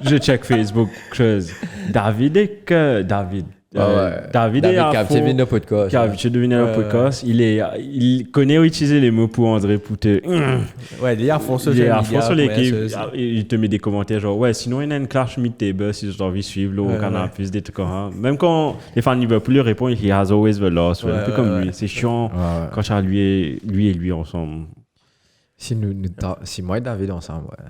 je check Facebook, chose. David est capté le podcast. Qui a habitué de venir au podcast. Il connaît utiliser les mots pour André pour te. Ouais, il est à fond sur il est à fond sur l'équipe. Il te met des commentaires genre, ouais, sinon il y a une clash mid-table si tu as envie de suivre, là, au Canal Plus, des trucs comme ça. Même quand les fans de Liverpool lui répondent, he has always the loss. Un peu comme lui. C'est chiant quand tu as lui et lui ensemble. Si moi et David ensemble, ouais.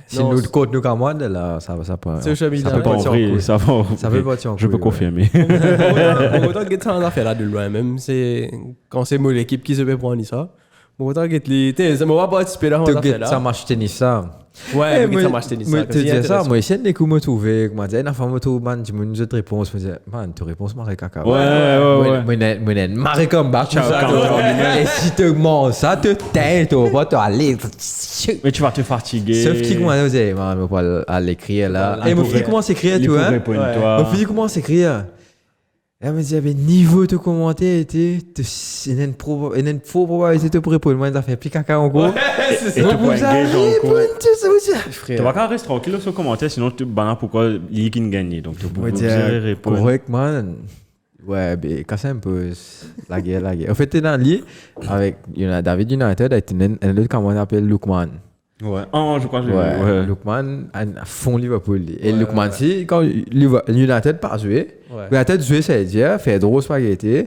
Si nous compte nous comme moi, là, ça peut. C'est Ça peut pas en vrai, ça peut pas tirer en Je peux confirmer. Autant que tu en as fait là de loin, même c'est quand c'est moi l'équipe qui se fait prendre ça. Autant que tu ça m'a pas participé là. Ça marche tennis ça. Ouais, mais ça marche tennis ça. Moi te dis ça, moi essayer de me trouver, comment dire, une fois me trouve man, tu me une autre réponse, me dire man, tu réponse marre caca. Ouais. Moi marre comme bah et si tu mens ça te tais, tu vas te aller. Mais tu vas te fatiguer. Sauf qui commence à l'écrire là. Et mon fils commence à écrire tout hein. Mon fils commence à écrire. Elle me dit, niveau de commentaire, il y a une faux probabilité pour répondre. Moi, ça fait plus caca en gros. Et tu peux engager encore. Tu vas pas rester tranquille sur le commentaire, sinon tu vas pourquoi il qui gagne. Donc tu peux répondre. Correctement. Ouais, mais quand c'est un peu la guerre. En fait, tu es dans le lit avec David United, avec un autre comment on appelle Lookman. Ouais. Oh, je crois que ouais. Lookman à fond Liverpool. Et Lookman, si quand United pas joué, United joué, ça veut dire fait drôle spaghetti.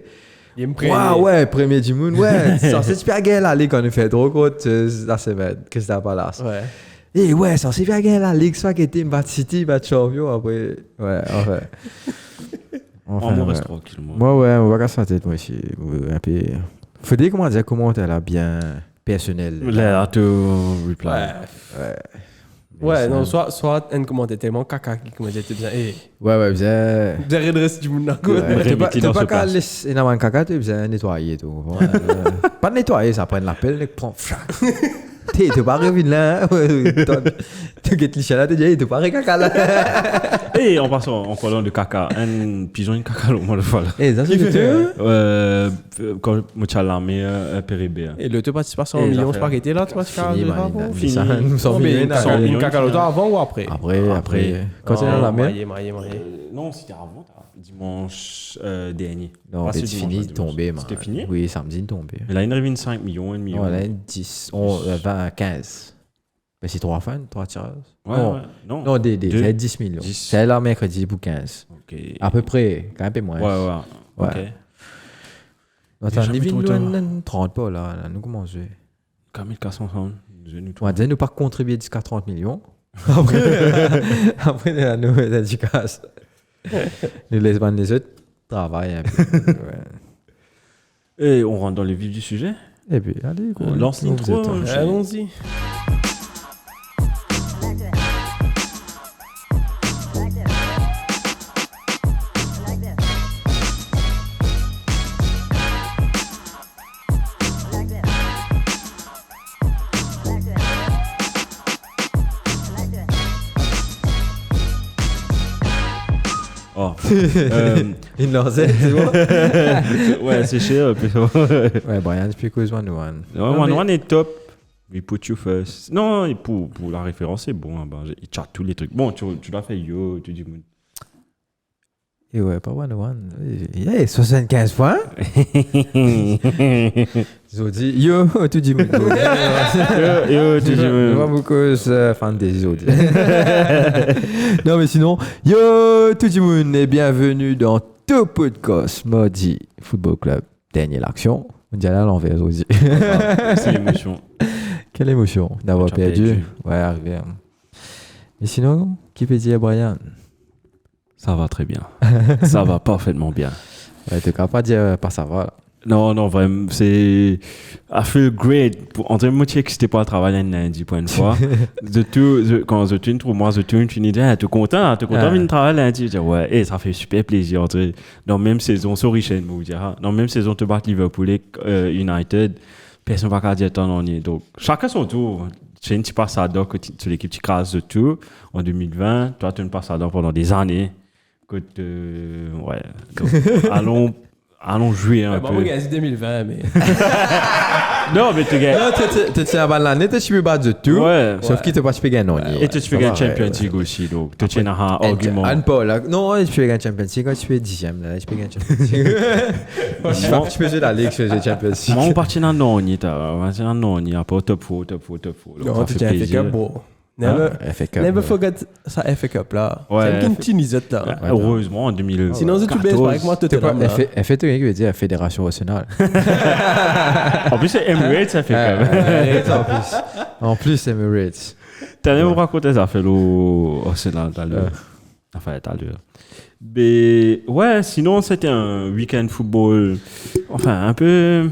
Ouais, premier du monde, ouais. C'est super gay la ligue quand on fait drôle contre la semaine, Crystal Palace. Ouais. Et ouais, c'est super gay la ligue spaghetti, bat City, bat champion après. Ouais, enfin. On reste tranquille. Moi, ouais, on va casser la tête moi aussi. Un peu. Faut dire comment dire commentaire là bien personnel. Là, tu reply. Ouais, non, soit un commentaire tellement caca qui commentait bien. Ouais, bien. Vous avez redressé du monde d'accord. Tu pas qu'à laisser un caca, tu bien nettoyer tout. Pas nettoyer, ça prend l'appel, tu prends. Tu pas revenir là. Tu get les là, tu pas caca là. Et en passant, en parlant de caca, un pigeon, une caca, au moins le fois là. Et ça, c'est le quand je l'armée Péribé. Et le 2 millions de spaghettis là, tu vois, fini. Nous sommes une caca l'autre avant ou après? Après. Quand tu es dans l'armée? Non, c'était avant, dimanche dernier. Non, c'est fini, tombé. C'était fini? Oui, samedi, tombé. Mais là, il revient 5 millions, 1 million. Là, 10, 20, 15. Mais c'est 3 fans, 3 tirages. Ouais, non, c'est 10 millions. C'est là, mercredi pour 15. Ok. À peu près, quand même moins. Ouais. Ok. Attends, les vignes, 30 pas là, nous commençons. 4400. On va dire, nous pas contribuer jusqu'à 30 millions. Après, nous, dédicace. Nous laissons les autres travailler un peu. Et on rentre dans le vif du sujet. Et puis, allez, lance l'intro. Allons-y. Il lançait, c'est bon? Ouais, c'est cher. Ouais, Brian, c'est plus que one. One est top. We put you first. Non, pour la référence, c'est bon. Hein, il chatte tous les trucs. Bon, tu l'as fait, yo, tu dis. Et ouais, pas one. Yeah, 75 points. Ils ont dit, yo, tu dis. Yo, tu dis. Moi, beaucoup fan des autres. Non, mais sinon, yo, tout le monde et bienvenue dans tout podcast Maudit Football Club. Dernière action. On dirait à l'envers aussi. C'est l'émotion. Quelle émotion d'avoir perdu. Ouais, arrivé. Mais sinon, qui peut dire Brian? Ça va très bien. Ça va parfaitement bien. Ouais, tu ne pas dire pas ça va. Non, vraiment, c'est. I feel great. Entre moi, tu sais pas à travailler un lundi pour une fois. Quand je tourne, moi, tu dis, tu es content de travailler lundi. Je dis, ouais, ça fait super plaisir. Dans la même saison, sur Richard, dans la même saison, tu bats Liverpool et United, personne ne va dire tant on est. Donc, chacun son tour. Tu es un petit passador sur l'équipe qui crase de tout en 2020. Toi, tu es un passador pendant des années. Ouais. Donc, allons jouer un Bon, peu. moi, c'est 2020, mais. Non, mais tu gagnes. Non, tu tiens à l'année, tu peux battre de tout. Ouais. Sauf qu'il te passe pas gagner. Et tu fais gagner Champions League aussi, donc tu tiens un argument. Non, tu peux gagner Champions League quand tu fais 10e. Là, tu peux gagner Champions League. Tu peux jouer la Ligue, tu peux jouer Champions League. Moi, on partit dans non, on partit dans non, on pas top 4. Non, tu tiens FA Cup, bro. Never forget ça FA Cup là. Ouais. C'est une petite nisette là. Heureusement, en 2000. Sinon, si tu baisses pas avec moi, tu te FA, tu veux dire Fédération nationale. En plus, c'est Emirates, ça fait quand même. En plus, Emirates. T'as même raconté ça, fait au Arsenal tout à l'heure. Enfin, tout à l'heure. Mais ouais, sinon, c'était un week-end football. Enfin, un peu.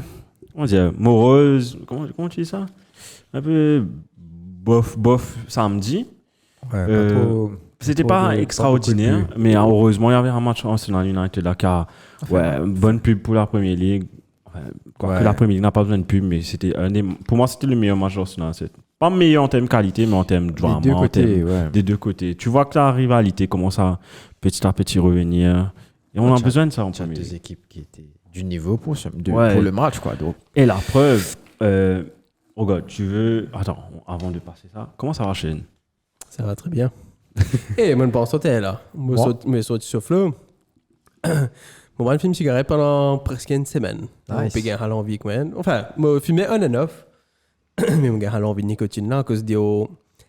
Comment dire, morose. Comment tu dis ça? Un peu bof samedi. Ouais, pas trop. C'était pas extraordinaire, mais heureusement, il y avait un match Arsenal United là, car bonne pub pour la Premier League. Quoique la Premier League n'a pas besoin de pub, mais c'était pour moi, c'était le meilleur match d'Arsenal. Pas meilleur en termes de qualité, mais en termes de drama, des deux côtés. Tu vois que la rivalité commence à petit revenir. Et on a besoin de ça en Premier League. Deux équipes qui étaient du niveau pour le match, quoi. Donc. Et la preuve, regarde, tu veux. Attends, avant de passer ça, comment ça va, Shane? Ça va très bien. Et moi, je pense que t'es là. Moi, sorti sur Flow. Moi, je filme cigarette pendant presque une semaine. Nice. Je peux l'envie quand même. Enfin, moi, filmé on and off. Mais je j'ai l'envie de nicotine là, à cause de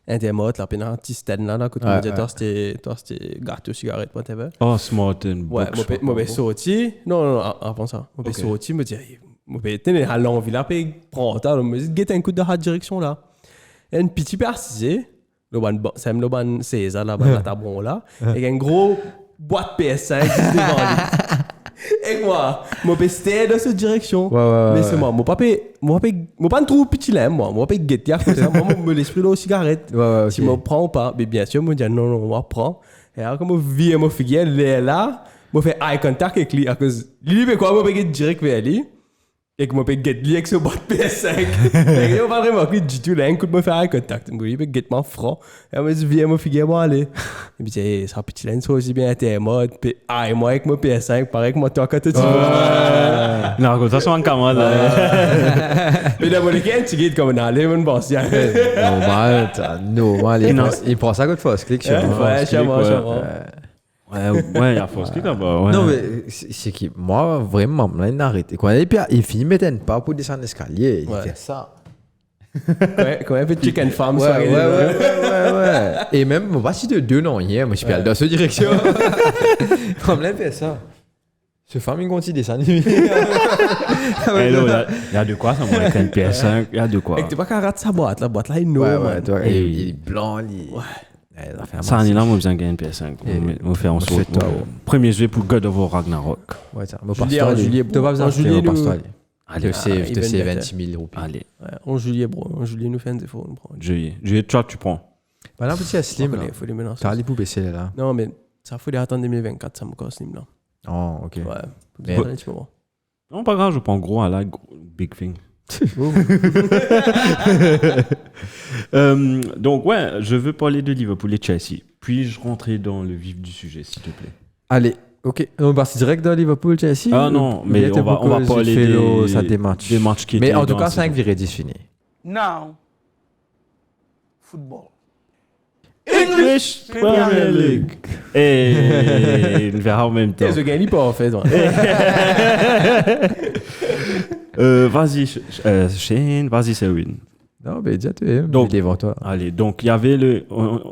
intermote, là, puis un petit stand là, que tu me disais, toi, c'était gâteau, cigarette, whatever. Oh, smart and ouais, moi, je sorti. Non, avant ça. Moi, je sorti, je me dis, moi, j'ai l'envie là, puis prends ça, je me dis, get un coup de la direction là. Et une petite persisée. C'est le ban César là, la tabron là, avec un gros boîte PS5 devant lui. Et moi, c'était dans cette direction. Mais c'est moi, pas trop petit là, moi pas guetter à cause ça, moi me l'esprit de la cigarette. Si me prend ou pas, mais bien sûr, moi dis non, moi prends. Et alors comme vie moi figure là, moi fait eye contact avec lui à cause lui mais quoi, moi pas direct vers lui. Et que moi peux get lui avec ce boîte PS5. Et on va vraiment que du tout là, un coup de me faire un contact. Moi il peut get mon front. Et moi je viens me figurer moi aller. Et puis c'est ça petit lens aussi bien été mode puis moi avec mon PS5 pareil que moi toi quand tu vois. Non, comme ça c'est un camarade là. Mais là moi le gars tu comme on allait mon boss. Normal, il prend ça comme fausse clic sur moi. Ouais, chez moi. Ouais, il y a force clic là-bas. Ouais. Non, mais c'est qui, moi, vraiment, là, il a arrêté. Quand il finit, il m'étonne pas pour descendre l'escalier. Il fait ça. Quand un peu de chicken farm, ouais. Et même, moi, si de deux non, hier, moi, je suis allé dans cette direction. Comme là, il fait ça. Ce farming continue descendre. Il y a de quoi, ça, moi, avec un PS5. Il y a de quoi. Et tu vois qu'à rater sa boîte, la boîte là, il il est blanc, Ouais. Ça, on est là, moi, besoin de gagner une PS5. On fait en sorte. Premier jeu pour God of War Ragnarok. Ouais, ça. En juillet, tu vas besoin de juillet, allez, c'est 20 000 roupies. Allez. En juillet, bro. En juillet, nous faisons des faux. Juillet, toi, tu prends. Bah là, petit Slim, là. Faut les mélanger. T'as les poupées, c'est là. Non, mais ça faut les attendre 2024, ça me casse Slim là. Oh, ok. Ouais. Non, pas grave, je prends gros à la big thing. Donc ouais, je veux parler de Liverpool et Chelsea. Puis-je rentrer dans le vif du sujet, s'il te plaît? Allez, ok. On va direct dans Liverpool, Chelsea. Ah non, mais on va parler des matchs qui étaient. Mais en tout cas, 5,10 fini. Now, football. English Premier League. Et on verra en même temps. Je gagne pas en fait. Vas-y, Shane, vas-y, Selwyn. Non, mais déjà, tu es donc, devant toi. Allez, donc il y avait le.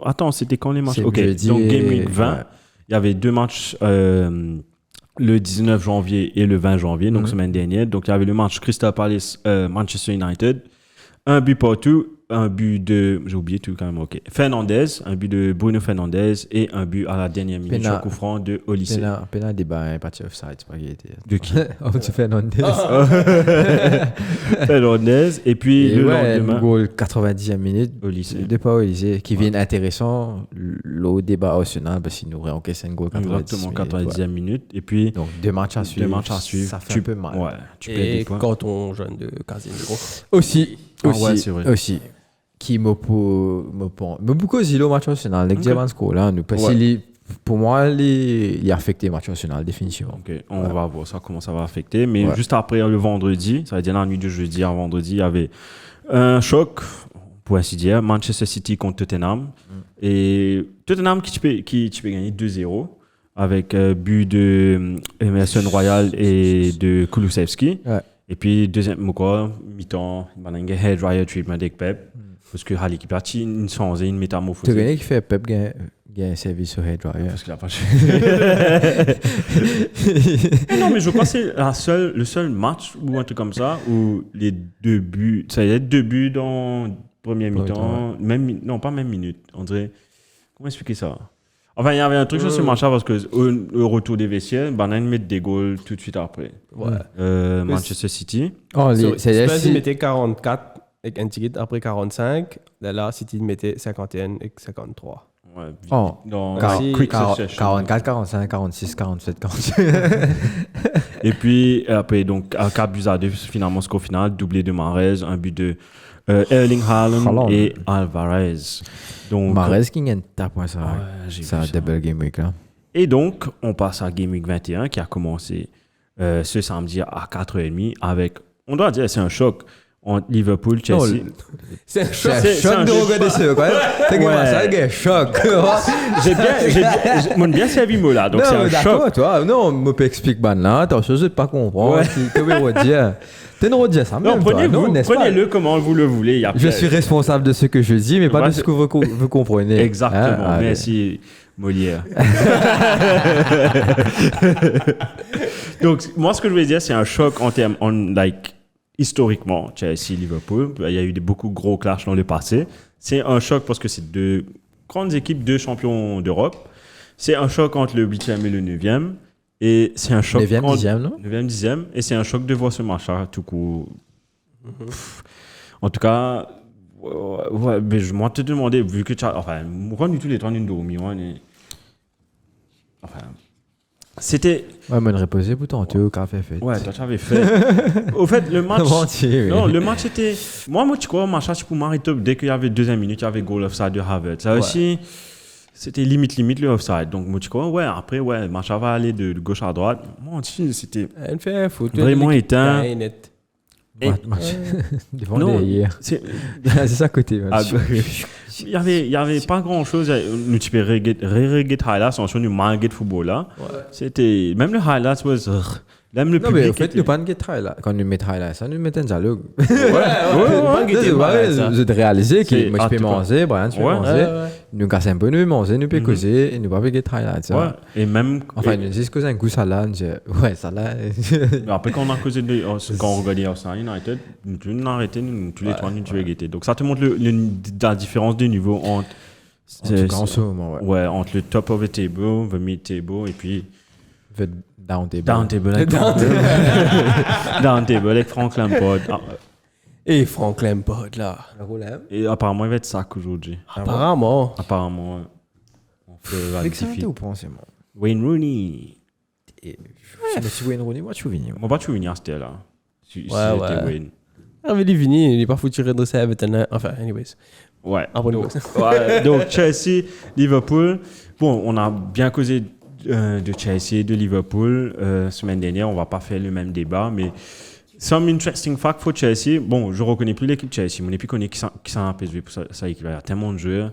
Attends, c'était quand les matchs? Ok, donc Game Week 20, il y avait deux matchs le 19 janvier et le 20 janvier, donc semaine dernière. Donc il y avait le match Crystal Palace Manchester United. Un but partout, un but de. J'ai oublié tout quand même, ok. Fernandez, un but de Bruno Fernandez et un but à la dernière minute sur coup franc de Olysée. Pénal débat, un parti offside, c'est pas qui était. De qui? Tu Fernandez. Fernandez, et puis et le ouais, lendemain. Goal 90e minute. Olysée. Départ Olysée, qui vient intéressant. Le débat Arsenal, parce qu'il nous réencaisse un goal 90 exactement, 90e minute. Et puis. Donc deux matchs à suivre. Ça fait un peu mal. Ouais, tu perds et des points. quand on jeune de Casemiro. Aussi. Ouais, c'est vrai. Qui me beaucoup zilo match Arsenal. Avec Diamant Score là, nous parce qu'il pour moi, il a affecté le match national, définitivement. Ok, on va voir ça, comment ça va affecter. Mais juste après, le vendredi, ça veut dire la nuit de jeudi à vendredi, il y avait un choc, pour ainsi dire, Manchester City contre Tottenham. Et Tottenham qui peut gagner 2-0 avec but de Emerson Royal et de Kulusevski. Ouais. Et puis, deuxième mi-temps, il y a un head dryer treatment avec Pep. Parce que l'équipe a une changé, une métamorphose. Tu connais qui fait Pep gagne un service sur head dryer. Parce qu'il n'a pas non, mais je crois que c'est le seul match ou un truc comme ça où les 2 buts, ça y est, 2 buts dans le premier mi-temps, non, pas même minute, on dirait. Comment expliquer ça? Enfin, il y avait un truc sur ce match-là parce que au retour des vestiaires, Banane met des goals tout de suite après. Manchester City. Spurs mettait 44 avec un ticket après 45. Là, City mettait 51 et 53. Ouais, dans 44, 45, 46, 47, 48. Et puis, après, donc, 4 buts à 2, finalement, score final, doublé de Mahrez, un but de Erling Haaland et Alvarez. Donc, Mahrez qui gagne ta point, ça. C'est un double game week là. Et donc, on passe à Game Week 21 qui a commencé ce samedi à 4h30 avec, on doit dire, c'est un choc entre Liverpool et Chelsea. C'est un choc de regarder ça, quand même. C'est un choc. J'ai bien servi mot là, donc c'est un choc. Toi, non, je peux expliquer là. Attention, je ne vais pas comprendre. Que veux-tu dire? Tu ne dire ça même. Prenez-le comment vous le voulez. Je suis responsable de ce que je dis, mais pas de ce que vous comprenez. Exactement. Merci, Molière. Donc, moi, ce que je voulais dire, c'est un choc en termes, historiquement, Chelsea-Liverpool. Il y a eu beaucoup de gros clashs dans le passé. C'est un choc parce que c'est 2 grandes équipes, 2 champions d'Europe. C'est un choc entre le 8e et le 9e. Et c'est un choc. 9e, 10e, non? 9e, 10e. Et c'est un choc de voir ce match-là, tout coup. En tout cas, mais je m'en te demandais, vu que tu as. Enfin, moi, tous les 3 d'une dormi. Enfin. C'était. Ouais, mais reposer pourtant, tu as au café fait. Ouais, toi, tu avais fait. Au fait, le match. Non, le match était. Moi, tu crois, match, tu peux m'arrêter dès qu'il y avait 2e minute, il y avait goal offside de Havertz. Ça aussi. C'était limite le offside. Donc, moi, tu crois, après, le match va aller de gauche à droite. Moi, c'était vraiment éteint. Devant derrière. C'est ça côté. Il y avait pas grand chose. Nous tu peux regarder highlights en nous mal football là. C'était même le highlights was même le public. Mais en fait, nous pas de highlights. Quand nous mettons highlights, ça nous met un dialogue. Ouais. Je dois réaliser que moi je peux manger, Brian tu peux manger. Nous casse un peu nous manger, nous peut causer et nous pas de highlights. Ouais. Et même enfin nous juste causer un coup salade, ouais salade. Après quand on a causé quand on regardait Arsenal United, nous arrêté tous les 3 minutes tu veux guetter. Donc ça te montre la différence de niveau entre en ce moment entre le top of the table, the mid table et puis down table avec Frank Lampard. Et Frank Lampard là. Et apparemment il va être sac aujourd'hui. Apparemment. On fait rectifier. Wayne Rooney. Monsieur Wayne Rooney, moi tu viens. Moi pas tu viens c'était là. C'était Wayne. Ah mais il est venu, il est pas foutu de ça avec enfin anyways. Ouais. Donc Chelsea, Liverpool. Bon, on a bien causé de Chelsea, de Liverpool semaine dernière. On va pas faire le même débat, mais some interesting fact for Chelsea. Bon, je reconnais plus l'équipe Chelsea. On n'est plus connu qui s'en a PSV pour ça équipe. Il y a tellement de joueurs.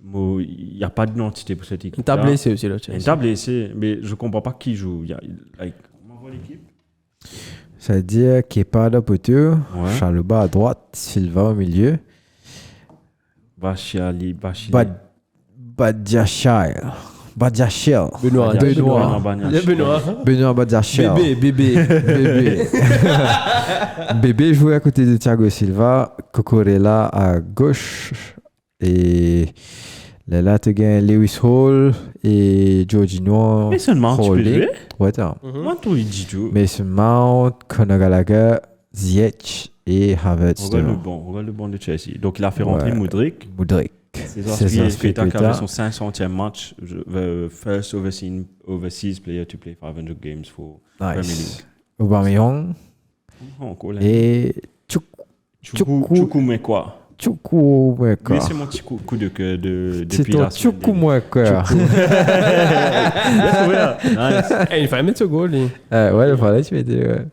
Il n'y a pas d'identité pour cette équipe. Une table blessée aussi là. Une table blessée, mais je comprends pas qui joue. Comment on voit l'équipe? Ça veut dire Kepa à poteau, Chalobah à droite, Silva au milieu. Badiashile. Benoît Badiashile. Bébé. Bébé jouait à côté de Thiago Silva, Cucurella à gauche et là tu gagnes Lewis Hall et Jorginho. Mais seulement tu peux jouer. Ouais, t'as. Moi tout il dit tout. Mais seulement Conor Gallagher, Ziyech et Havertz. Regarde le bon de Chelsea. Donc il a fait rentrer Mudryk. César Spilicueta qui avait son 500e match, the first overseas player to play 500 games for Premier League. Aubameyang et Chukwuemeka. Tchoukou, ouais, Lui, quoi. c'est mon petit coup de cœur C'est depuis ton la semaine tchoukou, dernière. moi, quoi. Nice. Il fallait mettre ce goal, lui. Ouais, il fallait, tu m'étais, ouais.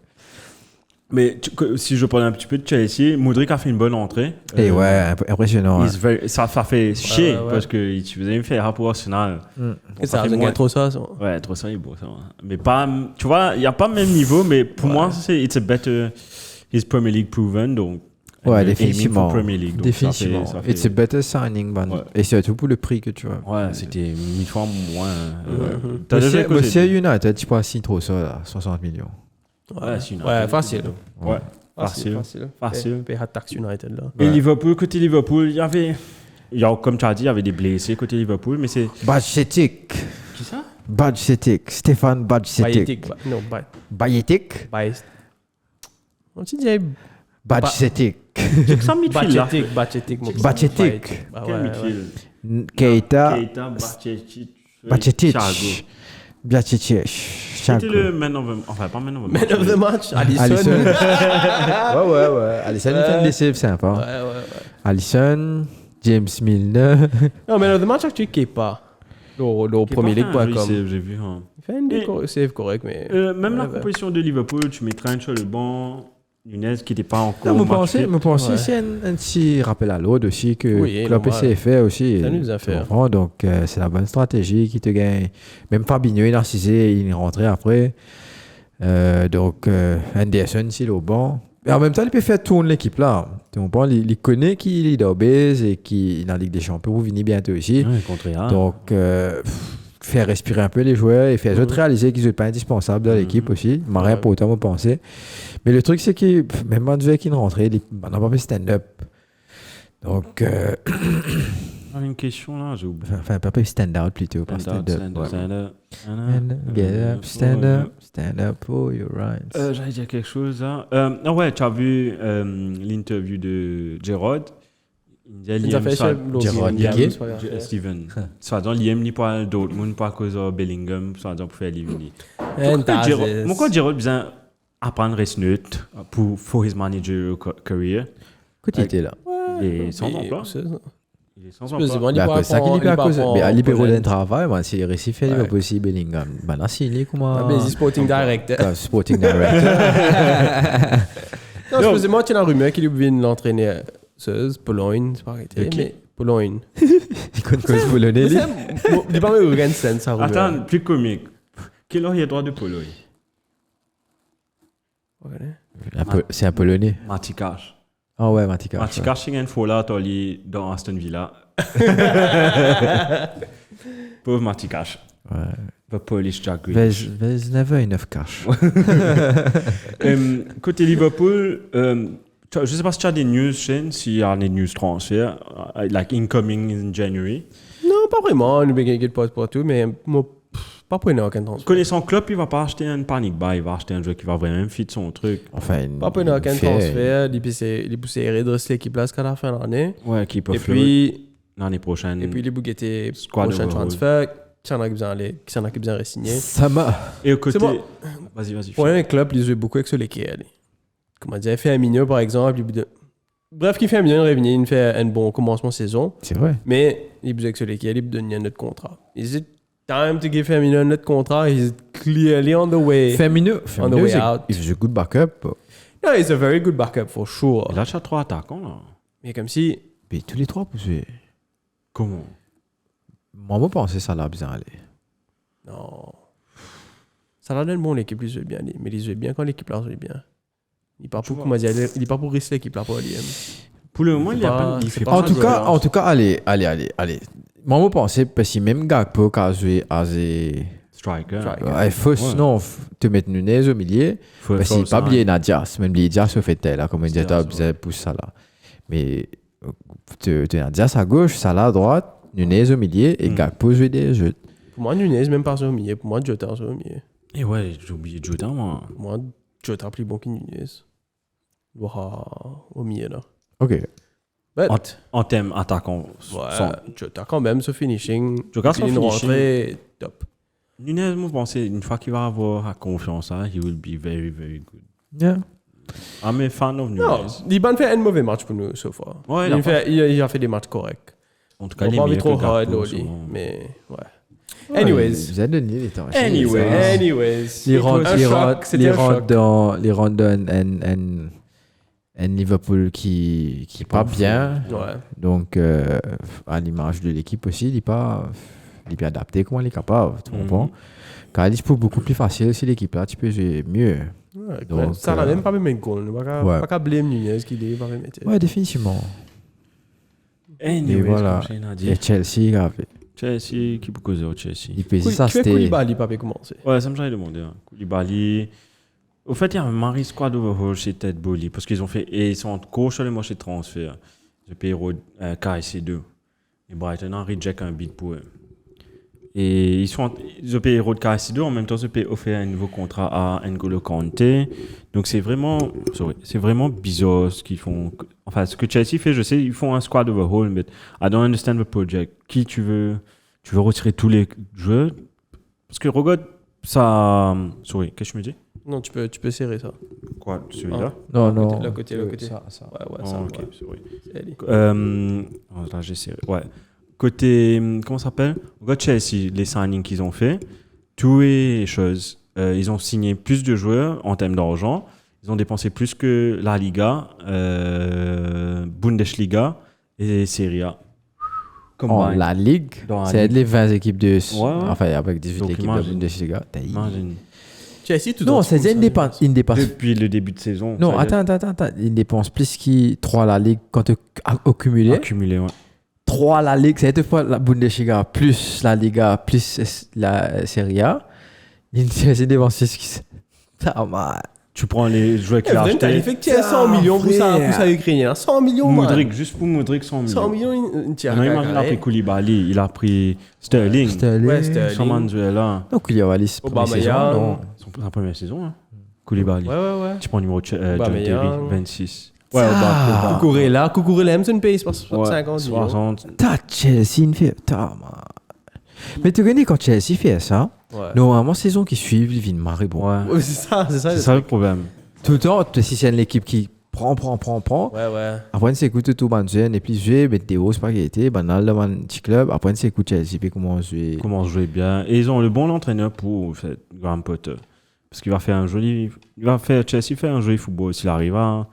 Mais si je parle un petit peu de Chelsea, Modric a fait une bonne entrée. Et ouais, impressionnant. Ouais. Ça fait chier ouais. parce que tu faisais me faire rapport au Arsenal. Et ça fait a moins. trop ça. Ouais, trop ça, il est beau, ça. Mais pas, tu vois, il n'y a pas le même niveau, mais pour moi, it's a better, he's Premier League proven, donc. Ouais, aiming for définitivement. Premier League, donc Définitivement. ça fait- It's a better signing, man. Ouais. Et surtout pour le prix que tu as. Ouais, c'était 1000 fois moins. Mais déjà c'est causé c'est United, tu peux signer trop ça, là, 60 millions. Ouais, c'est une Ouais, affaire. facile. Ouais, facile. Facile. Paye taxe United, là. Et Liverpool, côté Liverpool, il y avait, comme tu as dit, il y avait des blessés côté Liverpool, mais c'est. Badgetic. Qui ça? Badgetic. Stéphane Badgetic. Non, Bayetic. On s'est dit Badgetic. C'est que ça midfield là. Bachetic. Bachetic. Quel midfield? Keita. Bachetic. Bachetic. Bachetic. C'était le man of the... Enfin, pas man of the match. Man of the match, Alisson. Alisson. Ouais. Alisson, il fait une décision sympa. Ouais. Alisson, James Milner. Non, Man of the match, actually, Kepa. Le Premier League.com. J'ai vu. Hein. Il fait une save correct, mais. Même la composition de Liverpool, tu mets Trent sur le banc, Nunez qui n'était pas encore. Non, me pensez, Ouais. c'est un petit rappel à l'autre aussi que Oui, Klopp normal. s'est fait aussi. Ça nous a Tu fait. comprends? Donc, c'est la bonne stratégie qui te gagne. Même Fabinho, il est narcisé, il est rentré après. Donc, Anderson, il est au banc. Et en même temps, il peut faire tourner l'équipe là. Tu comprends? Il connaît qu'il est leader base et qu'il est dans la Ligue des Champions. Vous venez bientôt ici. Ouais, contre Real. Donc, faire respirer un peu les joueurs et faire autres réaliser qu'ils ne sont pas indispensables dans l'équipe aussi. Marais pour autant me penser. Mais le truc, c'est que même Manzué qui est rentré, on n'a pas fait stand-up. Donc, J'avais une question là, j'ai oublié. enfin, pas fait stand-out plutôt, pas stand-up. Get up, stand up for your rights. J'allais dire quelque chose là. Ouais, tu as vu l'interview de Gerrard. Il a fait Gerrard Piqué. Steven. Soit dans l'IM ni pas Dortmund, pas à cause de Bellingham, soit dans pour faire l'Ivni. Pourquoi Gerrard besoin apprendre reste neutre for his managerial career? Écoute, il était là. Il est sans emploi. Il est sans emploi. Mais à cause ça qu'il est à cause. Mais à libérer d'un travail, moi, s'il réussit à faire aussi Bellingham. Ben là, s'il est comme un. Mais il est Sporting Director. Sporting Director. Non, excusez-moi, tu as une rumeur qu'il vient l'entraîner. Pologne, c'est pas arrêté. Mais Pologne. Il connaît cause polonais. Il pas même Rensen, ça rumeur. Attends, plus comique. Quel heure il y a droit de Pologne? C'est un polonais. Matikash. Ah ouais, Matikash. Matikash, c'est un faux là, dans Aston Villa. Pauvre Matikash. Ouais. The Polish Jack Grealish. There's never enough cash. Côté Liverpool, je ne sais pas si tu as des news, Shane, s'il y a des news transferts, like incoming in January. Non, pas vraiment. Il y a pas tout, mais moi, pas pour aucun transfert. Connaissant Klopp, il ne va pas acheter un panic buy, il va acheter un joueur qui va vraiment fit son truc. Enfin, Pas pour aucun transfert. Il peut redresser l'équipe là jusqu'à la fin de l'année. Ouais, qui peut Et faire puis, l'année prochaine. les bouquetés Squad prochain overall. transfert. Qui en a besoin de re-signer. ça m'a. Et au côté. C'est bon. Vas-y. Pour un club, ils jouent beaucoup avec ce lesquels. Comment dire, fait un Firmino par exemple. Bref, qui fait un Firmino revenir, il fait un bon commencement de saison. C'est vrai. Mais il joue avec ce lesquels, il donne un autre contrat. Is it time to give Firmino un autre contrat? He's clearly on the way. Firmino, On the way out. il fait un good backup. No, he's a very good backup for sure. Il lâche à 3 attaquants là. Mais comme si. Mais tous les trois, vous savez. Comment? Moi, je pensais ça là bien aller. Non. Ça leur donne bon l'équipe, ils jouent bien. Mais ils jouent bien quand l'équipe là joue bien. Il part pour comment dire, il part pour risquer l'équipe là pour l'IM. Pour le moment, il y a pas. Il fait pas En de tout cas, violence. allez. Moi, je pensais, parce que même Gakpo, qui a joué à Striker. fausse, non, te mettre Nunez au milieu. Parce qu'il pas oublié Nadias. Même Nadias se fait tel, là, comme on dit, tu as poussé ça là. Mais tu as Nadias à gauche, ça là à droite, Nunez au milieu et Gakpo jouer des jeux. Pour moi, Nunez, même pas sur le milieu. Pour moi, Jota sur le milieu. Et ouais, j'ai oublié de jouer dans moi. Pour moi, Jota plus bon que Nunez. Au milieu là. Ok. But, En thème attaquant. Jota quand même, ce finishing. Jota, son une finishing. rentrée top. Nunez, moi, je pense une fois qu'il va avoir la confiance, he will be very, very good. Yeah. I'm a fan of Nunez. Non, Liban fait un mauvais match pour nous, so far. Ouais, il a fait des matchs corrects. En tout cas, On il est pas envie meilleur trop que hard, Gakpo, Loli, souvent. mais ouais. Anyways. Vous avez donné les temps. Anyways. Les C'était un choc. rentrent dans un Liverpool qui pas bien. Ouais. Donc, à l'image de l'équipe aussi, il est pas adapté, comment il est capable, tu comprends? Car il est beaucoup plus facile si l'équipe là, tu peux jouer mieux. Ouais, Donc, ça n'a même pas même un goal. Pas qu'à blâmer Nunez qu'il est pas même été. Ouais, définitivement. Anyways, Et voilà. comme Shane a dit. Et Chelsea, Chelsea, qui peut causer au Chelsea? il peut ça, Tu fais c'était. Koulibaly pas commencer. Ouais, ça me j'avais demandé. Hein. Koulibaly. Au fait, il y a un Marie Squad overhaul chez Ted Bolly parce qu'ils ont fait. Et ils sont en cours sur les marchés de transfert. Je paye KSC2. Et Brighton a reject un bid pour eux. Et ils ont payé de KSC2 en même temps, ils ont offert un nouveau contrat à N'Golo Kanté. Donc c'est vraiment bizarre ce qu'ils font. Enfin, ce que Chelsea fait, je sais, ils font un squad overhaul, mais I don't understand the project. Qui tu veux retirer tous les joueurs? Parce que regarde, ça. Sorry, qu'est-ce que je me dis? Non, tu peux serrer ça. Quoi, celui-là? Non. Le côté. Ça. Ouais, Oh, ça. ok, Ouais. sorry. Allez. Là, j'ai serré. Ouais. Côté, comment ça s'appelle? Regarde Chelsea, les signings qu'ils ont fait, tout est chose. Ils ont signé plus de joueurs en termes d'argent. Ils ont dépensé plus que la Liga, Bundesliga et Serie A. Combined. La Ligue, Dans la c'est Ligue. les 20 équipes de. Ouais. Enfin, avec 18 Donc, équipes imagine. de Bundesliga. Imagine. Chelsea, tout Non, dans c'est tout, ça, une dépense. Depuis le début de saison. Non, ça veut dire attends. Il dépense plus que 3 la Ligue quand tu accumulé. accumulé, ouais. 3 la Ligue, c'est deux fois la Bundesliga plus la Liga plus la Serie A. Il dépense plus que ça. Tu prends les joueurs qu'il a Vraiment, t'as achetés. fait que tu as 100 millions pour ça ukrainien. 100 millions, man. Modric, juste pour Modric, 100 millions. 100 millions, tu as Non, imagine, il a pris Koulibaly, il a pris Sterling, Ouais, Sterling. Somanzuela. Donc, il y a Alice Aubameyang. non. Sa première saison, hein. Koulibaly. Ouais. Tu prends le numéro John Aubameyang. Terry, 26. Ah. Cucurella, Hampton Pace, par 50 millions. 60. T'as Chelsea, une fait. Mais tu connais quand Chelsea fait ça, Ouais. normalement, saison qui suit, il vient de marrer bon. Ouais. Ouais, c'est ça. C'est ça le problème. Tout le temps, si c'est l'équipe qui prend. Ouais. Après, on s'écoute tout le jeune et puis jouer, mais Théo, c'est pas qui était, banal dans un petit club. Après, on s'écoute Chelsea, puis comment jouer. Comment jouer bien. Et ils ont le bon entraîneur pour en fait, Graham Potter. Parce qu'il va faire Chelsea faire un joli football s'il arrive à.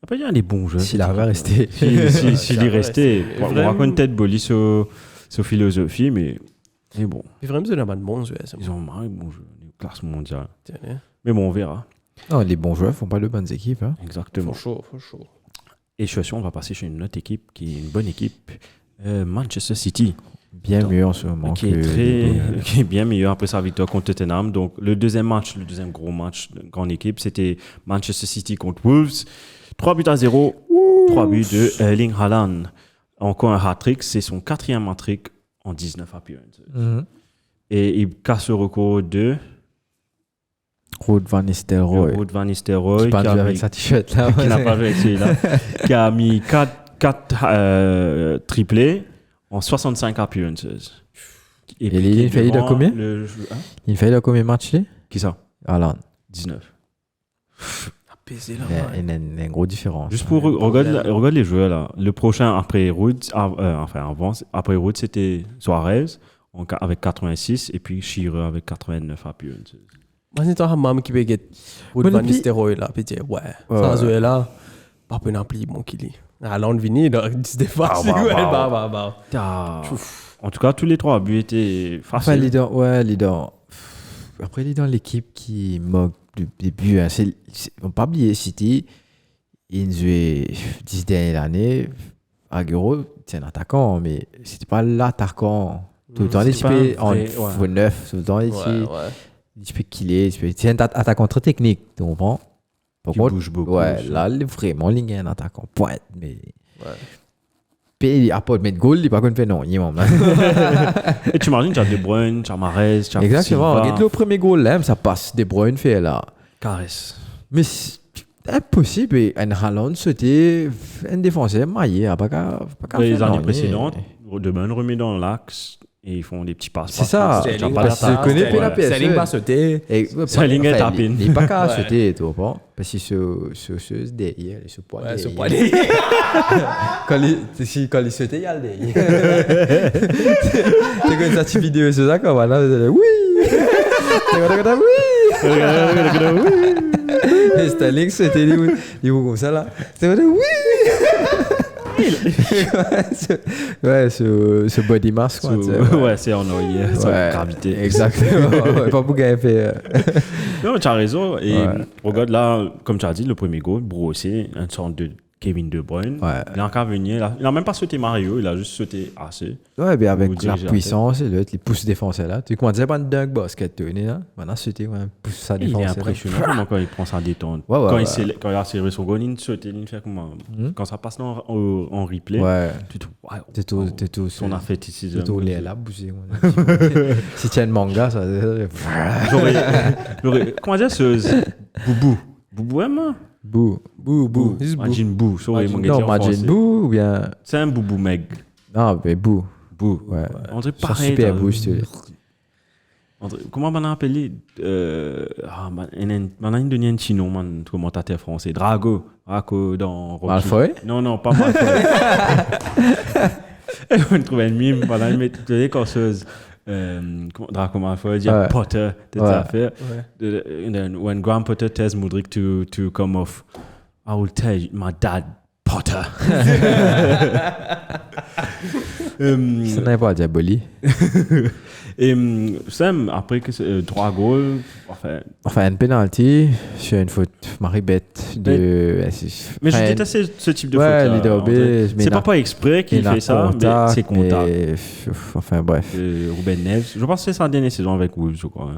Après, il y a des bons jeux. S'il avait resté. S'il est resté. On Vraiment. raconte peut-être Bolly sur philosophie, mais bon. Puis vraiment, c'est un bon jeu. Ils ont marré bon jeu. Classe mondiale. Tiens, Mais bon, on verra. Non, les bons joueurs font pas de bonnes équipes. Hein. Exactement. faut chaud. Et je suis sûr, on va passer chez une autre équipe qui est une bonne équipe. Manchester City. Bien mieux en ce moment. Qui est bien meilleur après sa victoire contre Tottenham. Donc, le deuxième gros match de grande équipe, c'était Manchester City contre Wolves. 3-0. 3 buts de Erling Haaland. Encore un hat-trick. C'est son 4e hat-trick en 19 appearances. Et il casse le record de Ruud van Nistelrooy. Ruud van Nistelrooy. Qui parle avec sa t-shirt là. Qui n'a pas joué avec celui-là. Qui a mis 4 triplés en 65 appearances. Et il fait de combien? Il fait de combien de matchs? Qui ça? Haaland. 19. Il y a une grosse différence. Juste pour regarde les joueurs là. Le prochain après Ruud, après Ruud, c'était Suarez avec 86 et puis Shearer avec 89 appearances. Moi, c'est un hammam qui peut get Ruud van Nistelrooy là. Puis dire, ouais, ça jouer là, pas peu n'appli mon qu'il est. Haaland vini, c'était facile. En tout cas, tous les 3 buts étaient faciles. Leader. Après, il est dans l'équipe qui moque du début. Hein. On ne pas oublier City. Il jouait 10 dernières années. Aguero, c'est un attaquant, mais c'était pas l'attaquant. Tout le temps, il était en x9. Tout le temps, il était killé. C'est un attaquant très technique. Tu comprends? Qui bouge beaucoup. Ouais, là, vraiment, il est un attaquant pointe. Mais. Puis, à part de mettre goal, il n'est pas qu'on fait non. Il est même. Et tu imagines, tu as De Bruyne, tu as Mahrez, tu as Exactement. Silva. Regarde le premier goal là, ça passe. De Bruyne fait là. Caresse. Mais c'est impossible. Et un Haaland, c'était un défenseur maillé. Les années précédentes, De Bruyne remet dans l'axe. et ils font des petits passes. C'est ça. Tu as pas Parce que je connais pas la PSE. Sterling va sauter. Sterling est tapé. Il n'est pas qu'à sauter, tu vois. Parce que ce derrière, ce poids Ouais, ce derrière. poids derrière. Quand il sautait, il y a le derrière. Tu connais cette vidéo sur ça, comme là, oui. Oui. Et Sterling, c'était les mots comme ça, là. C'est vrai, oui. Ouais, ce body mass, quoi. Ouais, c'est en oeil, sans gravité. Exactement. Pas pour gagner fait. Non, tu as raison. Et regarde là, comme tu as dit, le premier goal, brossé, une sorte de Kevin De Bruyne. Ouais. Il a encore venu, il n'a même pas sauté Mario, il a juste sauté AC. Ouais, bien avec la diriger puissance, les pouces défenseurs là. Tu commences à pas de dunk basket, tu sais, là. Maintenant, c'était un pouce ça Il est défenseur. impressionnant comment quand il prend sa détente. Ouais, Quand ouais. il a serré son goal, il saute, il fait comment quand ça passe en replay, Ouais. tu te wow, T'es tout. son athlétisme. Tout les là, bougé. Si tu as un manga, ça. J'aurais comment dire ce Boubou Emma Bou. Majin Bou, Non, Majin Bou ou bien. c'est un Boubou Meg. Non, mais Bou. Ouais. On dirait C'est pareil. super Bou, je te dis. Comment on a appelé on a une deuxième chino, man, commentateur français. Drago dans Rocky. Malfoy? Non, pas Malfoy. On trouve un mime pendant une méthode corseuse. Draco Malfoy dit Potter, toute affaire. And then when Graham Potter tells Mudrik to come off, I will tell my dad Potter. Ça n'est pas diabolique. Et Sam, après que 3 goals, Enfin, un penalty sur une faute Marie-Bête de. mais je déteste ce type de ouais, faute. leader B, C'est pas exprès qu'il fait ça, mais c'est contact. Enfin, bref. Ruben Neves, je pense que c'est sa dernière saison avec Wolves, je crois.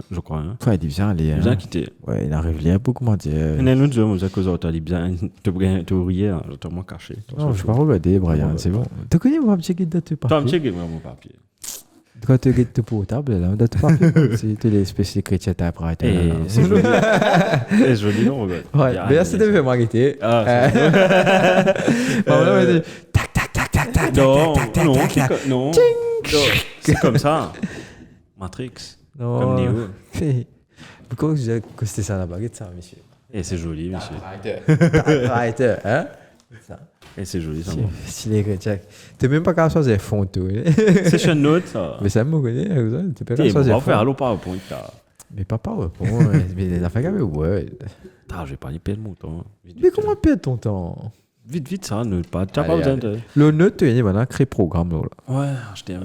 Ouais, il est bien, Il a quitté. Ouais, il arrive bien pour comment dire. Il y a un autre homme, vous avez bien. Tu riais, totalement caché. Non, je ne vais pas regarder, Brian, c'est bon. Tu connais mon checker de te papier? Tu as checké mon papier. Quand tu regardes tout portable, là, de te papier. C'est tous les spécialistes chrétiens à prendre. C'est joli. C'est joli, non, regarde. Ouais, mais là, c'était fait m'arrêter. Tac. Non. C'est comme ça. Matrix. Comme Neo. Pourquoi que c'était ça la baguette, ça, monsieur? Et c'est joli, monsieur. Writer, hein? Ça. Et c'est joli, ça. Stylé, chrétien. Tu n'es même pas qu'à choisir fond, tout. C'est chez note, ça. Mais ça me connaît, tu n'es pas qu'à On choisir va fond. faire allo PowerPoint, Mais pas PowerPoint, mais les affaires qu'avec Word. Je vais pas y perdre mon temps. Mais comment perdre ton temps? Vite, ça, note pas. Tu n'as pas besoin de. Le note, tu es maintenant créé programme, là. Ouais, acheter un.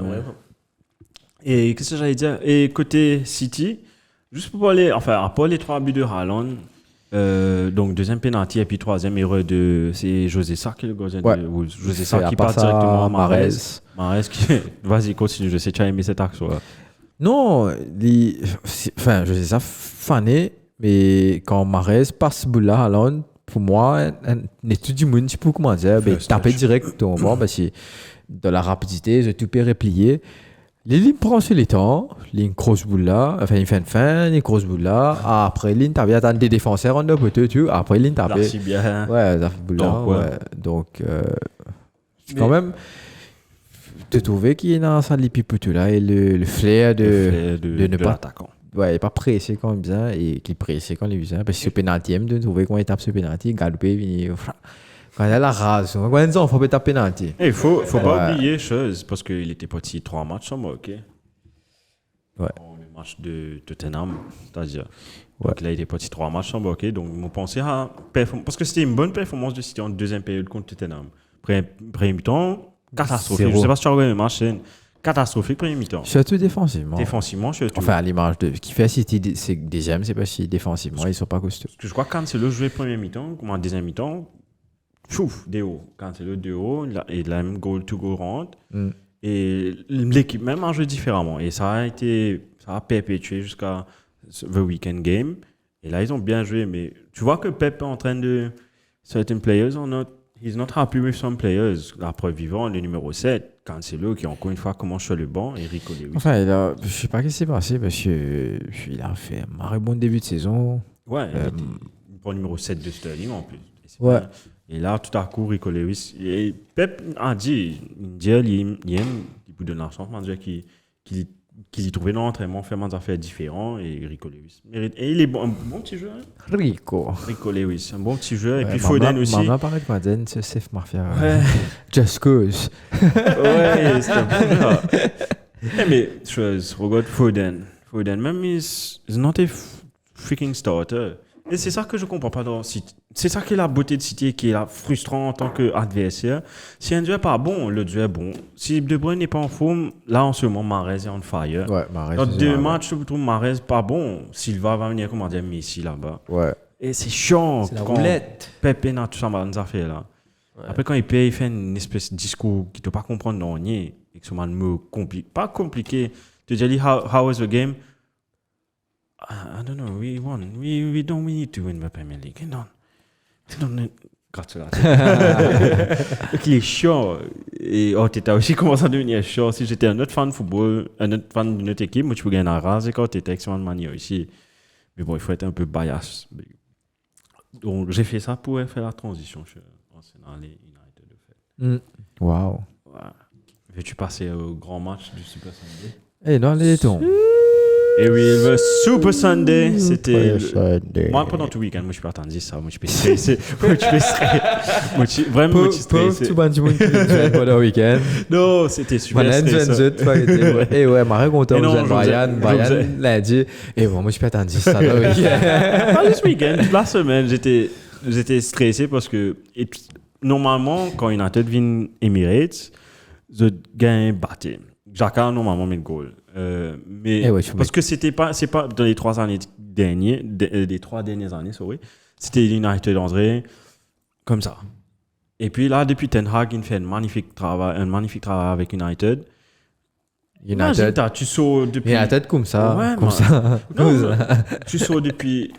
Et qu'est-ce que j'allais dire? Et côté City, juste pour parler, enfin, après les 3 buts de Haaland, donc deuxième penalty et puis troisième erreur c'est José Sarr qui est le gardien de Wolves. José Sarr qui part directement à Mahrez. Mahrez qui. Vas-y, continue, je sais que tu as aimé cette action-là. Non, enfin, je sais ça, fané, mais quand Mahrez passe ce bout-là, Haaland, pour moi, un étude du monde, je sais pas comment dire, mais taper direct, on voit, parce que de la rapidité, je tout peux replier. Il prend sur les temps, il grosse boule là, enfin il fait une fin, il grosse boule là, après il tape, il attend des défenseurs en deux poteaux, tu vois, après il tape. Merci bien. Ouais, ça fait boule là, ouais. Donc, quand même, tu trouves qu'il y a ça, les pipotes là, et le flair de ne pas. L'attaquant. Ouais, il n'est pas pressé quand il vient, et qu'il est pressé quand il vient, parce que ce pénalty, de trouver quand il tape ce pénalty, galopé, il quand il a la rase, quand il dit, il faut pas taper pénalty. Il faut pas oublier chose, parce qu'il était parti 3 matchs sans ok. Ouais. Le match de Tottenham, c'est-à-dire. Ouais. Donc là, il était parti 3 matchs sans ok. Donc, on pensait à parce que c'était une bonne performance de City en deuxième période contre Tottenham. Premier mi-temps, catastrophique. Je sais pas si tu as regardé le match, c'est catastrophique premier mi-temps. Surtout défensivement. Défensivement, surtout. Enfin, à l'image de qui fait City, c'est deuxième, c'est pas si défensivement, ils sont pas costauds. Parce que je crois que Cancelo jouait premier mi-temps, comme en deuxième mi-temps, chouf, des hauts. Cancelo de haut, et la même goal to go rentre. Et l'équipe même a joué différemment. Et ça a perpétué jusqu'à the weekend game. Et là, ils ont bien joué. Mais tu vois que Pep est en train de. Certain players are not. He's not happy with some players. La preuve vivante, le numéro 7, Cancelo, qui encore une fois commence sur le banc, et Rico Lewis. Enfin, je sais pas ce qui s'est passé parce qu'il a fait un marré bon début de saison. Ouais, il prend le numéro 7 de Sterling en plus. Ouais. Et là, tout à coup, Rico Lewis. Et Pep a dit, il aime, il vous donne l'argent, il dit qu'il qu'il y trouvait dans l'entraînement, faire des affaires différentes et Rico Lewis mérite. Et il est un bon petit joueur. Rico Lewis, un bon petit joueur. Et puis Foden Foden aussi. Maman paraît que Foden, c'est safe mafia. Ouais. Just cause. Ouais, c'est un bon joueur. Mais je regarde Foden, même, is not a freaking starter. Et c'est ça que je comprends pas dans City. C'est ça qui est la beauté de City et qui est la frustrant en tant qu'adversaire. Si un joueur n'est pas bon, le joueur est bon. Si De Bruyne n'est pas en forme, là en ce moment, Mahrez est on fire. Ouais, Mahrez. Dans 2 matchs, je trouve Mahrez pas bon. Silva va venir commander Messi là-bas. Ouais. Et c'est chiant. C'est la quand roulette. Pepe n'a tout ça dans les affaires là. Ouais. Après, quand il paye, il fait une espèce de discours qui ne peut pas comprendre dans le et que ce mot pas compliqué. Tu dis, how was the game? I don't know, we won. We need to win the Premier League. Non. Il est chiant. Et Arteta aussi commence à devenir chiant. Si j'étais un autre fan de football, un autre fan d'une autre équipe, moi je peux gagner un rase quand Arteta excellente manière aussi. Mais bon, il faut être un peu bias. Donc j'ai fait ça pour faire la transition. Je suis Arsenal et United de fait. Wow. Ouais. Veux-tu passer au grand match du Super Sunday? Et dans les tons. Et oui, le Super Sunday, c'était... Moi, pendant tout le week-end, moi, je peux attendre ça. Moi, je peux stresser. Vraiment, je suis stressé. Tout le monde pendant le week-end. Non, c'était super stressant. Et ouais, Marie content, Brian l'a dit. Et bon, moi, je peux attendre ça le week-end. Pas ce week-end, toute la semaine, j'étais stressé parce que normalement, quand une athlète vient Emirates, je gagne batté. Jacques normalement met le goal. Mais parce que c'est pas dans les 3 dernières années, c'était United André comme ça. Et puis là, depuis Ten Hag, il fait un magnifique travail avec United. Tu sors depuis. United comme ça. Ouais, comme ça. Tu sors depuis.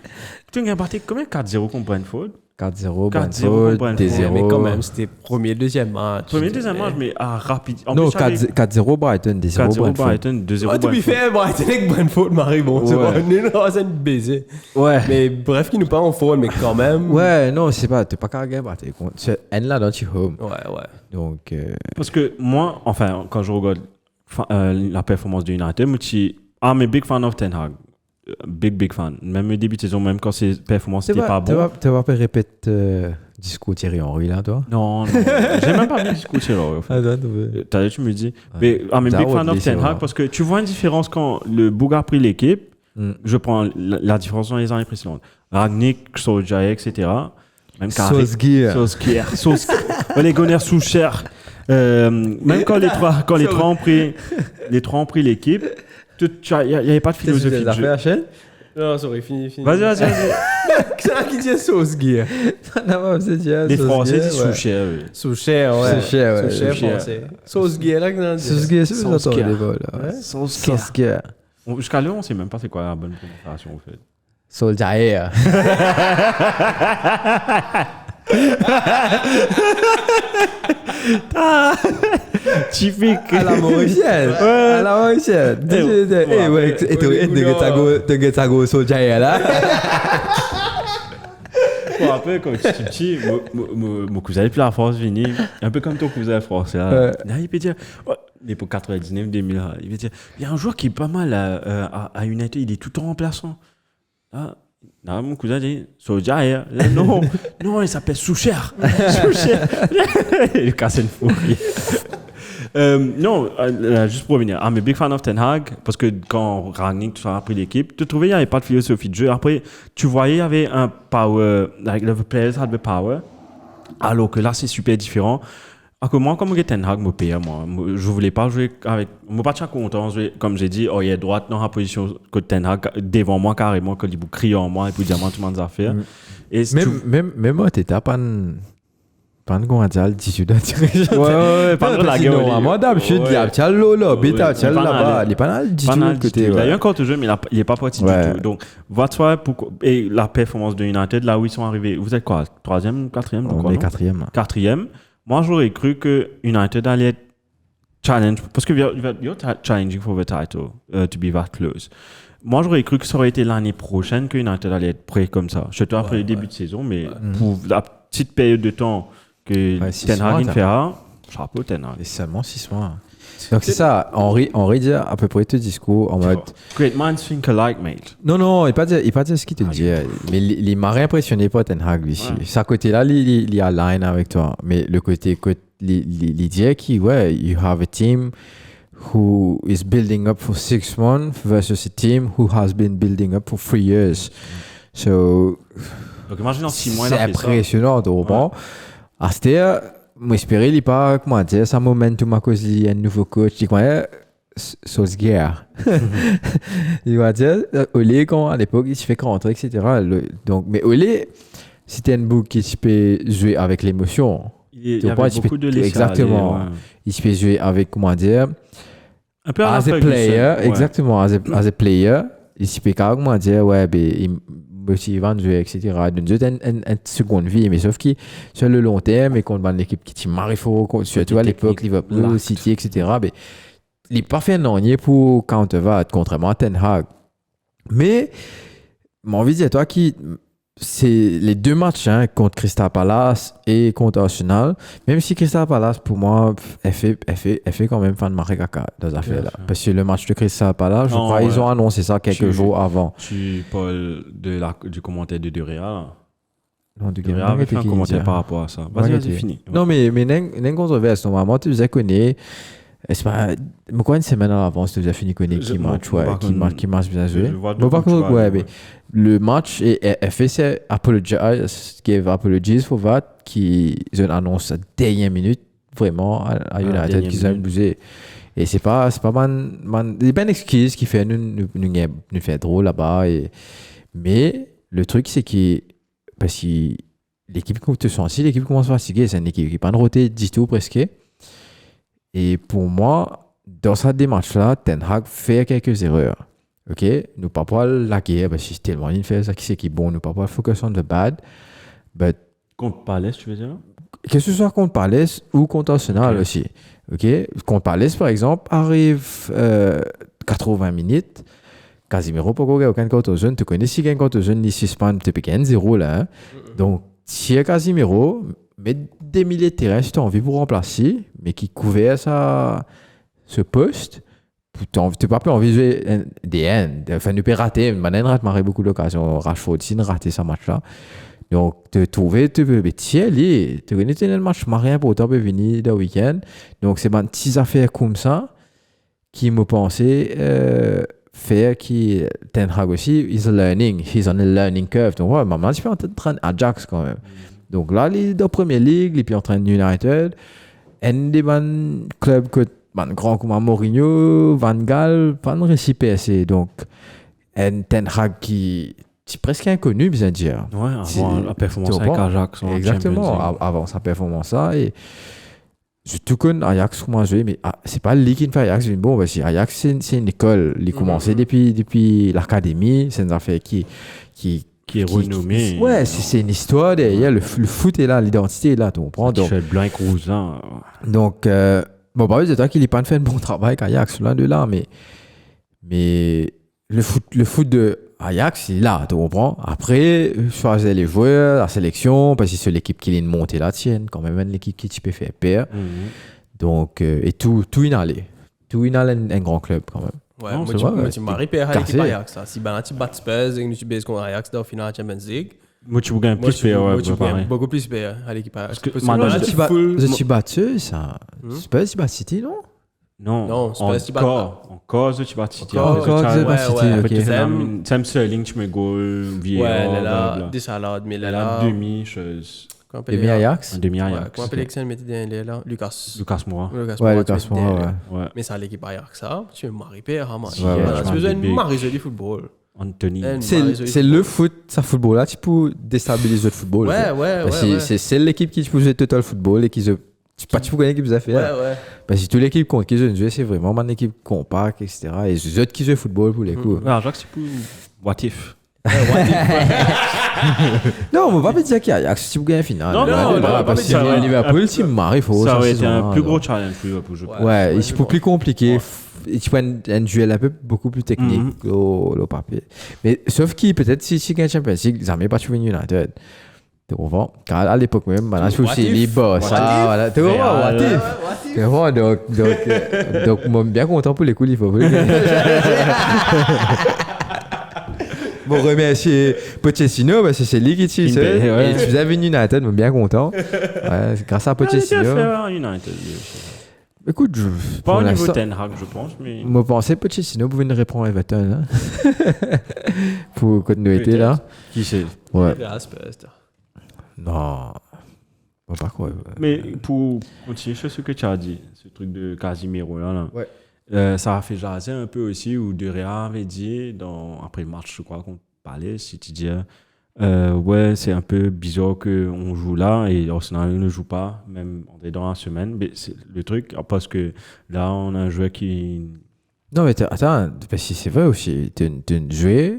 Tu as battu combien 4-0 contre Brentford? 4-0, Brentford, 2-0. Mais quand même, c'était deuxième match. Deuxième match, mais rapide. Non, 4-0 Brighton, 2-0 Brighton, 2-0 Brentford. Tu fais Brighton avec Brentford, Marie, bon, c'est pas une baiser. Ouais. Mais bref, qui nous pas en faute, mais quand même. Ouais, non, c'est pas, t'es pas carrément battu. C'est un là dans tu home. Ouais. Donc. Parce que moi, enfin, quand je regarde la performance de United, je suis I'm a big fan of Ten Hag. Big fan. Même au début de saison, même quand ses performances n'étaient pas bonnes. Tu vas pas répéter discours Thierry Henry là, toi? Non. J'ai même pas vu le discours Thierry Henry. Tu me dis. Mais I'm a big fan of Ten Hag parce que tu vois une différence quand le Boug a pris l'équipe. Je prends la différence dans les années précédentes. Rangnick, Solskjaer, etc. Même Solskjaer. Les Gunnar Solskjaer. Même quand les trois ont pris l'équipe. Il n'y avait pas de philosophie de jeu. Non, sorry, fini. Vas-y. C'est un qui dit Solskjaer. Les Français disent Solskjaer, ouais. Solskjaer français. Solskjaer, là, que Solskjaer, c'est ça, attends, les vols. Solskjaer. Jusqu'à là, on ne sait même pas c'est quoi la bonne prononciation, en fait. Solskjaer. Typique. À la Mauritienne. À la Mauritienne. Eh ouais, et tu as go Solskjaer là. Bon, après, comme tu dis, mon cousin est plus la France fini, un peu comme ton cousin français. Là, il peut dire, mais pour 99, 2000, il peut dire, il y a un joueur qui est pas mal à United, il est tout le temps remplaçant. Là, mon cousin dit, Solskjaer. Non, il s'appelle Soucher. Il casse une fourrie. Non, juste pour revenir, I'm a big fan of Ten Hag parce que quand Rangnick tout ça a pris l'équipe, tu trouvais qu'il n'y avait pas de philosophie de jeu. Après, tu voyais il y avait un power, like the players had the power, alors que là c'est super différent. Alors que moi, comme Ten Hag me paye, je voulais pas jouer avec, moi pas content, comme j'ai dit, il est droite dans la position que Ten Hag devant moi carrément, que il crie en moi et puis dire tout le monde affaire. Et même moi, t'étais pas un grand dial tissu d'intégration. Ouais, pas la gueule. Non, moi d'habitude, il y a un lolo, bêta, il là-bas, il est pas mal tissu de côté. D'ailleurs, quand tu joues, mais il est pas parti du tout. Donc, vois-toi, et la performance de United, là où ils sont arrivés, vous êtes quoi, 3e, 4e? On est 4e. 4e. Moi, j'aurais cru que United allait être challenge, parce que you're challenging for the title, to be that close. Moi, j'aurais cru que ça aurait été l'année prochaine que United allait être prêt comme ça. Surtout après le début de saison, mais pour la petite période de temps que Ten Hag fera, chapeau Ten Hag. Et seulement 6 mois. Donc c'est ça, Henri dit à peu près tout discours en mode. Great minds think alike, mate. Non, il pas dit ce qu'il te dit. Mais il m'a réimpressionné pas Ten Hag ici. Ce côté-là, il align avec toi. Mais le côté, il dit que, ouais, you have a team who is building up for 6 months versus a team who has been building up for 3 years. So, donc imagine en 6 mois, c'est impressionnant, tu comprends? À ce moment, moi, j'espérais qu'il pas, comment dire, ça momentum à cause d'un nouveau coach. Je croyais, Solskjaer. Il va dire, Ole, quand à l'époque, il se fait rentrer, etc. Donc, mais Ole, c'était un book qui se peut jouer avec l'émotion. Il y avait beaucoup de laisser exactement. Aller, ouais. Il se peut jouer avec, comment dire, un peu as a player, exactement, as a player. Il se peut comment dire, ouais, ben, il motive à jouer, etc. Donc, c'est une seconde vie, mais sauf que sur le long terme, et contre l'équipe qui t'y marie fort, surtout à l'époque, Liverpool, City, etc. Ben, il n'est pas fait non pour countervat, contrairement à Ten Hag. Mais, mon envie de dire, toi, c'est les 2 matchs contre Crystal Palace et contre Arsenal. Même si Crystal Palace, pour moi, elle fait quand même fan de Maré Caca dans cette affaire-là. Parce que le match de Crystal Palace, je crois ils ont annoncé ça quelques jours avant. Tu parles du commentaire de Real. Non, de Real avait fait un commentaire par rapport à ça. Vas-y, fini. Non, mais une controverse, normalement, tu faisais connaître. C'est pas. Mais quoi, une semaine à l'avance, tu as fini connaître qui marche bien joué. Mais par contre, ouais, mais le match, FSC gave apologies for that, qui ont annoncé à dernière minute, vraiment, à United, qu'ils ont bougé. Et c'est pas des bonnes excuses qui fait nous fait drôle là-bas. Mais le truc, c'est que, parce que l'équipe l'équipe commence à fatiguer, c'est une équipe qui n'est pas rotée du tout presque. Et pour moi, dans cette démarche-là, Ten Hag fait quelques erreurs. Ok, nous pas pour la guerre, parce que c'est tellement une fait ça qui c'est qui est bon, nous pas pour focus on the bad. But contre Palace, tu veux dire? Que ce soit contre Palace ou contre Arsenal aussi. Ok, contre Palace par exemple, arrive 80 minutes. Casemiro pas aucun contre jeune, tu connais si quelqu'un contre jeune, il suspend, tu peux gagner 0 là. Hein? Donc si Casemiro mais des milliers de terrains, si tu as envie pour remplacer, mais qui couvert ce poste, tu n'as pas envie de jouer des end. Enfin, tu peux rater, maintenant, il rate beaucoup d'occasions. Rashford, si tu raté ce match-là. Donc, tu peux, mais tiens, tu connais le match marien pour toi, venir le week-end. Donc, c'est des petites affaires comme ça qui me pensaient faire qui Ten Hag aussi, he's on a learning curve. Donc, ouais, maman, je suis en train d'Ajax quand même. Donc là, il est dans la Première Ligue, il est en train de United. Et des clubs que grands comme Mourinho, Van Gaal, pas de récipient. Donc, Ten Hag qui est presque inconnu, bien dire. Ouais, avant la performance avec Ajax. Exactement, avant sa performance. Et je tout connais Ajax, comment jouer, mais c'est pas lui qui fait Ajax. Bon, parce que Ajax, c'est une école. Il a commencé depuis l'académie. C'est une affaire qui est renommé. Ouais, c'est une histoire derrière. Le foot est là, l'identité est là, tu comprends? Donc, c'est blanc et rouge. Donc, bon, bah oui, c'est toi qu'il n'a pas fait un bon travail avec Ajax, l'un de là, mais le foot de Ajax, il est là, tu comprends? Après, choisir les joueurs, la sélection, parce que c'est l'équipe qui est montée la tienne, quand même, l'équipe qui peut faire peur. Donc, et tout inhalé. Tout inhalé un grand club, quand même. Ouais, moi, tu m'as repéré à l'équipe Ajax. Si tu bats Spurs et que tu bats contre Ajax dans la finale Champions League, moi, tu gagnes plus payé, ouais, beaucoup plus payé à l'équipe Ajax. Tu bats ça. Spurs, tu bats City, non? Non, Spurs, tu bats encore, tu bats City. Encore, tu bats City, ok. Sam Sterling, tu mets goal, Vieira. Ouais, là, des salades, mais là. Demi-chose. Demi-Ajax? Demi-Ajax. Comment appelle l'excellent métier là? Lucas Moura. Ouais, Lucas Moura, ouais. Mais ça, l'équipe Ajax, ça, tu es marié père, hein, tu as besoin de marier du football. Anthony. C'est le foot, ça football là, tu peux déstabiliser le football. Ouais. C'est l'équipe qui peut jouer total football et qui se. Tu peux gagner l'équipe des affaires. Ouais. Parce que toute l'équipe qui joue, c'est vraiment une équipe compacte, etc. Et les autres qui jouent football pour les coups. Ouais, Ajax, c'est pour what if. Non, on va pas dire qu'il y a Ajax si vous gagnez finale. Non, parce que Liverpool, si Marie, ça aurait été un plus gros challenge pour Liverpool, je crois. Ouais, c'est plus compliqué. Tu prends un duel beaucoup plus technique au papier. Mais sauf qui, peut-être, si tu gagnes Champions League, ça ne met pas tu United. Tu comprends? Car à l'époque même, maintenant, je suis libre. Ça, voilà. Tu comprends? Watif. Tu comprends? Donc, moi, bien content pour les coups, il faut. Bon, remercier Pochettino, parce que c'est lui qui tue. Et tu faisais venir United, moi, bien content. Ouais, c'est grâce à Pochettino. Écoute, pas au niveau Ten Hag, je pense, mais. Moi, je pensais Pochettino pouvait nous répondre à Everton, là. Pour continuité, là. Qui c'est? Ouais. Non. Pas quoi. Mais pour continuer sur ce que tu as dit, ce truc de Casemiro là, ouais. Ça a fait jaser un peu aussi où De Gea avait dit après le match, je crois qu'on parlait, si tu dis ouais, c'est un peu bizarre qu'on joue là et Arsenal ne joue pas, même on est dans la semaine. Mais c'est le truc, parce que là, on a un joueur qui. Non, mais attends, parce que c'est vrai aussi, tu as un joueur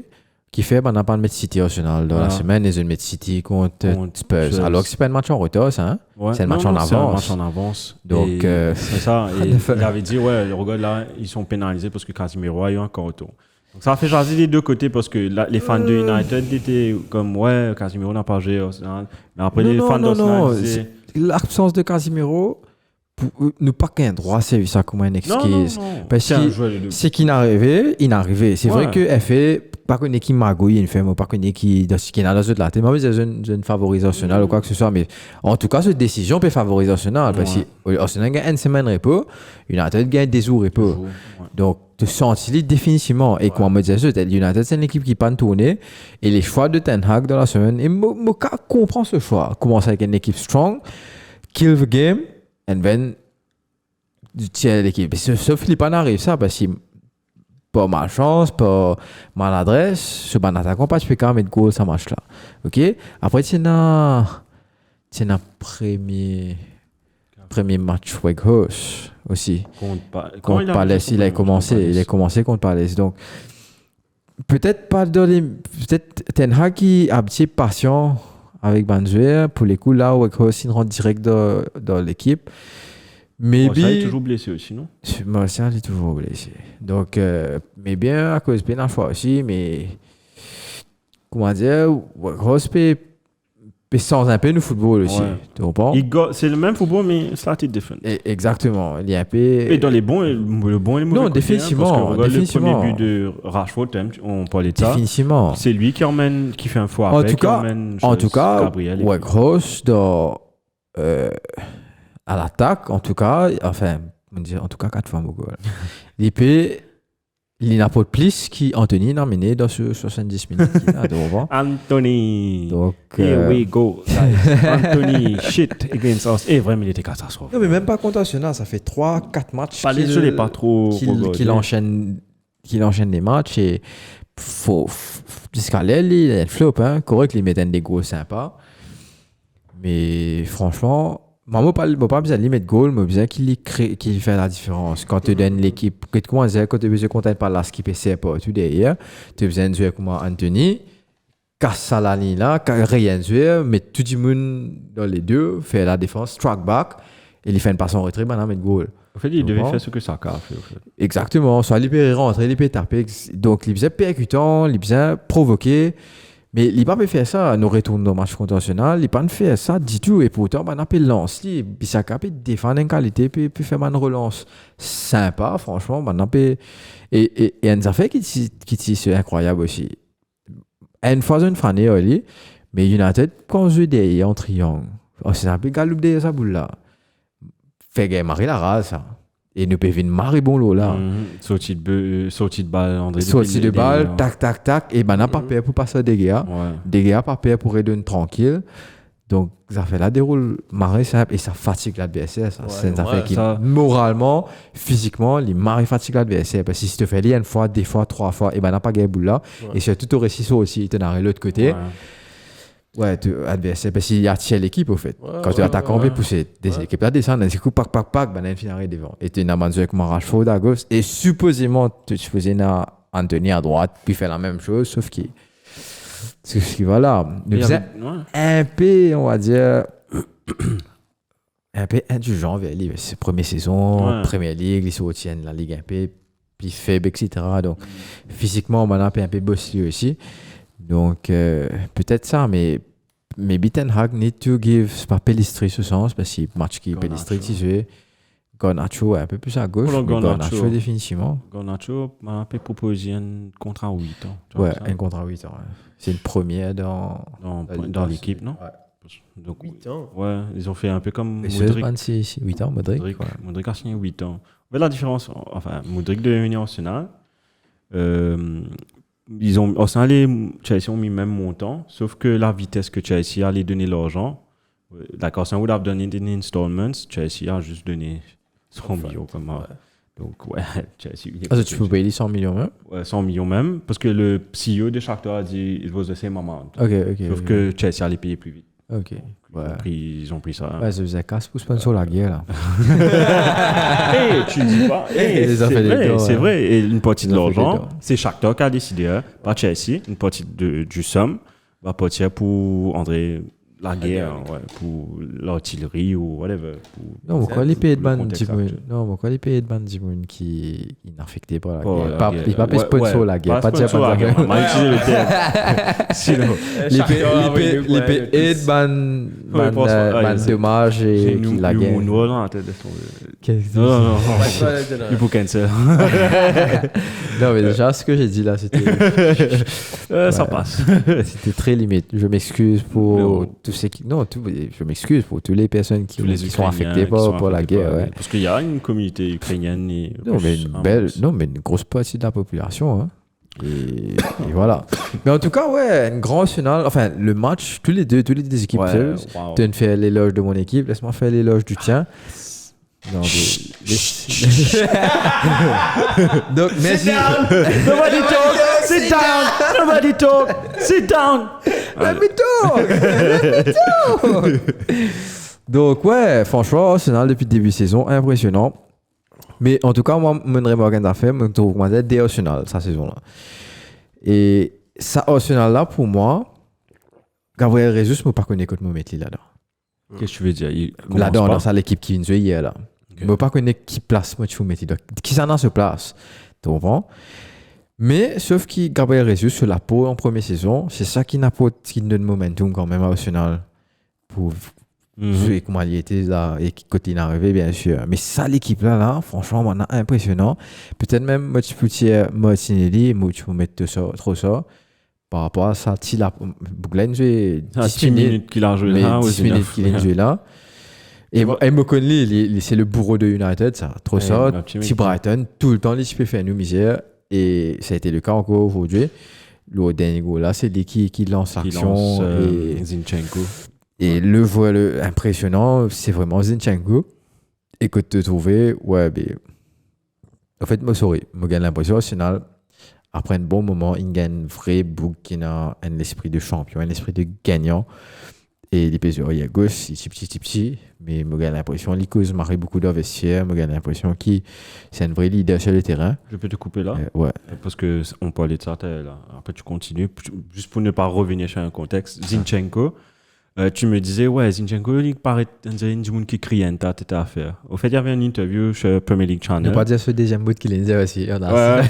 qui fait maintenant pas de match City Arsenal dans la semaine et une match City contre Spurs. Alors que c'est pas un match en retard, ça, hein? Ouais. C'est un match en avance. C'est un match en avance. Donc, c'est ça. Et il avait dit, ouais, le regard là, ils sont pénalisés parce que Casemiro a eu un carton. Donc, ça a fait jaser des deux côtés parce que là, les fans de United étaient comme, ouais, Casemiro n'a pas joué Arsenal. Mais après, les fans d'Arsenal disaient. L'absence de Casemiro, nous pas qu'un droit, c'est ça comme une excuse. Non. Parce que c'est qu'il est arrivé. C'est vrai qu'elle fait pas qu'une équipe magouille, une femme, pas qu'une équipe qui est dans l'autre là. Moi, j'ai une favorisation ou quoi que ce soit, mais en tout cas, cette décision peut favoriser Arsenal parce que Arsenal gagne une semaine de repos, United gagne des jours de repos. Donc, tu sens définitivement. Et comme on me disait, United, c'est une équipe qui pas tourner et les choix de Ten Hag dans la semaine, et moi, comprend ce choix. Commence avec une équipe strong, kill the game, and then tiens l'équipe. Sauf qu'il pas arrive ça parce que pas malchance, pas maladresse, ce ban attaquant pas tu peux quand même mettre goal ça marche là. OK? Après tu as premier match avec Hoss aussi. Contre Palace, il a commencé contre Palace. Donc peut-être Ten Hag qui a un petit patient avec Banzuer pour les coups là avec Hoss il rentre direct dans l'équipe. Martial est toujours blessé aussi, non? Martial est toujours blessé. Donc, mais bien à cause de la fois aussi, mais comment dire, Ross peut sans un peu le football aussi. Tu comprends? C'est le même football, mais slightly different. Exactement. Il y a un peu. Et dans les bons, le bon et le mauvais. Non, définitivement. Parce que le premier but de Rashford, on parlait de ça. Définitivement. C'est lui qui fait un faux arrêt. En tout cas, Ross dans. À l'attaque, en tout cas, en tout cas, 4 fois mon goal. Il n'a pas de plus qu'Anthony n'a mené dans ce 70 minutes. Anthony. Donc, here we go. Anthony, shit against us. Et vraiment, il était catastrophe. Non, mais même pas contre Arsenal, ça fait 3-4 matchs. Qu'il enchaîne des matchs et jusqu'à l'aile, il a le flop. Hein. Correct, il met des goals sympas. Mais franchement, moi, je ne pas besoin de mettre goal, mais besoin qu'il fait la différence. Quand tu donnes l'équipe, quand tu as besoin de content par la skip et c'est pas tout derrière, tu as besoin de jouer comme Anthony, casse la ligne là, rien jouer, mais tout le monde dans les deux, fait la défense, track back, et il fait une passe en retrait, maintenant mettre goal. En fait, il devait faire ce que Saka a fait. En fait. Exactement, soit il peut rentrer, il peut taper, donc il besoin percutant, il besoin provoquer. Mais il n'a pas fait ça, nous retournons dans le match contre Arsenal, il n'a pas fait ça du tout. Et pourtant, on a pu lancer, il peut défendre en qualité, puis faire une relance sympa, franchement. Et un affaire qui est incroyable aussi. Une fois une année, mais United, quand on joue derrière en triangle, c'est un peu galoupe derrière sa boule là. Fait gagner Marie la race, ça. Et nous pouvons marrer bon lot là. Sortie de balle, André. Sortie de balle, tac. Et ben, n'a pas peur pour passer des gars. Des gars, pas peur pour redonner tranquille. Donc, ça fait là, déroule marrer simple et ça fatigue l'adversaire. C'est une affaire qui, moralement, physiquement, il marre fatigue l'adversaire. Parce que si tu fais une fois, deux fois, 3 fois, et ben, n'a pas gagné boule là. Et c'est tout au récit aussi, il te narre l'autre côté. Ouais, tu adversaire parce qu'il y a l'équipe au fait. Quand tu attaques on peut pousser des équipes là descendre, des coups pac ben il arrive devant. Et tu as un avec Rashford à gauche et supposément tu faisais Anthony à droite puis fait la même chose sauf qu'il voilà, nous faisait un peu on va dire un peu indulgent vers lui, c'est première saison, première ligue, ils soutiennent la ligue un peu puis faible etc. Donc physiquement on a un peu bossé aussi. Donc, peut-être ça, mais maybe Ten Hag need to give, c'est pas Pellistri ce sens, parce que match qui Pellistri qui joue, Garnacho est un peu plus à gauche, mais Garnacho définitivement. Garnacho m'a proposé un contrat à 8 ans. Ouais, un contrat à 8 ans. Ouais. C'est une première dans l'équipe, non? Ouais. Donc, 8 ans. Ouais, ils ont fait un peu comme Modric. C'est 8 ans, Modric. Modric a signé 8 ans. Mais la différence, enfin, Modric de venir en Arsenal, Arsenal et Chelsea ont mis même montant, sauf que la vitesse que Chelsea allait donner l'argent, d'accord, Arsenal would have done it in installments, Chelsea a juste donné 100 millions comme ça. Donc, ouais, Chelsea. Tu peux payer les 100 millions même? Ouais, 100 millions même, parce que le CEO de Shakhtar a dit it was the same amount. Sauf que Chelsea allait payer plus vite. Ok. Ouais. Ils ont pris ça. Ouais, ça faisait casse pour sponsor la guerre là. Tu dis pas. C'est vrai. Et une partie de l'argent, c'est Shakhtar qui a décidé, pas Chelsea, une partie du somme va partir pour André la guerre, ouais, pour l'artillerie ou whatever. Non, pourquoi les pays de bande qui est affecté par la guerre? Il pas sponsor la guerre, pas dire pas la guerre. On a utilisé le terme. Sinon, les pays de bande dommage et la guerre. Non. Il faut cancel. Non, mais déjà, ce que j'ai dit là, c'était. Ça passe. C'était très limite. Je m'excuse pour tous ceux qui. Non, je m'excuse pour toutes les personnes qui sont affectées par la guerre. Ouais. Parce qu'il y a une communauté ukrainienne. Mais une grosse partie de la population. Hein. Et voilà. Mais en tout cas, ouais, un grand final. Enfin, le match, tous les deux équipes. Tu viens de faire l'éloge de mon équipe, laisse-moi faire l'éloge du tien. Non, donc, merci. Nobody talk. Sit down. Nobody talk. Sit down. Let me talk. Donc, ouais, franchement, Arsenal depuis le début de saison, impressionnant. Mais en tout cas, moi, je me regarde à faire, je trouve que c'est des Arsenal, cette saison-là. Et ça, Arsenal-là, pour moi, Gabriel Jesus, je ne peux pas connaître comment mettre là-dedans. Qu'est-ce que tu veux dire? Là-dedans, dans ça, l'équipe qui vient de jouer hier, là. Je ne peux pas connaître qui place, moi, tu veux mettre là. Qui s'en a se place. Tu comprends? Mais, sauf que Gabriel Jesus, sur la peau en première saison, c'est ça qui donne momentum quand même à Arsenal. Pour jouer comment il était là et côté il est arrivé, bien sûr. Mais ça, l'équipe-là, franchement, on a impressionnant. Peut-être même, moi, tu peux dire Martinelli, moi, tu peux mettre trop ça. Par rapport à ça, il a joué 10 minutes qu'il a joué là. 10 minutes qu'il a joué là. Et Mokonli, c'est le bourreau de United, ça. Trop ça. Petit Brighton, tout le temps, il peut faire une misère. Et ça a été le cas encore aujourd'hui. Le dernier goal là, c'est lui qui lance l'action. Et Zinchenko. Et le voile impressionnant, c'est vraiment Zinchenko. Et que tu trouves, ouais, ben. En fait, moi, j'ai l'impression, au final, après un bon moment, il gagne un vrai bouc qui a un esprit de champion, un esprit de gagnant. Et les pays à gauche, c'est petit. Mais j'ai l'impression qu'il marie beaucoup de vestiaires. J'ai l'impression qu'il c'est un vrai leader sur le terrain. Je peux te couper là? Ouais. Parce qu'on parlait de ça là. Après, tu continues. Juste pour ne pas revenir sur un contexte. Zinchenko, tu me disais, ouais, Zinchenko, il paraît une monde qui crie un tas de affaires. Au fait, il y avait une interview sur Premier League Channel. Ne pas dire ce deuxième bout qu'il est aussi. On a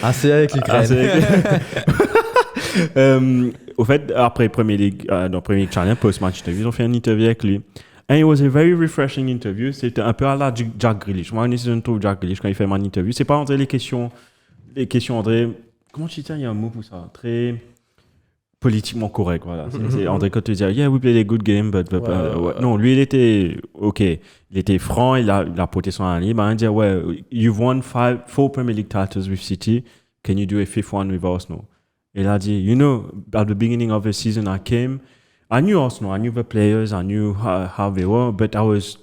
assez avec l'Ukraine. Au fait, après Premier League, dans Premier League Channel, post-match interview, ils ont fait une interview avec lui. And it was a very refreshing interview. C'était un peu à la Jack Grealish. Moi, je trouve Jack Grealish quand il fait mon interview. C'est pas André les questions, André. Comment tu dis, il y a un mot pour ça? Très politiquement correct, voilà. C'est André quand tu dis, yeah, we played a good game, but non, lui, il était OK. Il était franc, il a porté son allié. Il dit, ouais, you've won 4 Premier League titles with City. Can you do a 5th one with Arsenal? Il a dit, you know, at the beginning of the season, I knew Arsenal, I knew the players, I knew how they were, but I was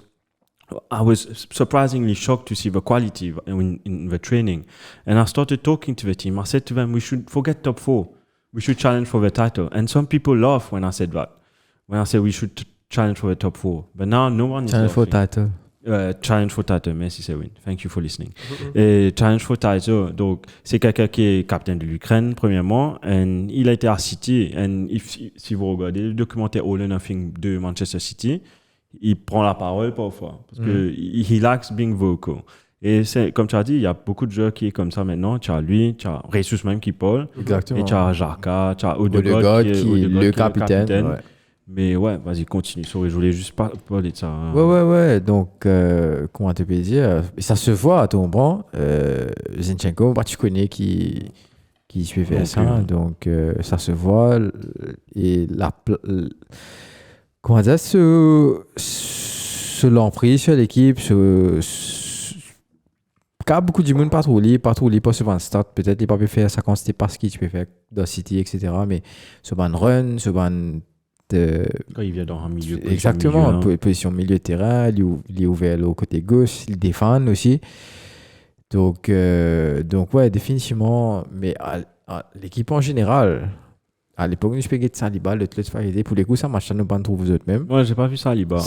surprisingly shocked to see the quality in the training. And I started talking to the team. I said to them, we should forget top 4. We should challenge for the title. And some people laugh when I said that. When I said we should challenge for the top 4. But now no one is challenge for title. Challenge for title, merci Sewin. Thank you for listening. Challenge for title, donc c'est quelqu'un qui est capitaine de l'Ukraine premièrement, et il a été à City. Et si vous regardez le documentaire All or Nothing de Manchester City, il prend la parole parfois parce que he likes being vocal. Et c'est, comme tu as dit, il y a beaucoup de joueurs qui est comme ça maintenant. Tu as lui, tu as Ressus même qui Paul. Exactement. Et tu as Jaka, tu as Odegaard Odegaard qui est le capitaine. Ouais. Mais ouais, vas-y, continue. Sorry, je voulais juste pas parler de ça. Hein. Ouais. Donc, comment tu peux dire, ça se voit à ton banc. Zinchenko, bah, tu connais qui suivait ça. Donc, ça se voit. Et comment dire, l'emprise sur l'équipe, quand beaucoup de monde pas trop libre, pas souvent un start, peut-être il pas pu faire ça quand c'était parce qu'il tu peux faire dans City, etc. Mais ce ban run, ce ban quand il vient dans un milieu. Exactement, position milieu de terrain, il est ouvert au côté gauche, il défend aussi. Donc ouais, définitivement, mais l'équipe en général. À l'époque, je peux gagner Saliba, le Tlot Faridé. Pour les coups, ça marche, ça ne pas trouver vous autres même. Ouais, j'ai pas vu Saliba.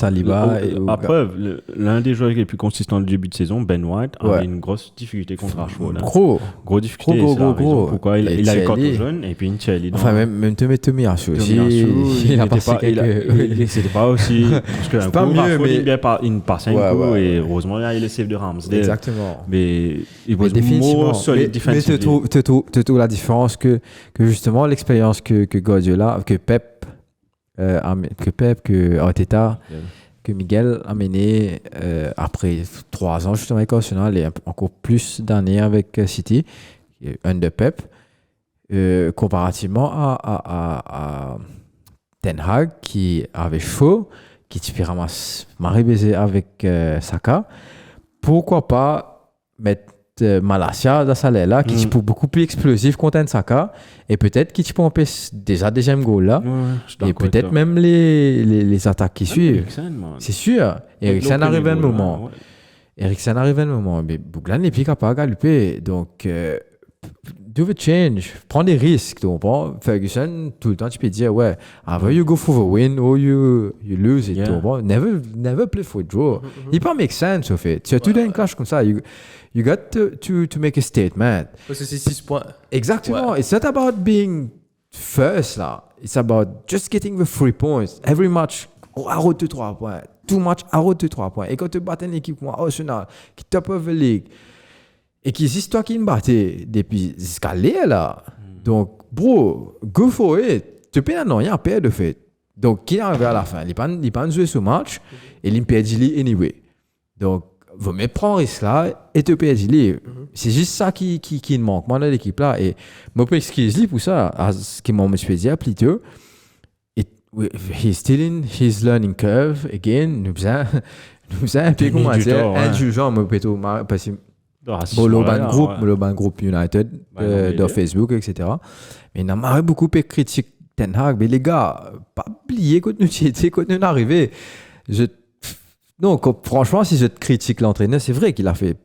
À preuve, l'un des joueurs les plus consistants du début de saison, Ben White, avait une grosse difficulté contre Rashford. Gros difficulté. Gros. Pourquoi il a les cartes jeunes et puis une Chelsea. Enfin, même Tomiyasu aussi. Il a passé quelques. C'était pas aussi. Parce que c'est pas mieux, mais. Il passe un coup et heureusement, il y a le save de Ramsdale. Exactement. Mais il was définitivement solide défensivement. Mais tu trouves la différence que justement l'expérience que Guardiola, que Pep, que Arteta, que Miguel a mené après 3 ans justement avec Arsenal et encore plus d'années avec City, un de Pep, comparativement à Ten Hag qui avait chaud, qui t'y ramasse Marie baiser avec Saka. Pourquoi pas mettre Malacia dans sa là qui est beaucoup plus explosif contre Saka et peut-être qui peut empêcher déjà deuxième goal là et peut-être même les attaques qui suivent. C'est sûr. Eriksen arrive à un moment. Mais Bouglan n'est plus capable de galoper. Donc do the change, prends des risques, tu comprends? Ferguson, tout le temps, tu peux dire, ouais, either you go for the win or you lose it, tu comprends? Never play for a draw. Il peut make sense, au fait. Tu as tout un clash comme ça. You got to make a statement. Parce que c'est 6 points. Exactement. It's not about being first, là. It's about just getting the 3 points. Every match, à route de 3 points. Tout match, à route de 3 points. Et quand tu bats une équipe comme Arsenal, qui top of the league, et qui c'est toi qui me battais depuis escalier là. Donc, bro, go for it. Tu peux non rien perdre de fait. Donc, qui arrive à la fin, il pas jouer ce match et il perd anyway. Donc, vaut mieux prendre risque là et te perdre. C'est juste ça qui me manque moi dans l'équipe là et moi peux excuser pour ça ce qui m'a me dit plutôt. He's still in his learning curve again. Nous faisons un peu comment dire indulgent moi plutôt parce que le ban groupe United dans Facebook, etc. Mais il m'a beaucoup de critiques Ten Hag. Mais les gars, pas oublier quand nous arrivés. Non, franchement, si je critique l'entraîneur, c'est vrai qu'il a fait,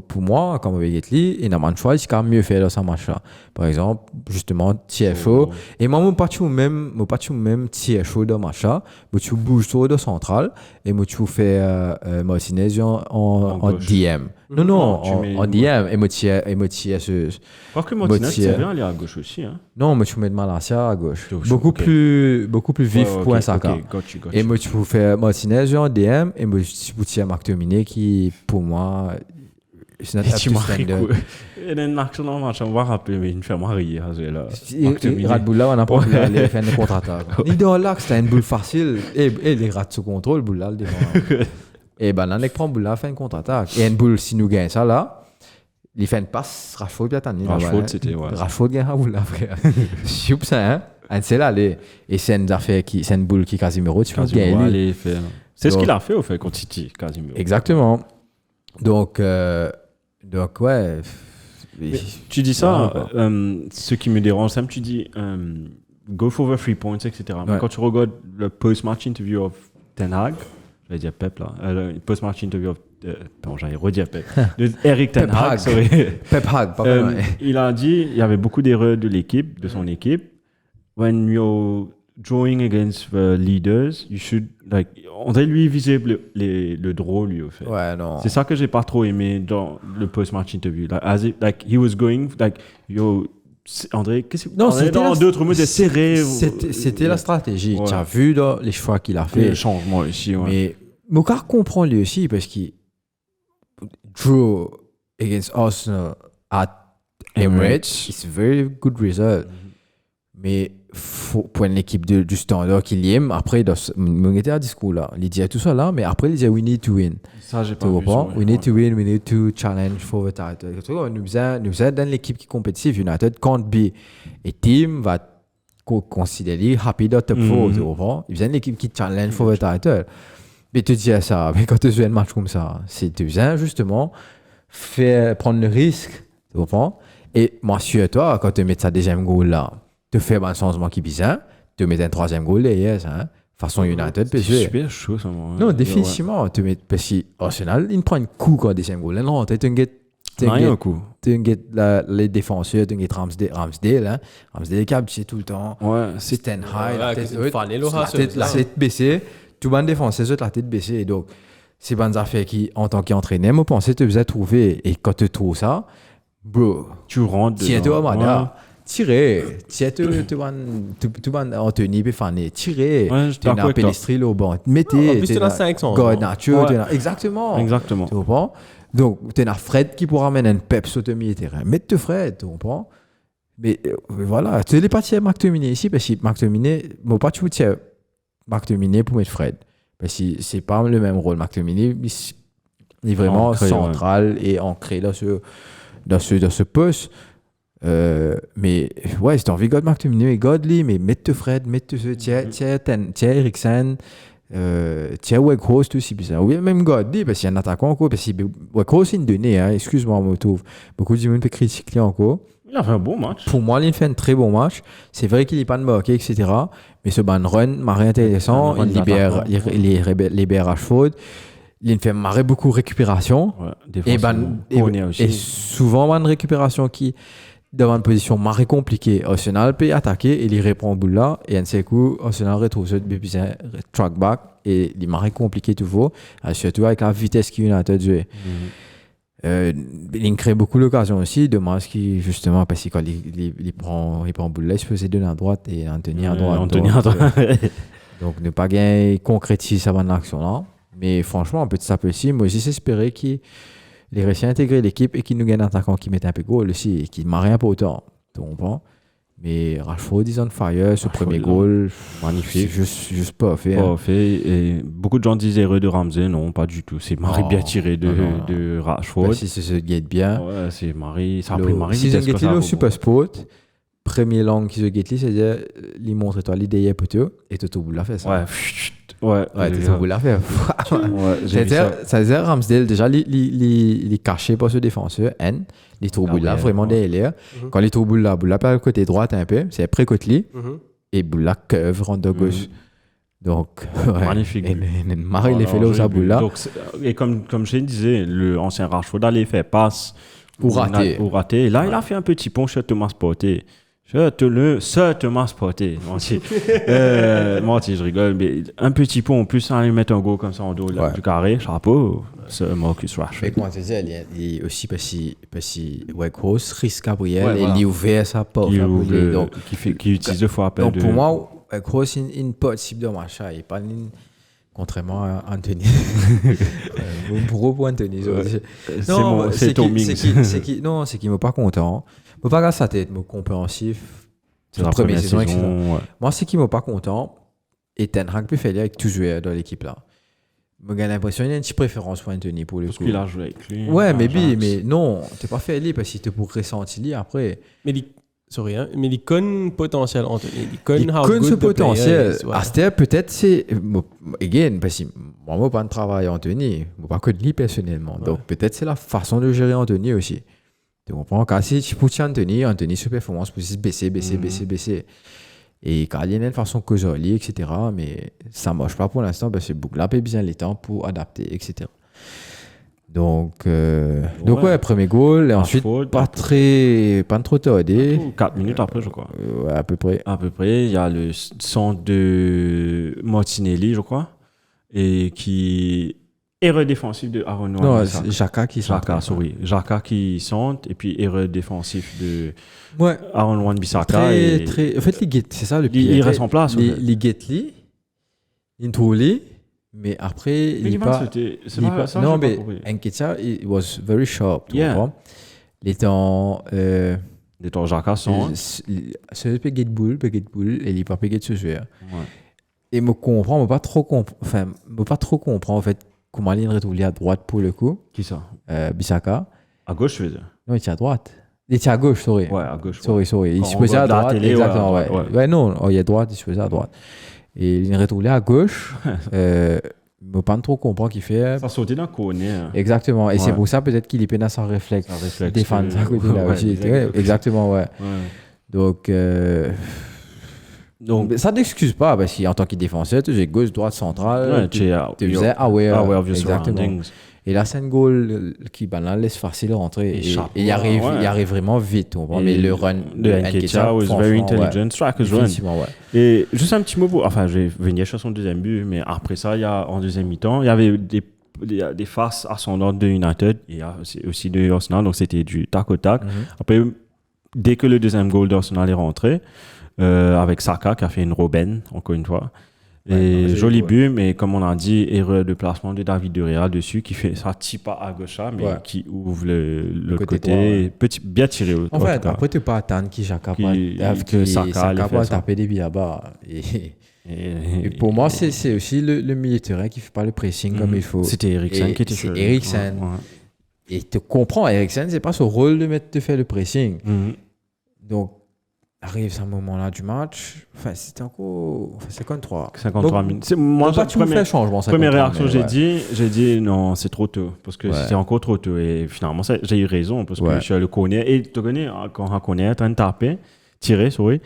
pour moi, comme avec Gately, il n'a pas de choix, il a mieux fait dans sa match-là. Par exemple, justement, TFO. Et moi, je ne pas même TFO dans match-là. Je bouge sur le central et je fais Martinez en DM. Non, en DM. Et je tire ce. Parce que Martinez, c'est bien aller à gauche aussi. Hein. Non, mais tu mets de Malacia à gauche. Beaucoup plus vif pour un Saka. Et moi, tu fais Martinez en DM et moi, tu tires McTominay qui, pour moi, c'est notre tu standard. Il y a une action dans le match, on va rappeler, mais il me fait marrer. Radboula, on n'a pas pu aller faire une contre-attaque. Il dans l'axe, c'était une boule facile. Et les rats sous contrôle, Boula le défend. Et ben là, on prend Boula, fait une contre-attaque. Et une boule, si nous gagnons ça là, il fait une passe, Rashford bien tanné. Rashford, c'était, ouais. Rashford gagne à Boula, frère. Soup ça, hein. C'est là, et c'est une affaire c'est une boule qui Casemiro, tu peux gagner. C'est ce qu'il a fait, au fait, contre City, Casemiro. Exactement. Donc ouais. Tu dis ça, ce qui me dérange, Sam, tu dis go for the 3 points, etc. Ouais. Mais quand tu regardes le post-match interview of Ten Hag, j'allais dire Pep là, le post-match interview of j'allais redire Pep. De Eric Ten Hag, sorry. Pep Hag, pas mal. Il a dit il y avait beaucoup d'erreurs de l'équipe, de son équipe. When you're drawing against the leaders, you should on dirait lui viser le draw lui au fait. Ouais, non. C'est ça que j'ai pas trop aimé dans le post-match interview. He was going André, qu'est-ce que non, c'était dans d'autres mots, serré. C'était la stratégie. Ouais. Tu as vu dans les choix qu'il a fait. Les changements ici, ouais. Mais Mokar comprend lui aussi parce qu'il draw against Arsenal at Emirates, it's a very good result. Mais pour une équipe du standard qu'il aime, après, mon était à discours là, il dit tout ça là, mais après, il dit we need to win. Ça, j'ai pas Tu vu. comprends? We need to win, we need to challenge for the title. Nous sommes dans l'équipe qui est compétitive, United can't be. Et team va considérer happy dans top 4, tu comprends? Ils sont l'équipe qui challenge for the title. Mais tu dis ça, mais quand tu joues un match comme ça, c'est tu viens justement prendre le risque, tu comprends? Et moi, toi, quand tu mets ça deuxième goal là, tu fais un changement qui est bizarre, tu mets un troisième goal derrière, hein? Façon United, c'est super chaud ça. Non, définitivement, tu mets parce que Arsenal, il prend un coup quand deuxième goal. Non, tu un coup. Tu les défenseurs, tu Ramsdale, hein? Ramsdale qui a tu tout le temps. Ouais, c'est ten high, la la tête baissée, tout le monde défenseur, la tête baissée. Et donc, c'est bonnes affaires qui, en tant qu'entraîneur, moi, pensais que tu faisais trouver. Et quand tu trouves ça, bro, tu rentres dedans. Tiens-toi, madame. Tirez, tu vas Anthony Péfané, tirez, tu as Pellistri au banc, mettez, en plus tu as 500 God nature, exactement, tu comprends? Donc tu as Fred qui pourra amener un peps au demi-terrain, mette Fred, tu comprends? Mais voilà, tu n'es pas tirer McTominay ici parce que McTominay, moi pas tu tirer McTominay pour mettre Fred parce que c'est pas le même rôle. McTominay il est vraiment ancré, central et ancré dans ce poste. Mais ouais, c'est envie God McTominay, Godly, mais mette Fred, mette tiens Eriksen, tiens Weghorst aussi bizarre. Oui, même Godly, parce qu'il y a un attaquant encore, parce que Weghorst c'est une donnée, hein, excuse-moi, je me trouve. Beaucoup de gens peuvent critiquer encore. Il a fait un bon match. Pour moi, il fait un très bon match. C'est vrai qu'il n'est pas de marqué, etc. Mais ce ban run m'a intéressant. Il libère Rashford. Il fait marrer beaucoup de récupération. Ouais, et souvent, une récupération qui, dans une position marrée compliquée, Arsenal peut attaquer et il répond au bout là. Et un seul coup, Arsenal retrouve ce track back et il marre compliqué toujours. Surtout avec la vitesse qu'il a joué. Il crée beaucoup d'occasions aussi. Dommage qu'il, justement, parce que quand il prend le bout là, il se faisait donner à droite et Anthony à droite. Donc, ne pas gagner concrétiser sa bonne action là. Mais franchement, petit à petit, moi aussi, j'espérais qu'il ait réussi à intégrer l'équipe et qu'il nous gagne un attaquant qui met un peu goal aussi et qui ne marre rien pas autant. Tu comprends? Mais Rashford is on fire, ce premier goal, magnifique. Juste pas fait. Pas fait. Et beaucoup de gens disaient erreur de Ramsey. Non, pas du tout. C'est Marie bien tiré de Rashford. Bah, si c'est ce guette bien. Ouais, c'est Marie. Ça a pris Marie. Si c'est guette le Super Sport, premier langue qui se guette, c'est-à-dire, il montre toi l'idée pour toi et tout au bout de la fait ça. Ouais, tout au bout de la fait. Ça veut dire Ramsdale, déjà, il est caché par ce défenseur, N. Il est au bout de là, vraiment derrière. Quand il est au bout de là, Boula par le côté droit un peu, c'est après côté et Boula curve rentre de gauche. Donc, magnifique. Et Marie, il fait là au Boula. Et comme je disais, l'ancien Rashford allait faire passe pour rater. Et là, il a fait un petit pont chez Thomas Porté. Thomas Porté. Menti, je rigole. Mais un petit pont en plus, ça allait mettre un go comme ça en dos du carré. Chapeau, c'est Marcus Rashford. Mais comment tu dis, il est aussi parce que Weghorst, Rhys Gabriel, il est ouvert sa porte. Qui utilise deux fois appel. Donc pour moi, Weghorst, il n'est pas type de machin. Il n'est pas contrairement à Anthony. Pour Anthony. Non, c'est ton mix. Non, c'est qu'il ne m'a pas content. Je ne pas sa tête, mais compréhensif. C'est la première saison. Ouais. Moi, c'est qu'il ne m'a pas content. Et Ten Hag peut faire avec tout joueur dans l'équipe là. J'ai l'impression qu'il y a une petite préférence pour Anthony pour le coup. Parce qu'il a joué avec lui. Ouais, mais non, tu n'es pas fait lui parce que tu pour ressentir après. Mais il connaît potentiel Anthony. Il connaît ce potentiel. Aster peut-être c'est again parce que moi je pas de travail Anthony, je pas que de lui personnellement. Donc peut-être c'est la façon de gérer Anthony aussi. Tu comprends? Quand si tu pousses Anthony sur performance pour baisser. Et quand il y a une façon que je lis, etc. Mais ça ne marche pas pour l'instant parce que Bougla a bien les temps pour adapter, etc. Donc premier goal. Et ensuite, pas trop tardé. 4 minutes après, je crois. Ouais, à peu près. Il y a le centre de Martinelli, je crois. Et qui... Erreur défensive de Aaron Wan. Non, Xhaka qui centre. Et puis erreur défensive de Aaron Wan-Bissaka. En fait, c'est ça le pire. Il reste en place. Il guette, il trouve, Mais après, Mais non, mais Nketiah, it was very sharp. Tu comprends? Les temps. Les temps Jacasson. C'est pas Bull, et il pas payé de ce jeu. Et me comprend, me pas trop comprend en fait comment il est à droite pour le coup. Qui ça? Bissaka. À gauche, je veux dire. Non, il était à droite. Il était à gauche, sorry. Ouais, à gauche. Sorry. Il se posait à droite. Télé, exactement, ouais. Ouais, non, il est à droite, il se posait à droite. Et il est retourné à gauche. Je ne pas trop comprendre qu'il fait. Ça sautait d'un côté. Exactement. Et c'est pour ça peut-être qu'il est peine à s'en réflexe. Défendre ça côté là aussi. Exactement, ouais. Donc, ça n'excuse pas parce qu'en tant que défenseur, tu es gauche, droite, centrale. Tu faisais aware of your surroundings. Et là, c'est un goal qui laisse facile rentrer. Et il arrive vraiment vite. Mais le run de Nketiah was very intelligent. Striker's run. Et juste un petit mot pour. Enfin, je vais venir sur son deuxième but, mais après ça, en deuxième mi-temps, il y avait des faces ascendantes de United et aussi de Arsenal. Donc, c'était du tac au tac. Après, dès que le deuxième goal d'Arsenal est rentré, avec Saka qui a fait une Robben, encore une fois. Et joli but, mais comme on a dit, erreur de placement de David De Gea dessus, qui fait ça type à gauche, mais qui ouvre le côté bien tiré. En fait, après, tu peux pas attendre qu'il Saka va taper des billes là-bas. Et pour moi, c'est aussi le milieu de terrain qui fait pas le pressing comme il faut. C'était Eriksen qui était sur Eriksen. Et tu comprends, Eriksen, c'est pas son rôle de faire le pressing. Donc, arrive ce moment-là du match, enfin c'était encore 53 minutes. Moi, première réaction, j'ai dit non, c'est trop tôt parce que c'était encore trop tôt et finalement j'ai eu raison parce que je le connais et tu connais quand on connaît en train de taper, tirer, sorry.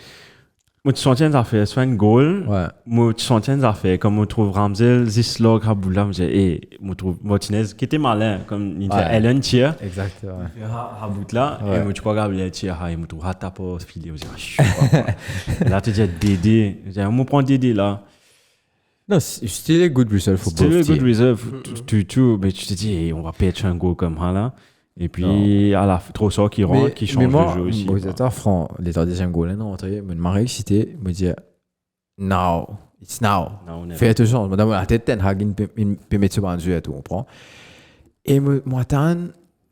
Moi tu sentais ça fait soit une goal, moi tu sentais ça fait comme on trouve Ramsey, Zislog, Haboula, et moi trouve Martinez qui était malin comme il fait Ellen tire. Exactement. Haboula et moi tu crois Gabriel tire et moi trouve tape au filet là tu dis Dédé, on prend Dédé là. Non, still a good result for both teams. Still a good result mais tu te dis on va perdre un goal comme ça là. Et puis, à la trop ça qui rentre, qui change le jeu aussi. Mais moi, franc, les deuxième goal, non, je m'ai excité, je me dis, now, it's now. Fais attention, madame, la tête, il peut mettre sur un jeu et tout, on prend. Et moi,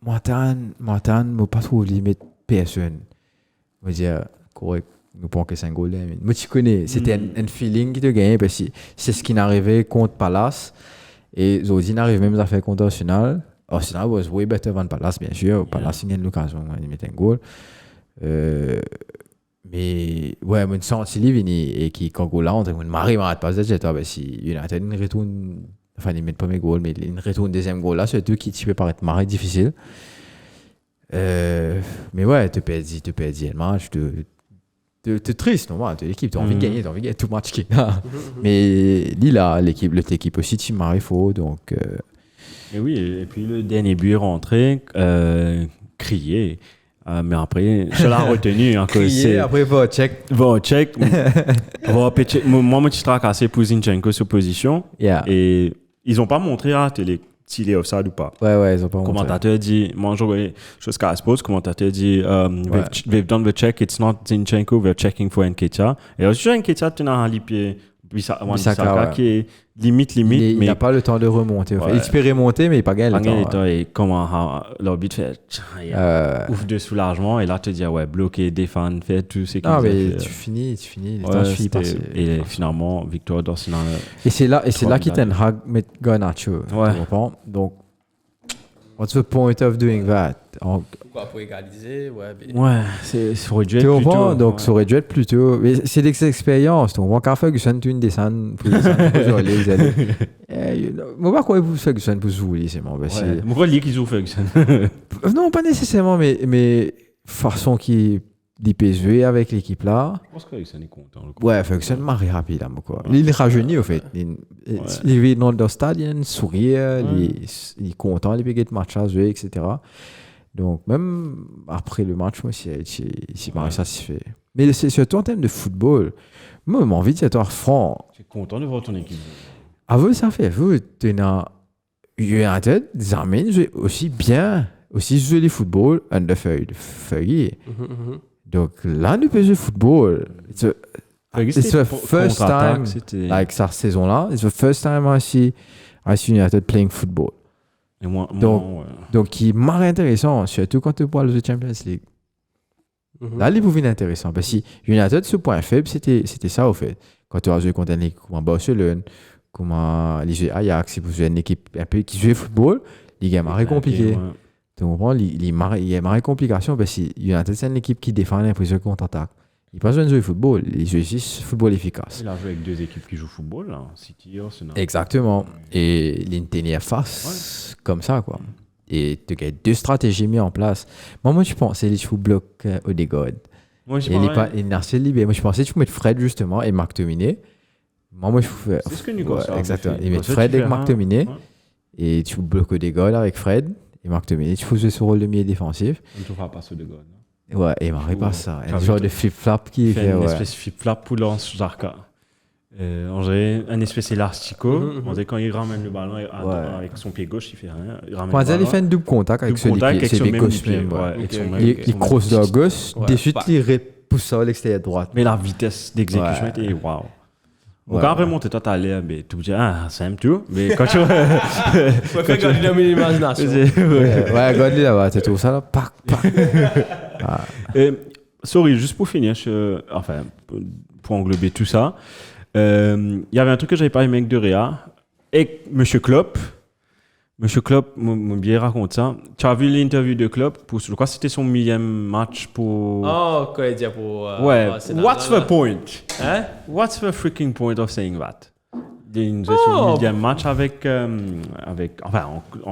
pas trop limite personne. Je me dis, correct, nous prenons que 5 goals. Moi, tu connais, c'était un feeling qui te gagne parce que c'est ce qui n'arrivait contre Palace. Et Zodi n'arrive même à faire contre Arsenal. Arsenal was way better than Palace, bien sûr. Palace, il y a une occasion, il met un goal. Mais, ouais, mon sens, il est et qui, quand là, on m'arrive à pas de jet, si United retourne, enfin, il met le premier goal, mais il retourne le deuxième goal là, c'est deux qui peut paraître marrer difficile. Mais ouais, tu perds le match, tu triste, non, l'équipe, tu as envie de gagner, tout le match qui est là. Mais là, l'équipe aussi, tu marres faux, donc. Et oui, et puis le dernier but est rentré, crié. Mais après, je l'ai retenu. Crié, après, va check. Moi, je suis tracassé pour Zinchenko sur position. Et ils n'ont pas montré à la télé s'il est offside ou pas. Ouais, ils n'ont pas montré. Le commentateur dit, moi, je regarde jusqu'à la pause, le commentateur dit, we've done the check, it's not Zinchenko, we're checking for Nketiah. Et aussi, Nketiah, tu as un pied. Bissaka qui est limite. Il n'a pas le temps de remonter. Il espérait monter, mais il n'a pas gagné le temps. Et comment l'arbitre fait ouf de soulagement. Et là, tu te dis, bloquer, défendre, faire tout ce qu'il fait. Tu finis. Le temps suffit pas. Et finalement, victoire d'Arsenal. Et c'est là qu'il Ten Hag met Garnacho. Donc, what's the point of doing that? Pourquoi pour égaliser? Ça aurait dû être plutôt. Donc, ça aurait dû être plutôt. Mais c'est des expériences. Donc, moi, quand Ferguson, tu descends pour les aller. Moi, pas quoi vous Ferguson pour jouer, c'est mon Moi, pourquoi qu'il joue Ferguson? Non, pas nécessairement, mais façon qui peut jouer avec l'équipe là. Je pense que Ferguson est content. Ferguson marie rapide, quoi. Il est rajeuni, au fait. Il vit dans le stade, il sourit, il est content, il peut gagner le match à jouer, etc. Donc, même après le match, moi, c'est pas satisfait. Mais c'est surtout en termes de football. Moi, j'ai envie de dire, franc. Tu es content de voir ton équipe. Vous, ça fait. Vous, tu as en tête, des armées jouent aussi bien, aussi jouer le football, en de feuille. Donc, là, nous peut jouer football. It's the first time, like sa saison-là, it's the first time I see United playing football. Et moi, Donc, il m'a intéressant, surtout quand tu parles de Champions League. Là, il pouvait être intéressant. Parce que United, ce point faible, c'était ça, au fait. Quand tu as joué contre une équipe comme Barcelone, comme Ajax, si vous avez une équipe un peu qui joue au football, il est marré compliqué. Tu comprends? Il y a marre complication parce que United, c'est une équipe qui défend l'impression contre-attaque. Il n'a pas besoin de jouer au football, il joue juste football efficace. Il a joué avec 2 équipes qui jouent au football, là. City et Arsenal. Exactement. Et l'Inter face comme ça, quoi. Et tu as 2 stratégies mises en place. Moi, je pensais que tu bloques Odegaard. Moi, je Moi, je pensais que tu mettre Fred, justement, et Marc Dominé. Moi, je fais. C'est ce que Newcastle a exactement. Ils mettent Fred et Marc Dominé. Et tu bloques Odegaard avec Fred et Marc Dominé. Tu fais jouer ce rôle de milieu défensif. On ne trouvera pas ce Odegaard. Ouais, et il m'arrive pas ça. Un genre de flip-flap qui fait une espèce de flip-flap pour Lance Jarka. On dirait un espèce d'élastico. On dirait quand il ramène le ballon avec son pied gauche, il fait rien. Il fait un double contact avec celui qui est gauche. Il crosse de la gauche, de suite il repousse ça à l'extérieur droite. Mais la vitesse d'exécution était waouh. Donc après monter toi t'as l'air mais tu me dis c'est un tout mais quand tu quand tu as mis l'imagination regarde là-bas tu trouves ça là pac sorry juste pour finir enfin pour englober tout ça il y avait un truc que j'avais pas aimé avec De Gea et Monsieur Klopp m'a bien raconté ça. Tu as vu l'interview de Klopp je crois que c'était son 1000e match pour quoi dire pour ouais what's the point what's the freaking point of saying that une son 1000e match avec enfin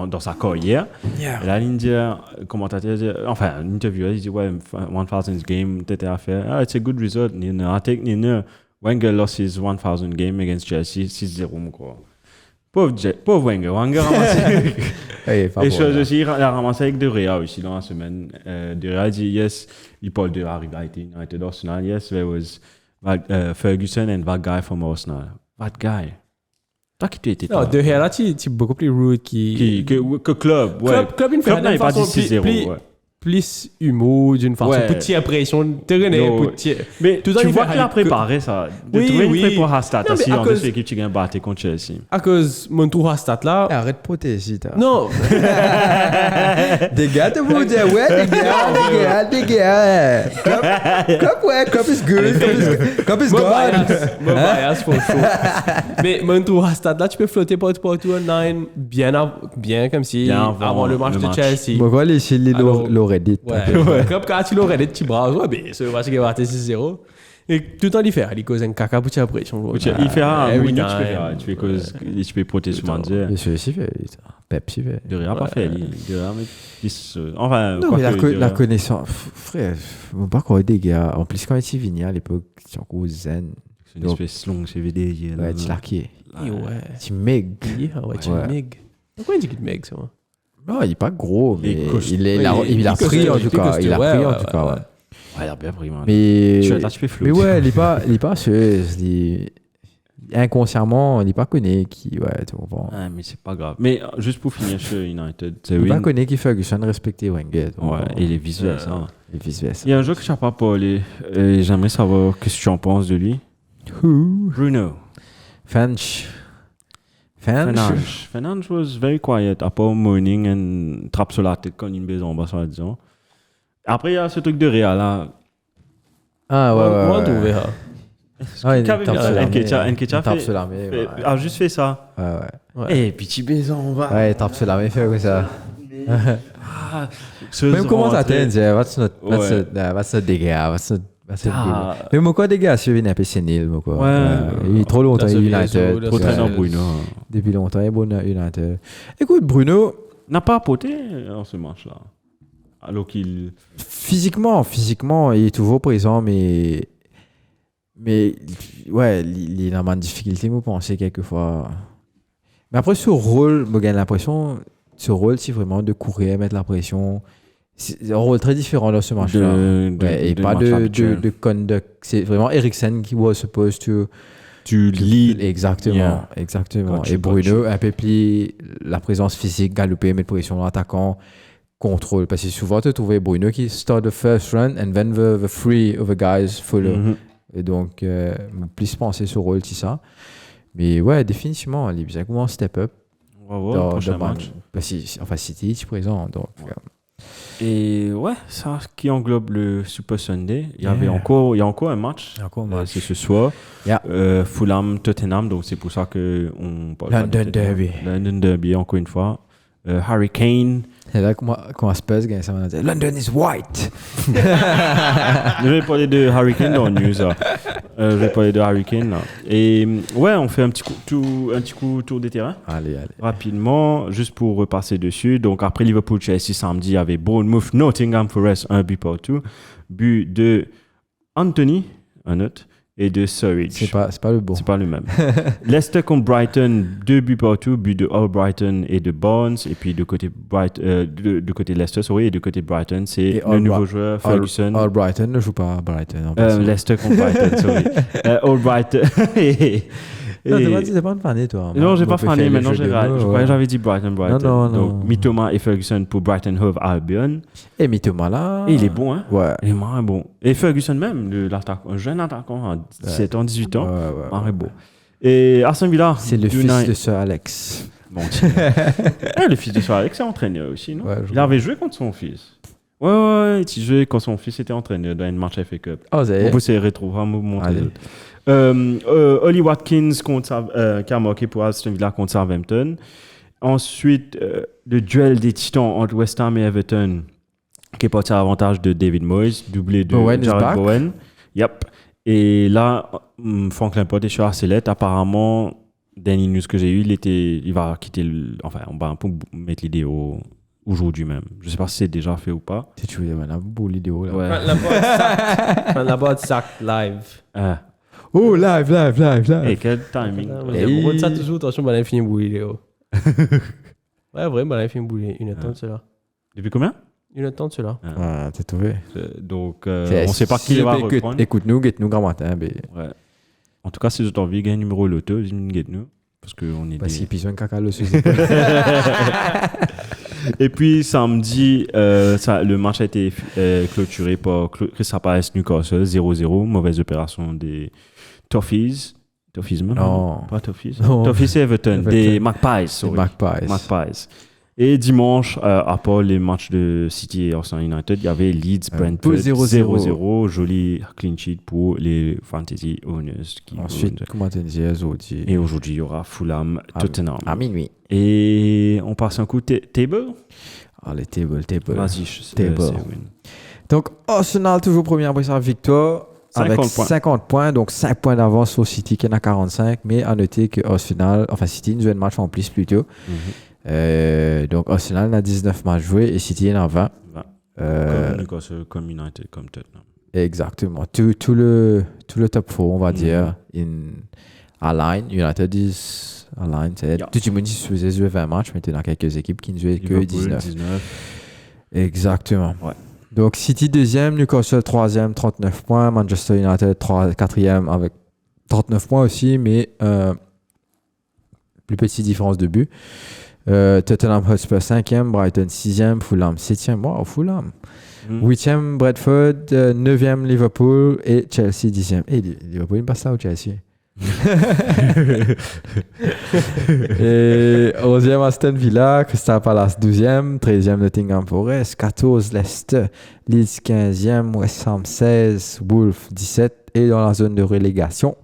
dans sa carrière et là l'Indien commentateur dit enfin l'interview il dit ouais 1000 game t'étais à faire it's a good result I think Wenger lost his 1000 game against Chelsea 6-0 quoi. Pauvre Wenger ramassé. Et chose aussi, il a ramassé avec De Gea aussi dans la semaine. De Gea dit yes, il parle de la rivalité United Arsenal. Yes, there was Ferguson and that guy from Arsenal. That guy. Toi qui tu étais. Non, De Gea là, tu es beaucoup plus rude que Klopp. Ouais. Klopp il fait n'a pas dit 6-0. Plus humour d'une façon petite impression mais tu vois qu'il a préparé ça il prépare Stat si en plus l'équipe tu gagnes battre contre Chelsea à cause mon tour à Stat là arrête de protéger non des gars te vous dire ouais des gars Klopp is good Klopp is God mon bias for sure mais mon tour à Stat là tu peux flotter partout à 9 bien comme si avant le match de Chelsea bon voilà c'est Reddit. Comme quand tu l'aurais dit, tu brasses, c'est parce qu'il va battre 6-0. Et tout le temps, il fait, il cause un caca pour tirer pression. Il fait un minute, tu peux protéger ce monde. Mais celui-ci fait, Pepsi fait. De rien pas fait, enfin, la connaissance, frère, je ne sais pas quoi des gars. En plus, quand il était venu à l'époque, c'est encore zen. C'est une espèce longue CVD. Ouais, tu l'as qui ouais. Tu meg. Ouais, tu meg. Pourquoi il dit qu'il meg, ça? Non, il n'est pas gros, mais il a pris en tout cas. Il a pris en tout cas, ouais. Il a bien pris, man. Mais tu fais flou. Mais ouais, il n'est pas inconsciemment, il n'est pas connu qui, ouais, tu comprends. Mais c'est pas grave. Mais juste pour finir sur United, il n'est pas connu qui Ferguson respectait Wenger. Ouais, et les vice-versa. Il y a un joueur que je n'ai pas parlé, et j'aimerais savoir qu'est-ce que tu en penses de lui. Bruno Fernandes was very quiet, à part moaning and trappe sur la tête quand il baise en bas, soit disant. Après, il y a ce truc de Real là. Ah ouais. Comment trouver ça? A juste fait ça. Ouais. Et puis tu baises en bas. Ouais, tape sur la main, fait comme ça. Même comment ça t'aide, what's not dégâts, mais mon quoi des gars, c'est un peu sénile, mon quoi. Il est trop longtemps United. Trop traînant Bruno. Depuis longtemps, il est bon United. Écoute, Bruno n'a pas apporté en ce match-là. Alors qu'il physiquement, il est toujours présent, mais ouais, il est dans une difficulté, vous pensez quelquefois. Mais après, ce rôle, je gagne l'impression, ce rôle, c'est vraiment de courir, mettre la pression. C'est un rôle très différent dans ce match-là. Et pas de conduct. C'est vraiment Eriksen qui was supposed to lead. Exactement. Et Bruno, un peu plus la présence physique, galoper, mettre pression dans l'attaquant, contrôle. Parce que souvent, tu trouves Bruno qui start the first run and then the three other guys follow. Et donc, plus penser sur rôle, tout ça. Mais ouais, définitivement, les Bizarres commencent step up. Ouais, prochain match. Enfin, City, tu présent. Donc, Et ouais, ça qui englobe le Super Sunday. Il y a encore un match. C'est ce soir. Fulham, Tottenham. Donc c'est pour ça que on parle London Derby. London Derby encore une fois. Harry Kane. C'est là qu'on Spurs gagne ça, on va dire London is white. Je vais parler de Harry Kane dans le news. Je vais parler de Harry Kane là. Et ouais, on fait un petit coup tour des terrains. Allez. Rapidement, juste pour repasser dessus. Donc après Liverpool-Chelsea samedi, il y avait Bournemouth, Nottingham Forest, 1 but partout. But de Anthony, un autre, et de Surridge. C'est pas le bon. C'est pas le même. Leicester contre Brighton, 2 buts partout, but de Albrighton et de Barnes. Et puis de côté Leicester, et de côté Brighton, c'est le nouveau joueur Ferguson. Albrighton ne joue pas à Brighton. Leicester contre Brighton, sorry. Albrighton. Non, t'es pas fané, toi. Non, j'ai pas fané, maintenant j'ai raté. Je croyais que j'avais dit Brighton. Non. Donc, Mitoma et Ferguson pour Brighton Hove Albion. Et Mitoma là. Et il est bon, hein? Ouais. Il est marrant bon. Et Ferguson même, un jeune attaquant à 17 ans, 18 ans. Marrant beau. Et Aston Villa. C'est le fils de Sir Alex. Bon, le fils de Sir Alex est entraîneur aussi, non? Il avait joué contre son fils. Ouais, il jouait quand son fils était entraîneur dans une match FA Cup. Oh, c'est. On peut se retrouver, on montrer. Ollie Watkins qui a marqué pour Aston Villa contre Southampton. Ensuite, le duel des titans entre West Ham et Everton qui est parti à l'avantage de David Moyes, doublé de Jared Bowen. Yep. Et là, Frank Lampard est sur Arcelette. Apparemment, dernier news que j'ai eu, il va quitter on va un peu mettre l'idée aujourd'hui même. Je sais pas si c'est déjà fait ou pas. Si tu veux dire, on a beau l'idéo là. Ouais. Lampard sack live. Oh, live. Et quel timing. On ça toujours, attention, on a fini bouillir, Léo. Ouais, vraiment, on a fini bouillir. Une attente, cela. Depuis combien? Une attente, cela. Ah, t'es trouvé. Donc, on sait pas qui va reprendre. Écoute-nous, get-nous grand matin. Ouais. En tout cas, si vous avez envie de gagner numéro loto, get-nous. Parce qu'on est qu'il pisse un caca le sous. Et puis samedi, le match a été clôturé par Crystal Palace Newcastle 0-0. Mauvaise opération des Toffees. Toffees même? Non. Pas Toffees. Toffees et Everton. Des Magpies. Magpies. Et dimanche, à part les matchs de City et Arsenal United, il y avait Leeds Brentford 0-0. Joli clean sheet pour les Fantasy Owners. Ensuite, comment t'as dit aujourd'hui? Et aujourd'hui, il y aura Fulham Tottenham. À minuit. Et on passe un coup table. Les table. Vas-y, table. Donc, Arsenal toujours premier après sa victoire. Avec 50 points, donc 5 points d'avance sur City qui en a 45. Mais à noter que Arsenal, City nous a un match en plus plutôt. Donc Arsenal a 19 matchs joués et City en a 20. Comme Newcastle, comme United, comme Tottenham. Exactement. Tout le top 4, on va dire, align. United is align. Tout le monde faisait jouer 20 matchs, mais il y a quelques équipes qui ne jouaient que 19. Exactement. Ouais. Donc City 2e, Newcastle 3e, 39 points. Manchester United 4e avec 39 points aussi, mais plus petite différence de but. Tottenham Hotspur 5e, Brighton 6e, Fulham 7e. Wow, Fulham. 8e, Bradford, 9e, Liverpool et Chelsea 10e. Et Liverpool, il passe là au Chelsea. Et 11e, Aston Villa, Crystal Palace 12e, 13e, Nottingham Forest, 14 Leicester, Leeds 15e, West Ham 16, Wolves 17 et dans la zone de relégation,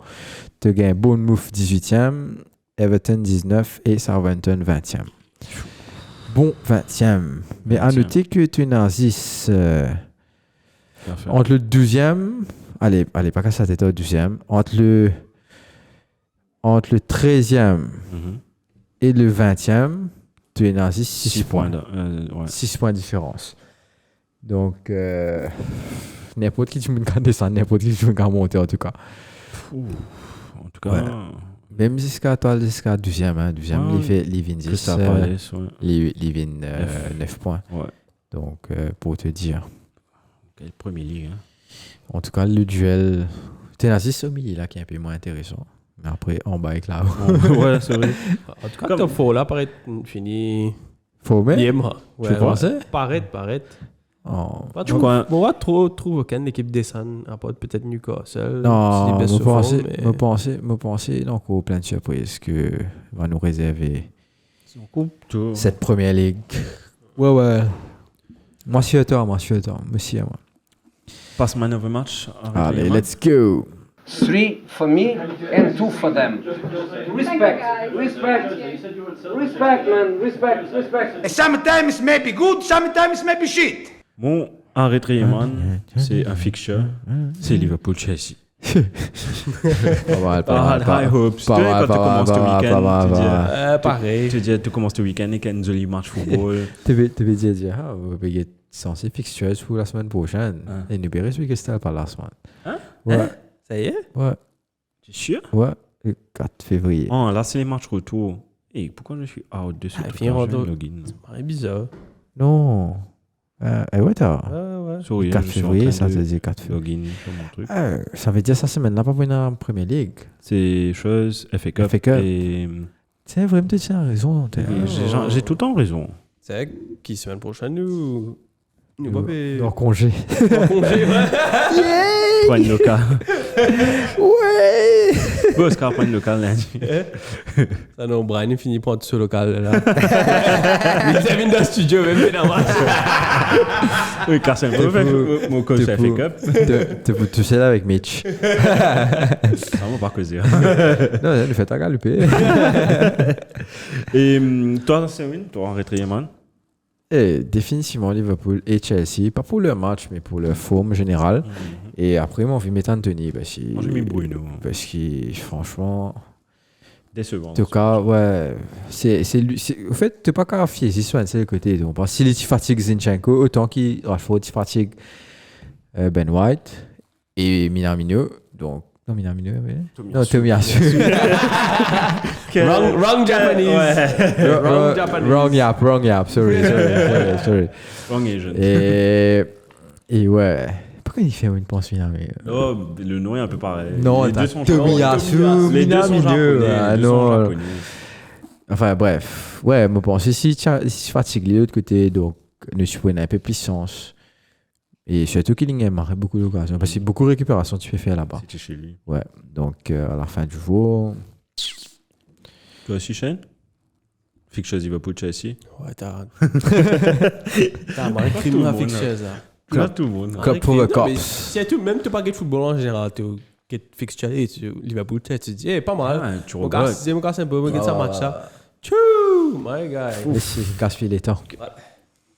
tu gagnes Bournemouth 18e, Everton 19 et Southampton 20e. Bon, 20e. Mais à noter que tu as 10 entre le 12e, allez, pas qu'à ça tête au 12e, entre le 13e et le 20e, tu es dans 6 points. 6 points de différence. Donc, n'importe qui tu me garde descendre, n'importe qui tu me garde monter en tout cas. En tout cas... Ouais. Même jusqu'à 12e, 12e, il vient 10, il vient 9 points. Ouais. Donc, pour te dire. Quelle première ligue. Hein. En tout cas, le duel, Tennessee au milieu là qui est un peu moins intéressant. Mais après, en bas avec là. Ouais, c'est vrai. En tout cas, top 4 là, paraît fini. Faut même. Ouais, tu pensais? Paraît. Pas trop. On va trop aucune équipe descend, à part peut-être Newcastle. Non, me penser donc au plein de surprises que va nous réserver cette première ligue. Ouais. Moi, je suis à toi. Monsieur, moi. Passe man of the match. Allez, let's go. 3 for me and 2 for them. Respect, man. Sometimes maybe good, sometimes maybe shit. Mon arrêté man, c'est un fixture, c'est Liverpool-Chelsea. Pas High hopes. Quand tu commences le week-end, pareil. tu commences le week-end et un joli match football. Tu veux dire, vous avez censé fixture pour la semaine prochaine. Et nous verrons ce que c'était par la semaine. Ouais. Ça y est? Ouais. Tu es sûr? Ouais, le 4 février. Oh, là, c'est les matchs retour. Et pourquoi je suis out de ce login? Ça paraît bizarre. Non. Ouais, t'as. Ouais. 4 février, ça veut dire 4 février. Login sur mon truc. Ça veut dire ça semaine-là, pas pour une Premier League. C'est chose, FA Cup. Et... C'est vraiment, tu as raison. J'ai tout le temps raison. C'est qui semaine prochaine, nous en congé. Point local. Ouais. Oscar, point local lundi. Ça non, Brian finit par être ce local là. Il s'est mis dans le studio, même dans match. Oui, car c'est un peu fait mon coach FA Cup. Tu peux toucher là avec Mitch. Ça va pas causer. Non, le fait à galuper. Et toi, Sewin, toi, en rétrément? Définitivement Liverpool et Chelsea, pas pour leur match, mais pour leur forme générale. Et après, moi, j'ai mis Anthony. Moi, j'ai mis Bruno. Parce que, franchement. Décevant. En tout cas, ouais. Au fait, tu n'es pas qu'à fier, c'est le côté. Donc, si tu fatigues Zinchenko, autant qu'il Rashford, tu fatigues Ben White et Minamino. Donc, non, Minamino, mais. Non, Tomiyasu. Wrong Japanese. Wrong yap. Sorry. Wrong Asian. Et ouais. Pourquoi il fait une pense Minamino? Oh, le nom est un peu pareil. Non, les deux sont Tomiyasu, les deux sont japonais. Enfin, bref. Ouais, je pense si tu fatigues de l'autre côté, donc, ne supprenez un peu puissance. Et surtout qu'il y a beaucoup d'occasions. Parce que beaucoup de récupération tu peux faire là-bas. C'était chez lui. Ouais. Donc, à la fin du jour. Toi aussi, Shane? Fixtures Liverpool Chelsea? Ouais, t'as marqué crime à fixtures là. Là, tout le monde. Cup pour le Cops. Si tu même tu pas de football en général, tu get fixtures et Liverpool, tu te dis, pas mal. Tu regardes. Mon gars, c'est un peu, regarde ça match là. Tchou, my guy. C'est gaspiller les temps.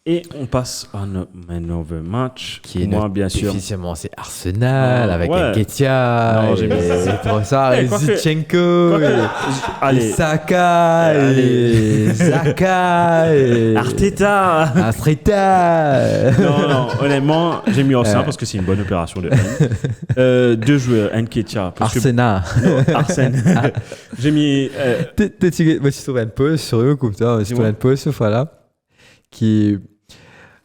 Et on passe à notre man of the match. Qui est moi, bien sûr. Effectivement, c'est Arsenal avec Nketiah. Non, j'ai mis ça. Et Zinchenko. Et Saka. Et Zaka. Et Arteta. Non, honnêtement, j'ai mis Arsenal parce que c'est une bonne opération de haine. Deux joueurs, Nketiah. Arsenal. Arsenal. J'ai mis. Moi, je trouve une pause sur eux, comme ça. Je trouve une pause ce fois-là. Qui.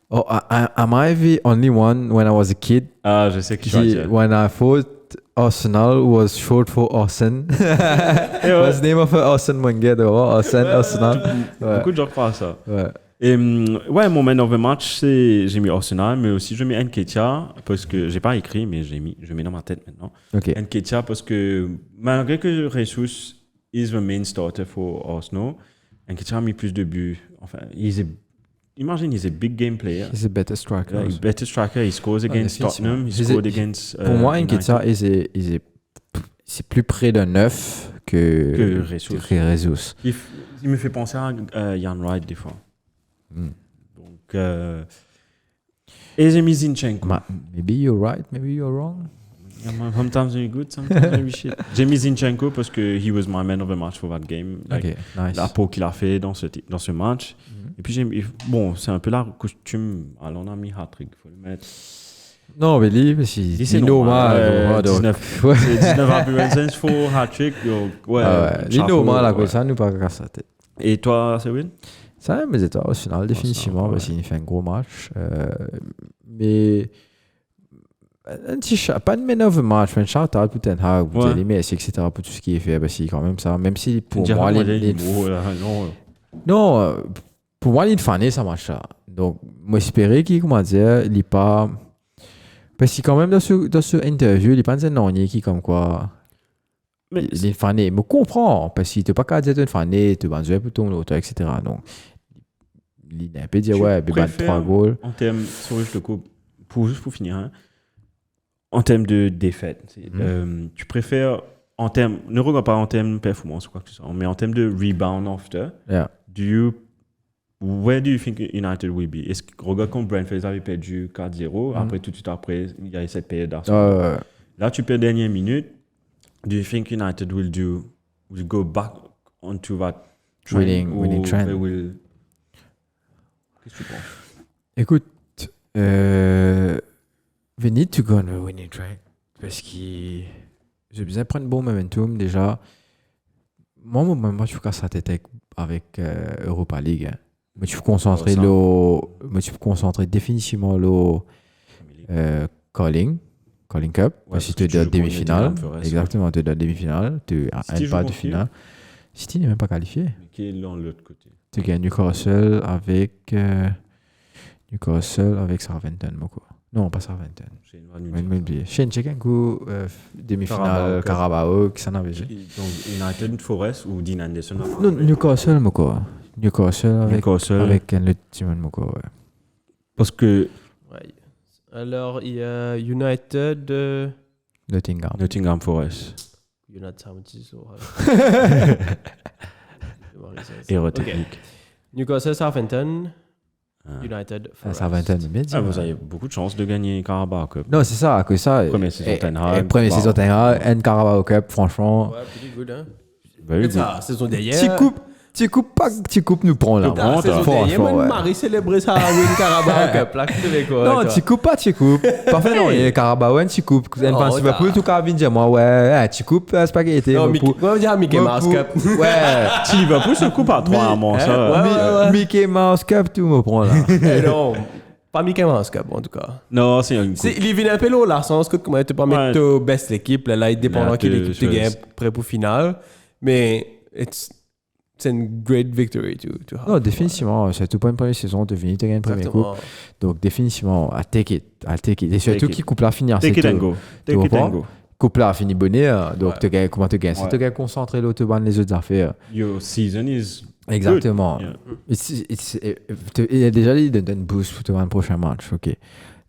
Oh, am I the only one when I was a kid? Ah, je sais qui tu vas dire. When I thought Arsenal was short for Arsen. Was the name of Arsene Wenger, Arsenal. Beaucoup de gens croient à ça. Ouais. Et ouais, mon man of the match, j'ai mis Arsenal, mais aussi je mets Nketiah parce que j'ai pas écrit, mais je mets dans ma tête maintenant. Okay. Nketiah parce que malgré que Jesus is the main starter for Arsenal, Nketiah a mis plus de buts. Enfin, imagine, he's a big game player. He's a better striker. He's a better striker. He scores against Tottenham. He scored against. Pour moi, Nketiah, c'est plus près d'un 9 que Jesus. Il me fait penser à Ian Wright des fois. Donc, et j'ai mis Zinchenko. Maybe you're right, maybe you're wrong. Sometimes you're good, sometimes you're shit. J'ai mis Zinchenko parce que he was my man of the match for that game. Like, okay, nice. La peau qu'il a fait dans ce match. Et puis bon, c'est un peu la costume. Alors on a mis hat-trick, il faut le mettre. Non, mais lui, c'est normal. 19 appearances for hat-trick. Ouais, normal, la cosa, nous pas casser la tête. Et toi, Sewin? Ça, mais c'est toi, au final, définitivement, parce qu'il fait un gros match. Mais. Pas de man of the match, mais un shout-out pour Ten Hag, pour les Messi, etc., pour tout ce qui est fait, parce qu'il quand même ça. Même si pour moi, non. Non, pour moi, il fallait ça match-là. Donc, moi, j'espérais qu'il, comment dire, il n'est pas. Parce que, quand même, dans ce interview, il n'est pas un non qui, comme quoi. Mais il est fané. Je me comprends. Parce qu'il ne pas qu'à dire que tu es fané, tu vas jouer pour ton autre, etc. Donc, il est un peu dire, ouais, il va 3 goals. En termes, sorry, je te coupe, juste pour finir, hein, en termes de défaite, tu préfères, en termes, ne regarde pas en termes de performance ou quoi que ce soit, mais en termes de rebound after, Yeah. where do you think United will be? Est-ce que regarde quand Brentford avait perdu 4-0, après tout de suite après, il y a cette période d'Arsenal. Là, tu perds dernière minute. Do you think United will go back onto that trend? Winning trend. Qu'est-ce que tu penses? Écoute, we need to go on a winning track. Parce que j'ai besoin de prendre un bon momentum déjà. Moi, je suis cassé la tête avec Europa League. Hein. Mais tu peux concentrer définitivement le Calling Cup. Ouais, si tu es dans la demi-finale. Exactement, tu es dans la demi-finale. Tu as un pas de finale. City n'est même pas qualifié. Mais qui est là de l'autre côté? Tu gagnes Newcastle avec Southampton. Non, pas Southampton. J'ai oublié. Shane Chekenko, demi-finale Carabao, qui s'en avait joué. Donc United, Forest ou Dean Anderson? Non, Newcastle, Newcastle avec le team Moko. Ouais. Parce que Ouais. Alors, il y a United. Nottingham Forest. United Southampton. Erreur technique. Newcastle, Southampton. United, Forest. Southampton, bien dit. Vous avez beaucoup de chance de gagner Carabao Cup. Non, c'est ça, que ça. Première saison Ten Hag. Première saison Ten Hag, and Carabao Cup, franchement. Ouais, pretty good, hein. Very good. Ça, saison dernière. Tu coupes nous prend là. La saison dernière, moi, Marie célébrait ça à win Carabao Cup. Là, tu devais quoi? Non, tu coupes. Parfait, non, il y a Carabao, tu coupes. Tu vas plus tout cas dire moi, ouais, tu coupes spaghetti. Non, on va dire Mickey Mouse Cup. Ouais. Si Liverpool se coupe à 3 à mon ça. Mickey Mouse Cup, tout me prend là. Non, pas Mickey Mouse Cup en tout cas. Non, c'est une coupe. Il vient un peu là, sans que comment tu peux mettre ta best l'équipe, là, il dépend de quelle équipe tu gagnes prêt pour finale. Mais c'est une great victory to have. Non, définitivement, c'est tout pas une première saison, tu finis, tu gagnes une première coupe. Donc, définitivement, I take it. Et surtout qui coupe la finir, c'est Take it and go. Coupe là, fini bonnet, donc comment tu gagnes? Si tu gagnes concentré l'autre les autres affaires. Your season is exactement. good. Yeah. Il a déjà dit de donner boost pour le prochain match, ok.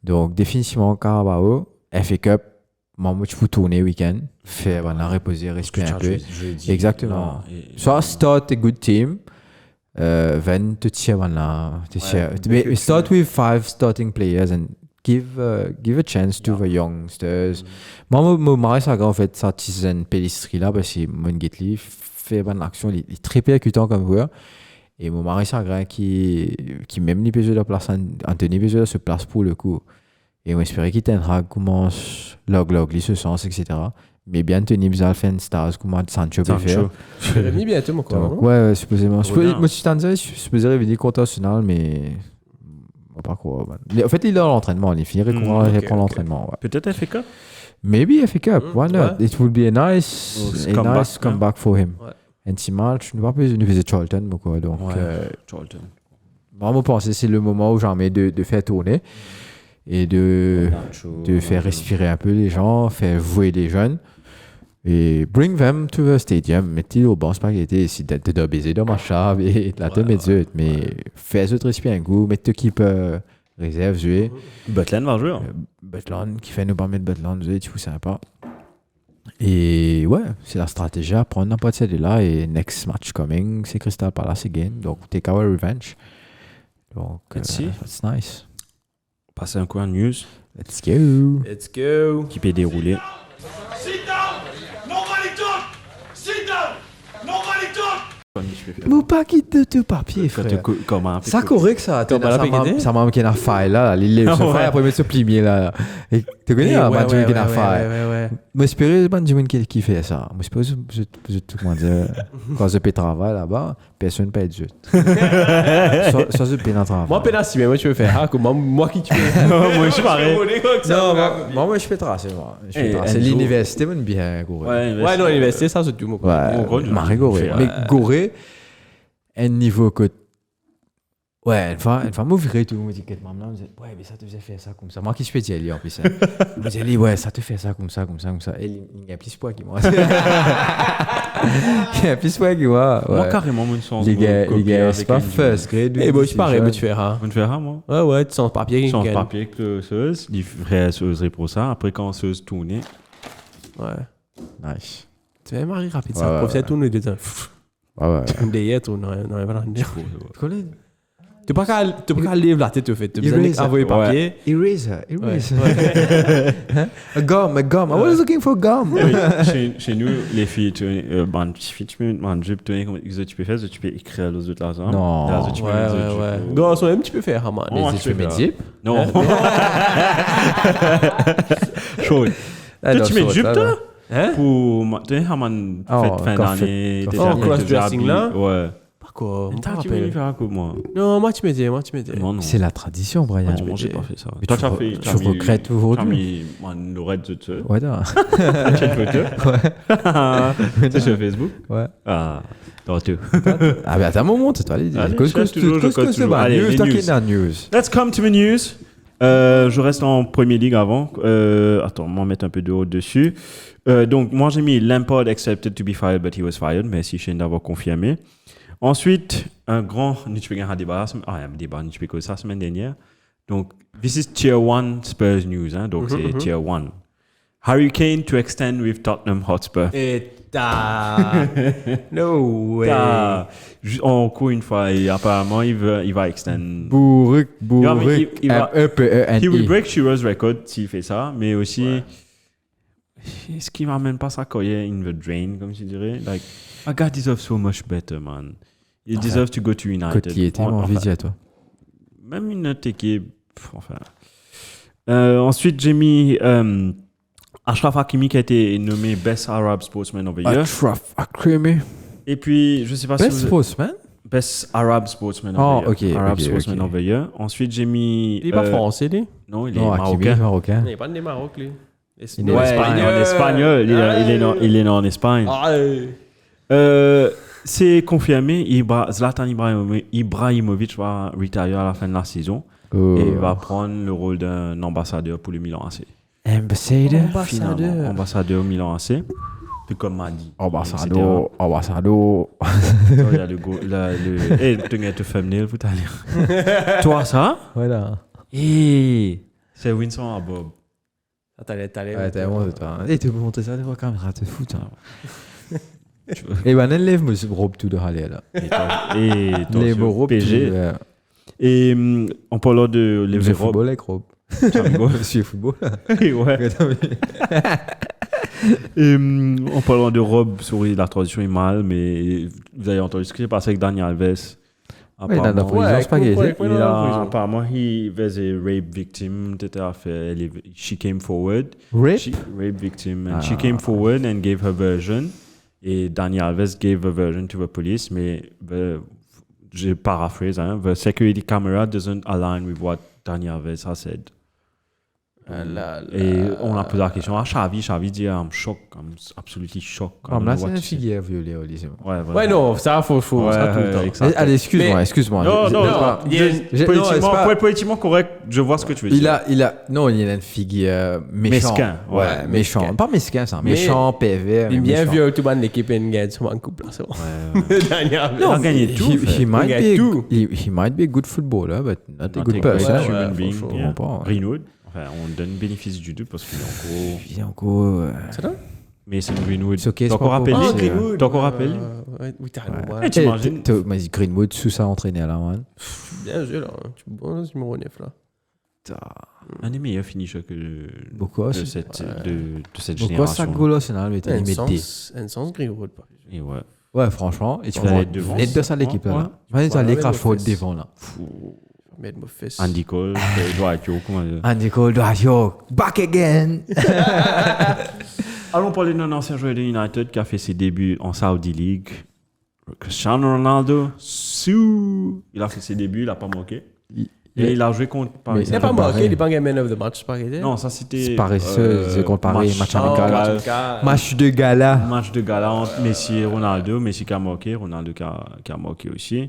Donc, définitivement, Carabao, FA Cup, moi, tu peux tourner week-end, faire, reposer, respirer un peu. Exactement. Soit start a good team, then tu tires, mais start with 5 starting players and give a chance to the youngsters. Moi, en fait, ça, c'est une pélistrie là, parce que mon Gately fait bonne action, il est très percutant comme joueur. Et mon mari Sagrin qui même les besoin de place, Anthony besoin se place pour le coup. Et on espérait qu'il Ten commence log, ce sens, etc. Mais bien Anthony Bzalfen, Stars, comment Sancho peut faire. Je l'ai mis bientôt, mon corps. Ouais, supposément. Moi, je suis supposé revenir contre Arsenal, mais. Pas quoi. Mais en fait, il est dans l'entraînement. Il finirait reprendre l'entraînement. Ouais. Peut-être FA Cup? Maybe FA Cup. Why not? It would be a nice comeback for him. Un petit match. Nous ne pas viser Charlton. Donc, Charlton. Vraiment, penser c'est le moment où j'en mets de faire tourner et de faire respirer un peu les gens, faire jouer les jeunes et bring them to the stadium. Mettez au banc spaghetti si tu dois baiser dans ma chave et la te mettre eux. Mais fais autre respirer un goût, mettez l'équipe réserve jouer. Butland va jouer. Butland qui fait nous pas mettre Butland jouer, tu fous sympa. Et ouais, c'est la stratégie à prendre n'importe celle là. Et next match coming, c'est Crystal Palace again. Donc, take our revenge. Donc, it's nice. Passer un coin de news. Let's go. Let's go. Qui peut dérouler. Sit down! Nobody talk! Sit down! Nobody talk! Mais pas quitter tout papier, frère. Ça correct ça. Ça m'a manqué la faille là. L'île se faille après mettre ce plié là. Et tu connais la Benjamin qui a faille. Moi j'espérais Benjamin qui fait ça. Moi j'espérais comment dire quand je paie travail là-bas, personne ne paye de jeu. Soit je paie dans travail. Moi pénassi mais moi tu veux faire moi qui tu fais. Moi je suis pareil. Non, moi je fais tracer moi. C'est l'université même bien Gorée. Ouais non l'université ça c'est tout moi. Ouais. Marie Gorée. Mais Gorée un niveau que Ouais, une fois, moi, viré tout, moi, dit, qu'est-ce que maman, ouais, mais ça te faisait faire ça comme ça. Moi, qui je fais dire, en plus, je me dis, ouais, ça te fait ça comme ça. Et il y a plus de poids qui moi. Il y a plus de poids qui moi. Moi, carrément, mon sens. Les gars, c'est pas first grade. Eh, bon, je parais, mais tu feras. On te verra, moi. Ouais, tu sens papier. Sans papier que sauce, il ferait sauce pour ça. Après, quand sauce tournait. Ouais. Nice. Tu vas marrer rapide, Ouais, ça. ouais, Professeur ouais. tourne des temps. Ouais. Comme des yeux, on n'aurait pas rien dire. Tu connais? Tu peux pas lever la tête, au fait. Tu as besoin d'envoyer papier. Eraser. Ouais. A gum. I was looking for gum. Oui, chez nous, les filles, tu peux faire, tu peux écrire les autres là. Non. Ouais. Garçon, un petit peu faire, man. Tu peux mettre zip? Non. Chaud. Toi, tu mets jupe, toi? Hein? Pour tu sais, Haman, fin d'année, cross-dressing là? Ouais. Par quoi? T'as tu veux faire comme moi? Non, moi, tu m'étais. Non. C'est la tradition, Brian. Moi, j'ai pas fait ça. Mais Toi, tu tu as fait. tu regrettes aujourd'hui? Tu as mis l'oreille de te. Ouais, non. Quelle photo? Ouais. C'est sur Facebook? Ouais. Ah, dans tout. Ah, ben attends un moment, c'est toi, allez. Allez, Cause je code toujours. Allez, news, les t'as news. qu'il y a news. Let's come to the news. Je reste en Premier League avant. Attends, on va mettre un peu de haut dessus. Donc, moi, j'ai mis Lampard accepted to be fired, but he was fired. Merci, Shane, d'avoir confirmé. Ensuite, un grand un débat la semaine dernière. Donc, this is Tier 1 Spurs news. Hein, donc, c'est Tier 1. Harry Kane to extend with Tottenham Hotspur. Et no way. Encore une fois, et apparemment, il va extend. Bourric. Il va- M-E-P-E-N-I. He will break Shearer's record s'il fait ça, mais aussi, est-ce qu'il m'amène pas sa carrière in the drain, comme je dirais? Like, a guy deserves so much better, man. He deserves to go to United. Côte qui était mon visite à toi. Même une autre équipe, enfin. Ensuite, j'ai mis Achraf Hakimi qui a été nommé Best Arab Sportsman of the Year. Achraf Hakimi. Et puis, je sais pas Best si vous... Sportsman? Best Arab Sportsman of the Year. ok. Arab Sportsman of the Year. Ensuite, j'ai mis... Il est pas français, lui? Non, il est Non, Hakimi, marocain. Il n'est pas né Maroc, lui. Il est Ouais, en espagnol. Il est né en Espagne. C'est confirmé. Zlatan Ibrahimovic va retire à la fin de la saison. Et il va prendre le rôle d'un ambassadeur pour le Milan AC. Ambassadeur. Ambassadeur Milan AC. Puis comme m'a dit. Ambassadeur. Il y a le hey, tu as te thumbnail, vous allez. Toi, ça? Voilà. Et c'est Winston à Bob. T'allais. Ouais, t'as bon, toi. Et tu peux montrer ça devant la caméra, te foutre. Et ben, enlève-moi ce robe tout de Halle là. Et toi, Les sur beaux robes. PG. Et en parlant de les Le robes. football avec robe. Je suis football. Ouais. Et, en parlant de robe, sorry, la traduction est mal, mais vous avez entendu ce qui s'est passé avec Dani Alves. Ouais, il a la prison spaghetti. Apparemment, he was a rape victim. She came forward. Rape? Rape victim. And she came forward and gave her version. Et Dani Alves gave a version to the police, mais je paraphrase, hein, the security camera doesn't align with what Dani Alves has said. Et on a posé la question à Xavi. Xavi dit I'm shocked, I'm absolutely shocked. Là, c'est une figure violée au lycée. Ouais, non, ça, faut ça tout le temps. Allez, excuse-moi. Non. Politiquement correct, je vois ce que tu veux dire. Il a une figure méchant. Mesquin. Ouais, méchant. Pas mesquin, ça. Méchant, pervers. Il est bien vieux, tout le monde, l'équipe est gagne sur un couple. C'est bon. Il a gagné tout. He might be a good footballer, but not a good person. Human being. Greenwood. Enfin, on donne bénéfice du doute parce qu'il est encore. C'est là? Mais c'est Greenwood. C'est ok, t'as encore rappelé? Greenwood. T'as encore rappelé? Oui, t'as raison. Et t'imagines? Mais Greenwood sous ça entraîné à la man. Bien joué là. Tu es bon, numéro 9 là. Un des meilleurs finishers que Beaucoup de cette génération. Pourquoi ça goal c'est là, mais t'as mis D. Un sens Greenwood. Et ouais. Ouais, franchement. Et tu vas vas être devant. être dans l'équipe là. Vas-y, tu as l'écran faute devant là. Andy Cole, Dwight York. Andy Cole, Dwight York, back again. Allons parler d'un ancien joueur de United qui a fait ses débuts en Saudi League. Cristiano Ronaldo. Il a fait ses débuts, il n'a pas manqué. Et il a joué contre Paris. Il n'a pas manqué, il n'est pas un man of the match, Paris. Non, ça c'était. C'est paresseux, c'est contre Paris, match amical. Match de gala. Match de gala entre Messi et Ronaldo. Messi qui a marqué, Ronaldo qui a marqué aussi.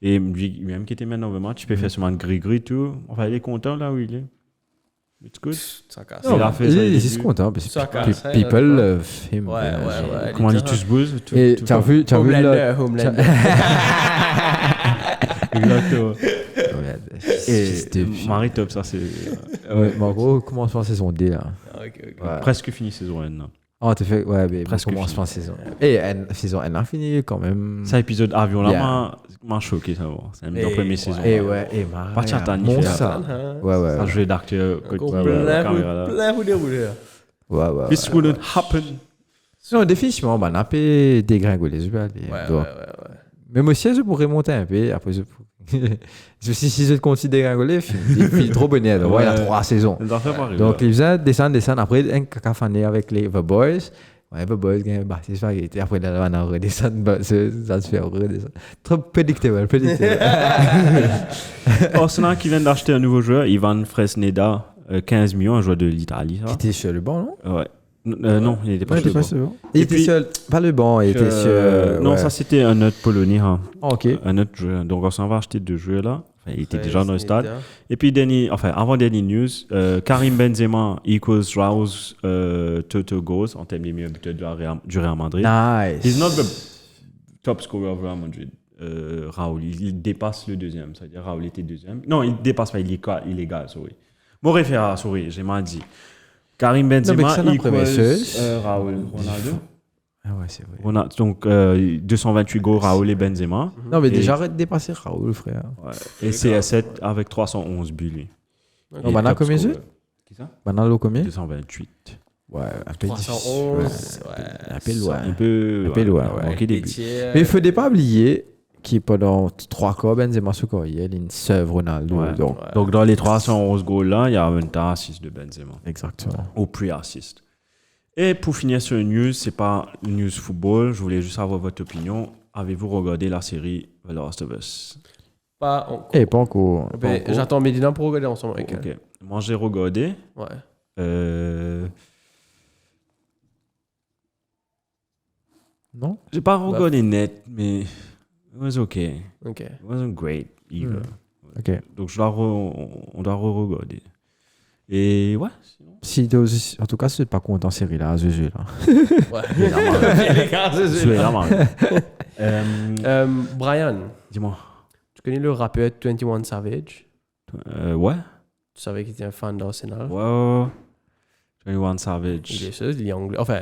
Et lui-même qui était maintenant au match, il peut faire seulement gris-gris, tout. Enfin, il est content là où il est. It's good. Ça casse. Il a fait ça, il est Il est content parce Ça que casse, people ouais, love him. Ouais. Comment il tous buzz. Et tu as vu Homelander, Homelander. Exactement. Et C'était Marie Top, ça c'est ouais, mais en gros, commence par saison D là. Ok. Ouais. presque fini saison 1. là. Oh, t'as fait, ouais, mais Presque commence fini. par saison. Et saison N a fini quand même. Ça, épisode avion là, Yeah. m'a choqué ça. C'est même dans Et la première ouais. saison. Et ouais, et Maria. Pas Tchatani, Mon fait ça. Ouais. Ça jouait d'acteur. Plein roulé. Ouais. This wouldn't happen. Sinon, définitivement, on a peu dégringolé. Ouais. Mais moi aussi, je pourrais monter un peu. Après, si je continue dégringoler, il fait trop bonnet. Il y a 3 saisons. Donc, ils faisaient descendre. Après, un cacafané avec les The Boys. Ouais, The Boys, c'est spaghetti. Après, là, on a redescendu. Ça se fait redescendre. Trop prédictable. Arsenal qui vient d'acheter un nouveau joueur, Ivan Fresneda, 15 millions, un joueur de l'Italie. Il était sur le banc, non? Ouais. Non, il n'était pas sur le banc. sur le banc. Il était sur pas le banc, il était sur. Non, ouais. ça c'était un autre Polonais. Hein. Ah, ok. Un autre joueur. Donc on s'en va acheter 2 joueurs là. Enfin, il était déjà dans le stade. Et puis, avant-dernier news, Karim Benzema equals Raul's total goals en termes de meilleurs buteurs du Real Madrid. Nice. He's not the top scorer of Real Madrid. Raul, il dépasse le deuxième. C'est-à-dire Raul était deuxième. Non, il dépasse pas, il est égal, sorry. Mon référent, sorry, j'ai mal dit. Karim Benzema equals Raul Ronaldo. Ah ouais, c'est vrai. Donc, 228 goals, Raul et Benzema. Non, mais déjà, arrête de dépasser Raoul, frère. Ouais. Et CR7 avec 311 buts, lui. On en a combien de Qui ça? Banal au combien? 228. Ouais, un peu 311. un peu loin. Un peu loin, ouais. manqué des buts. Mais il ne faut pas oublier qu'il pendant 3 quarts, Benzema sous carrière, il a une sœur Ronaldo. Ouais. Donc, Donc, dans les 311 goals là, il y a un tas assist de Benzema. exactement. Au pre-assist. Et pour finir sur une news, c'est pas une news football, je voulais juste avoir votre opinion. Avez-vous regardé la série The Last of Us? Pas encore. Et pas encore. Ben, j'attends Medina pour regarder ensemble avec elle. Ok. Moi, j'ai regardé. Ouais. Non? J'ai pas regardé net, mais it was okay. Ok. It wasn't great either. Ok. Donc, on doit re-regarder. Et ouais. Si en tout cas, si tu n'es pas content, série là, je là. Ouais. Les gars, Je vais là, Mario. Brian, Dis-moi. tu connais le rappeur 21 Savage? Ouais. Tu savais qu'il était un fan d'Arsenal? Ouais. 21 Il Savage. est sûr, il est anglais. Enfin,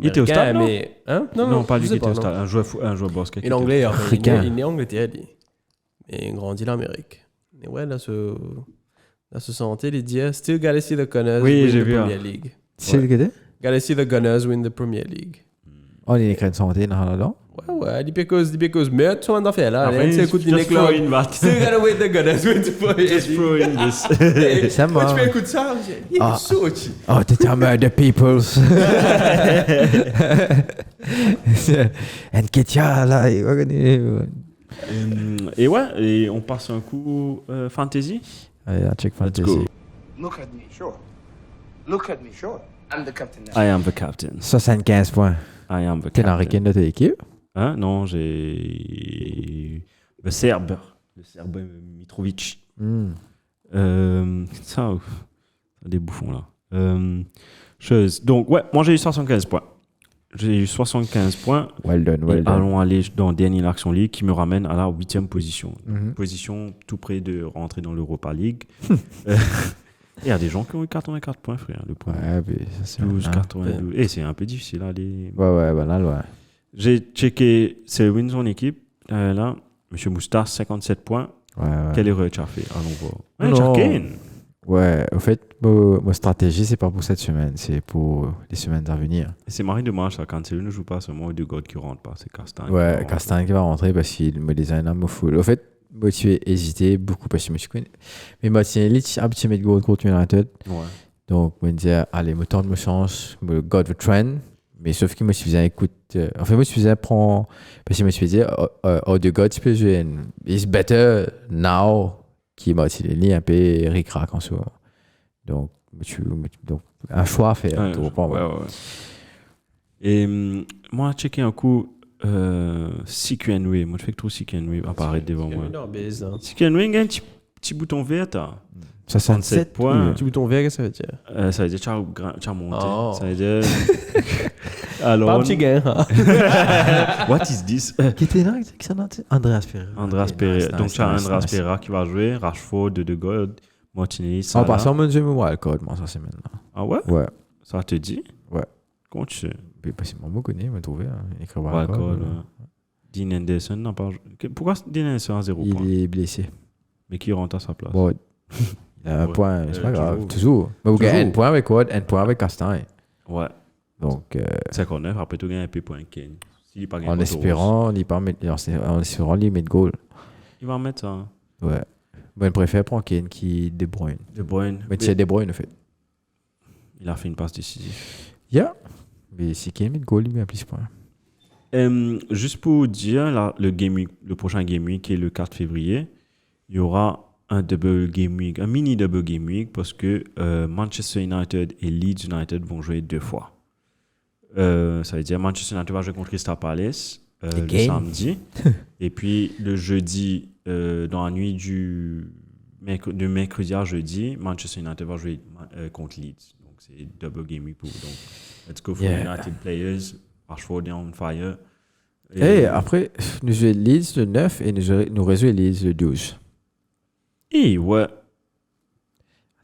Il était au stade, non? mais... Hein? Non, pas je lui sais qui était au non. stade. Un joueur basket. Il est anglais, enfin, Africain. il est Angleterre, lui. Mais il grandit en Amérique. Et ouais, là, ce santé, il dit Still gotta see the Gunners Oui, win j'ai the vu, Premier hein. League. C'est le que Gotta see the Gunners win the Premier League. On est écrit de santé là. Ouais, il because mais tu en fait là. Après, Tu écoutes just throw in that. Still gotta win the Gunners win the Premier Just League. throw in this. Ça Quand m'a. tu écoutes ça, il est sauté. Oh, t'es un murder peoples. Nketia, là, il va gagner. Et ouais, et on passe un coup fantasy. Allez, un check Let's fantasy. go. Look at me, sure. Look at me, sure. I'm the captain now. I am the captain. 75 points. I am the T'es captain. l'américain de ton équipe? Hein? Non, j'ai le Serbe Mitrovic. Ça, des bouffons là. Chose. Donc ouais, moi j'ai eu 75 points. J'ai eu 75 points. Well done, Et well done. allons aller dans Dernier Action League qui me ramène à la 8e position. Mhm. Position tout près de rentrer dans l'Europa League. Il y a des gens qui ont eu 84 points, frère. Le point. Ouais, puis ça c'est 12, un- 92. Et c'est un peu difficile à aller. Ouais, bah là, ouais. J'ai checké, c'est win son équipe. Là, Monsieur Moustar, 57 points. Ouais. Quelle erreur tu as fait? Allons voir. Ouais, Non. Jarkin. Ouais, au fait, ma stratégie, c'est pas pour cette semaine, c'est pour les semaines à venir. Et c'est marrant dommage, ça. Quand Céline ne joue pas, seulement deux gars qui rentrent pas. C'est Castagne. Ouais, Castagne qui va rentrer parce qu'il me design un mot full. Au fait, moi, tu es hésité beaucoup parce que je me suis connu. Mais moi, tiens, il est habitué à mettre goal contre United. Ouais. Donc, je me disais, allez, me tente, me change, me God the trend. Mais sauf que moi, je faisais écoute. Enfin, moi, je faisais prendre. Parce que moi, je faisais, oh, the God, tu peux jouer. It's better now. Qui m'a dit, un peu ric-rac en soi. Donc, un choix à faire. Ouais, tu comprends, ouais. Et moi, checké un coup CQNW. Moi, je fais que trop CQNW apparaître devant moi. hein. CQNW, il y a un petit bouton vert, t'as 67 points. Tu bouton vert, qu'est-ce que ça veut dire? Ça veut dire tu as monté. Oh. Ça veut dire. Alors. Pas un petit gain. Hein. What is this? Qui était là? Qui s'en a dit? Andreas Pereira. Andreas Pereira. Donc, tu as Andreas Pereira qui va jouer, Rashford, de God, Martinelli, En Salah. passant, mon Dieu, moi, le code, moi, ça, c'est maintenant. Ah ouais? Ouais. Ça te dit? Ouais. Comment tu sais? Mais parce que moi, je connais, je m'ai trouvé. Écrit Ouais, code. Dean Henderson n'a pas joué. Pourquoi Dean Henderson a 0 points? Il est blessé. Mais qui rentre à sa place? Bon, il a un Ouais. point, c'est pas grave. Toujours. Toujours. Mais vous gagnez un Toujours. point avec Code, un point avec Castagne. Ouais. Donc, 59, après tu gagnes un peu point Kane. S'il pas gagné en contre espérant, il mettre goal. Il va mettre ça. Hein. Ouais. Moi, je préfère prendre Kane qui De Bruyne. De Bruyne. Mais c'est De Bruyne, en fait. Il a fait une passe décisive. Yeah. Mais si Kane met goal, il met plus de points. Juste pour dire, là, le prochain Game Week, qui est le 4 février, il y aura un double Game Week, un mini double Game Week, parce que Manchester United et Leeds United vont jouer 2 fois. Ça veut dire Manchester United va jouer contre Crystal Palace le samedi. Et puis le jeudi, dans la nuit de mercredi à jeudi, Manchester United va jouer contre Leeds. Donc c'est double game week pour. Donc let's go for United players. Rashford est on fire. Et après, nous jouons Leeds le 9 et nous rejoignons Leeds le 12. Et ouais.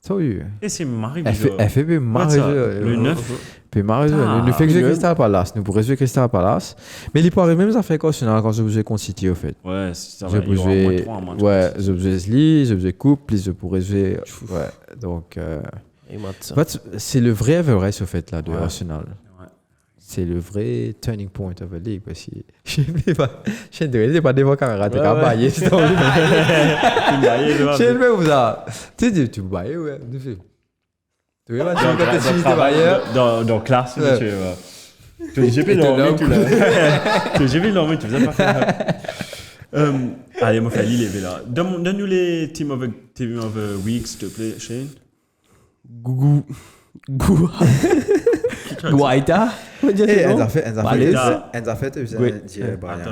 Sérieux. Et c'est marré. Elle fait marrer. Le 9. Puis marrer. Nous fait que jouer Crystal Palace. Nous pourrions jouer Crystal Palace. Mais il peut arriver même à faire cautionnaire quand je joue contre City, au fait. Ouais, ça je va. Il y aura moins 3 en match. Ouais, je joue Leeds, je joue Coupe, puis je pourrais jouer. Ouais, donc. C'est le vrai Everest, au fait, là, de Arsenal. C'est le vrai turning point of the league. Parce que je ne sais pas devant caméra, tu as baillé. Je ne sais pas où ça. Tu sais, tu bailles, ouais. Tu vois, dans classe, monsieur. J'ai vu l'homme, tu l'as. J'ai vu l'homme, tu faisais pas faire. Allez, mon frère, il est là. Donne-nous les team of the week, s'il te plaît, Shane. Guaita. Elle a fait Attends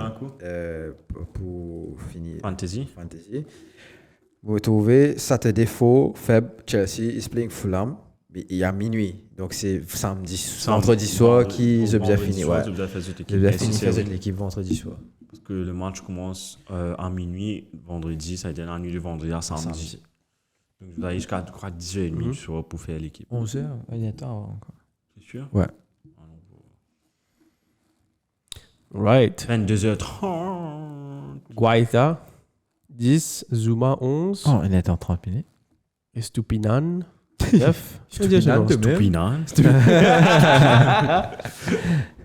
un coup. pour finir. Fantasy. Vous trouvez Saturday Four, Feb, Chelsea is playing Fulham. Il y a minuit. Donc c'est vendredi soir qui je bien fini. Ouais. Je bien fini faire l'équipe vendredi soir. Parce que le match commence à minuit, vendredi, ça a été la nuit de vendredi à samedi. Donc vous allez jusqu'à 10h30 du soir pour faire l'équipe. 11h, il y a temps encore. C'est sûr? Ouais. Right. 22h30. Guaita, 10. Zuma, 11. Oh, il est en 30 minutes. Estupinan, 9. Stupinan.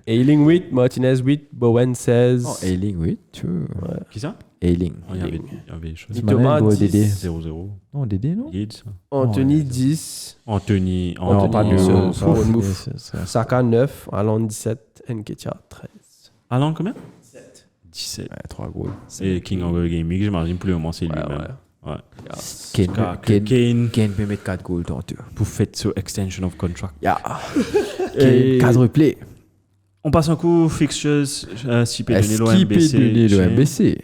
Ailing, 8. Martinez, 8. Bowen, 16. Oh, Ailing, oui. Tu veux. Qui ça? Ailing. Il y avait des choses. Thomas, 10. 0-0. Non, Dédé, non? Leeds. Anthony, 10. Anthony. Non, pas de Saka, 9. Alan, 17. Nketiah, 13. Alan, combien? 17. Ouais, 3 goals. C'est King of the Game Week, j'imagine, pour le moment, c'est lui-même. Ouais. Kane peut mettre 4 goals dans tout. Pour faire ce extension of contract. Yeah. Kane, 4 replays. On passe un coup fixtures, skipper de l'OMBC.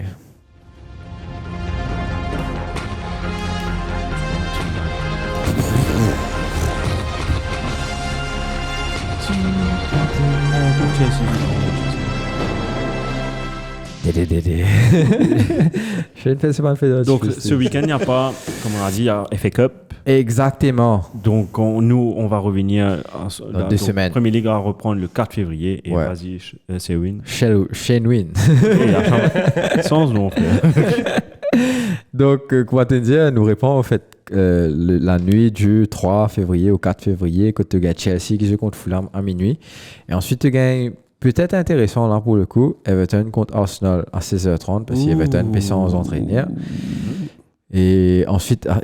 Donc ce week-end, il n'y a pas, comme on a dit, il y a FA Cup. Exactement. Donc nous, on va revenir dans 2 semaines. Premier Ligue va reprendre le 4 février. Et ouais. Vas-y, c'est Win. Shane Win. Sans nom, frère. Donc, quoi te dire, nous répond en fait la nuit du 3 février au 4 février, quand tu gagnes Chelsea qui joue contre Fulham à minuit. Et ensuite, tu gagnes, peut-être intéressant là pour le coup, Everton contre Arsenal à 16h30, parce qu'Everton peut sans entraîneur. Et ensuite, là,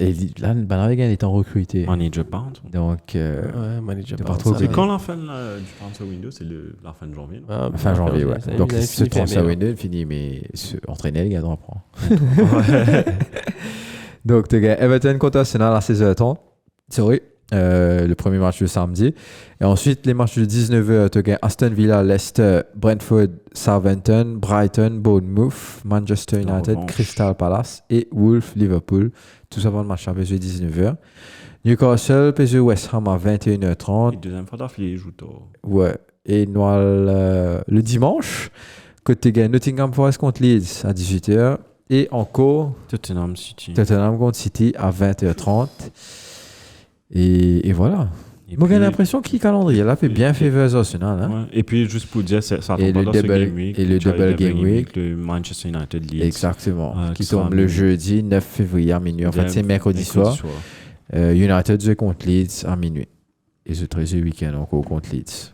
le Bannergan est en recruté. Manager Pound. Donc, Manager Pound. C'est quand la fin du transfer window? C'est la fin de janvier. Fin janvier, ouais. Donc, ce transfer window finit, mais entraîner, les gars, on reprend. Donc, tu gagnes Everton contre Arsenal à 16h30. Sorry. Le premier match le samedi. Et ensuite, les matchs de 19h, tu as Aston Villa, Leicester, Brentford, Southampton, Brighton, Bournemouth, Manchester United, Crystal Palace et Wolves, Liverpool. Tout ça avant le match à PSG 19h. Newcastle, PSG West Ham à 21h30. Et deuxième fois d'affilée, joue tôt. Ouais. Et le dimanche, côté gain Nottingham Forest contre Leeds à 18h. Et encore, Tottenham City. Tottenham contre City à 20h30. Et voilà. Et Moi, j'ai puis- l'impression qu'il calendrier là fait bien faveur Arsenal. Hein? Ouais. Et puis, juste pour dire, ça tombe Et pas le dans ce double- Game Week. et le Tu as double Game Week. Le Manchester United Leeds. Exactement. Qui qui sera tombe à le minuit. jeudi 9 février à minuit. En fait, c'est mercredi soir. United joue contre Leeds à minuit. Et ce 13 week-end encore contre Leeds.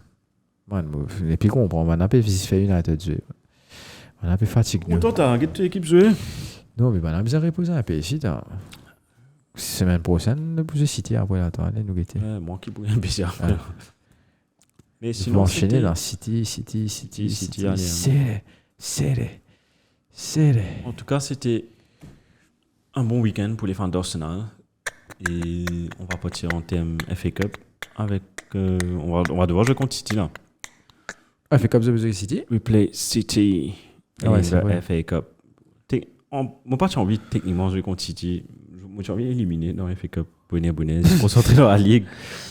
Man, et puis comprends, on a pas fait United jouer. On a pas fatigué. nous. Toi, t'as regardé toute l'équipe jouer? Non, mais on a besoin de reposer un peu ici. Semaine prochaine, le bouger City après la toile, nous guetter. Ouais, moi qui pourrais un peu après. Ouais. Mais Il faut sinon, enchaîner c'était- là. City, allez, hein. Serré. En tout cas, c'était un bon week-end pour les fans d'Arsenal. Et on va partir en thème FA Cup avec. On va devoir jouer contre City là. Ah, fait comme ça, bouger City. We play City. Ah ouais, in c'est the vrai. FA Cup. Moi, pas j'ai envie techniquement de jouer contre City. Moi, j'ai envie d'éliminer dans la FA Cup. Bonnet, se concentrer dans la ligue.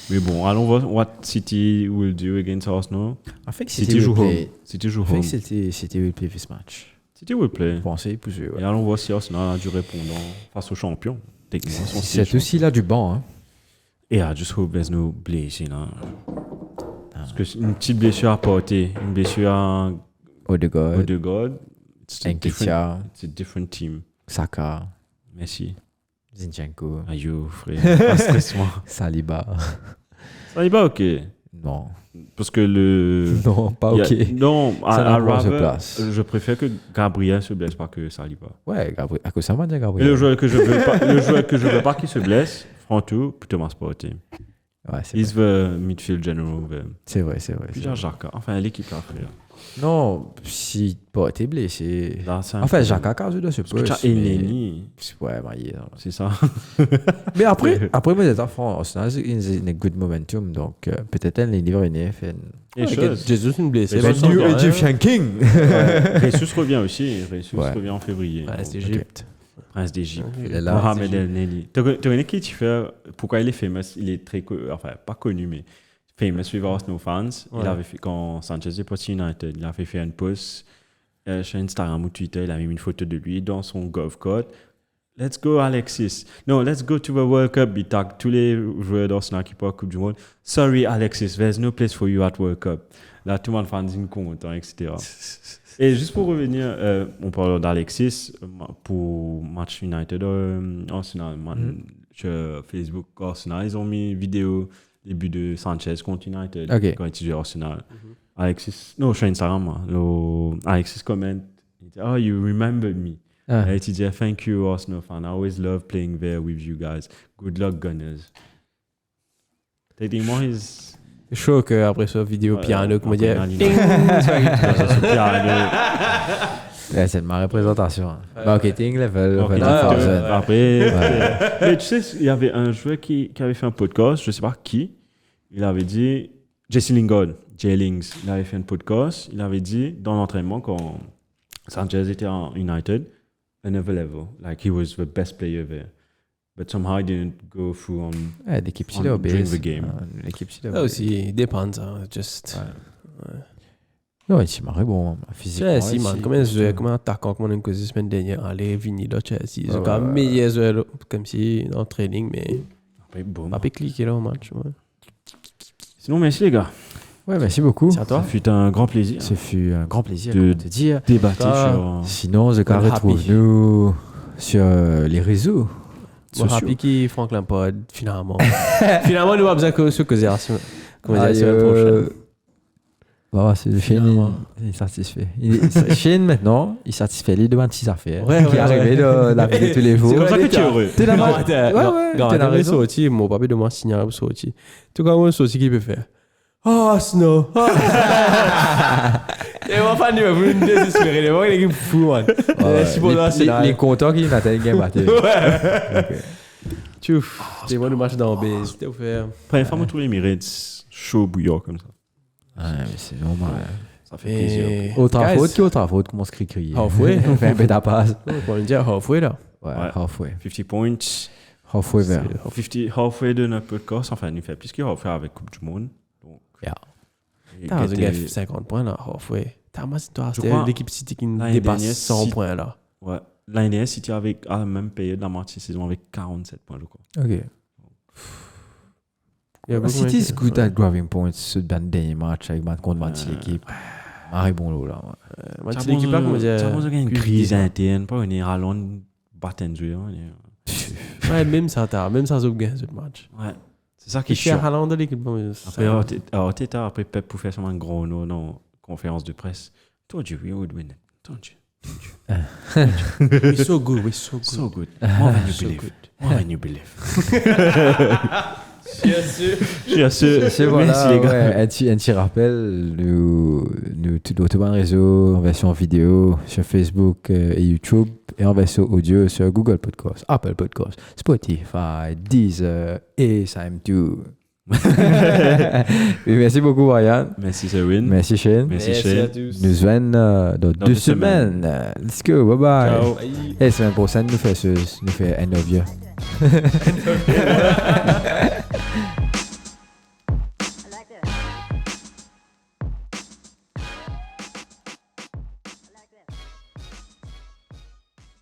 Mais bon, allons voir what City will do against Arsenal. I think City joue home. City joue I home. think City will play this match. City will play. Pensez pour jouer. Et allons voir si Arsenal a du répondant face aux champions. Techniquement, sont C'est aussi là du banc. Hein. Et I just hope there's no blessing. Hein. Parce que c'est une petite blessure à porter, une blessure à Odegaard, Odegaard, it's a Nketiah, different team. Saka, Merci. Zinchenko, Aïe, frère. Pas stress-moi. Saliba. Ça y va, ok. Non. Parce que le. Non, pas il y a- ok. Non, Ça n'a pas sa rather, place. je préfère que Gabriel se blesse pas que Saliba. Ouais, Gabriel. À cause de ça, on va dire Et Gabriel. le joueur que je veux pas qu'il se blesse, Frantou, pour Thomas Partey. Ouais, c'est He's vrai. the midfield general. C'est vrai. Puis il y a Jacques. Enfin, l'équipe là, frère. Non, si pas t'es blessé. Là, c'est un En fait, problème. Jacques Akaz doit se Parce que tu as poser. Elneny, Ouais, marié. c'est ça. Mais après, moi, j'étais en France. Arsenal, c'est une good momentum. Donc, peut-être elle est livrée une FN. Et chose. Jésus une blessée. Mais Vincent New Guérin. Egyptian King. Ressus revient aussi. Ressus Ouais. revient en février. Ouais, c'est Égypte. Prince d'Égypte. Il est là. Mohamed El Neni. Tu connais qui tu fais? Pourquoi il est famous? Il est très enfin pas connu, mais famous with Arsenal fans. Ouais. Il avait fait, quand Sanchez est parti United, il avait fait une post sur Instagram ou Twitter. Il avait mis une photo de lui dans son golf cart. Let's go Alexis. No, let's go to the World Cup. Il tag tous les joueurs d'Arsenal qui partent Coupe du Monde. Sorry Alexis, there's no place for you at World Cup. Là, tout le monde fait un content, etc. Et juste pour revenir, on parle d'Alexis pour match United Arsenal. Sur Facebook Arsenal, ils ont mis une vidéo début de Sanchez contre United quand il jouait Arsenal. Alexis, non, sur Instagram, Alexis comment, il dit, oh, you remembered me. Ah. Et il dit, thank you Arsenal fan, I always love playing there with you guys. Good luck Gunners. Techniquement, he's... Chaud qu'après ça, vidéo piano, que me dit. Ouais, c'est de ma représentation. Marketing level. Après, mais tu sais, il y avait un joueur qui avait fait un podcast, je ne sais pas qui, il avait dit, Jesse Lingard, Jay Lings, il avait fait un podcast, il avait dit dans l'entraînement quand Sanchez était en United, another level, like he was the best player there. But somehow he didn't go through on Ouais, l'équipe on- c'est là during the game. L'équipe c'est Ça là aussi, dépend, ça. Just. Non, il marrait bon, physiquement. Chelsea, man. Comment attaquant comme on a causé la semaine dernière, aller venir de Chelsea. C'est quand même meilleur joueur, comme si en training, mais Après, boum. pas cliquer là au match. Ouais. Sinon, merci les gars. Ouais, merci beaucoup. C'est à toi. Ça fut un grand plaisir Ce fut un grand plaisir De- de te dire. débattre Ah. sur... Sinon, je Happy. retrouve-nous sur les réseaux. Moi, happy qui Frank Lampard, finalement. Finalement, nous avons besoin que ce que c'est la semaine prochaine. Bah, c'est Shane, il est satisfait. Shane, maintenant, il satisfait les demandes de ses affaires. Ouais, qui est ouais, arrivé de la vie de tous les jours. C'est comme ça que tu es heureux. T'es là, Non, ouais, t'es la raison. sorti, mon papa de moi signer pour sortir. Tout comme moi sorti qui peut faire. Ah, Snow. Et mon fan, il va vouloir me désespérer. Il va il est fou, man. Les contents qui n'atteignent game battu. Tchouf, c'était moi le match dans B, c'était offert. Première fois, moi, tous les Emirates chaud bouillant comme ça. Ouais, mais c'est vraiment. Ça fait plaisir. Et... Autre faute qui autre faute, comment se crie. Halfway. On fait un bêta passe. On va dire halfway là. Ouais, Ouais. halfway. 50 points. Halfway vers. 50 halfway de notre podcast. Enfin, il fait plus que halfway avec Coupe du Monde. Donc, Yeah. et T'as un Gaëté- gars fait 50 points là, halfway. T'as ma histoire, Je c'était crois, l'équipe City qui l'année dépasse dernière, 100 si- points là. Ouais. L'année dernière, City avait à la même période, la moitié saison, avec 47 points, je crois. Ok. Il y a beaucoup City is de- good at grabbing points ce dernier match avec contre 20 l'équipe. Marie bon lot là. Moi, c'est l'équipe là, comment dire. Ça a une crise interne, pas une Haaland battant de jouer. Ouais, même ça, c'est bien ce match. Ouais. C'est ça qui est Qui est chiant. Haaland de l'équipe. Après, Arteta, après Pep pour faire seulement un gros nom dans conférence de presse. Told you we would win it. Told you. We're so good, we're so good. So good. More than you So believe. good. More than you believe. Bien sûr. Je suis assez. C'est voilà, Merci les gars. ouais, un petit rappel, nous tous les réseaux en version vidéo sur Facebook et YouTube et en version audio sur Google Podcast, Apple Podcast, Spotify, Deezer et Sam2. Merci beaucoup Ryan, Merci Sewin. merci Shane. Merci Merci à Shane. tous. Nous verrons dans 2 2 semaines. Let's go, bye bye. Ciao. Et semaine prochaine, nous fait end of year.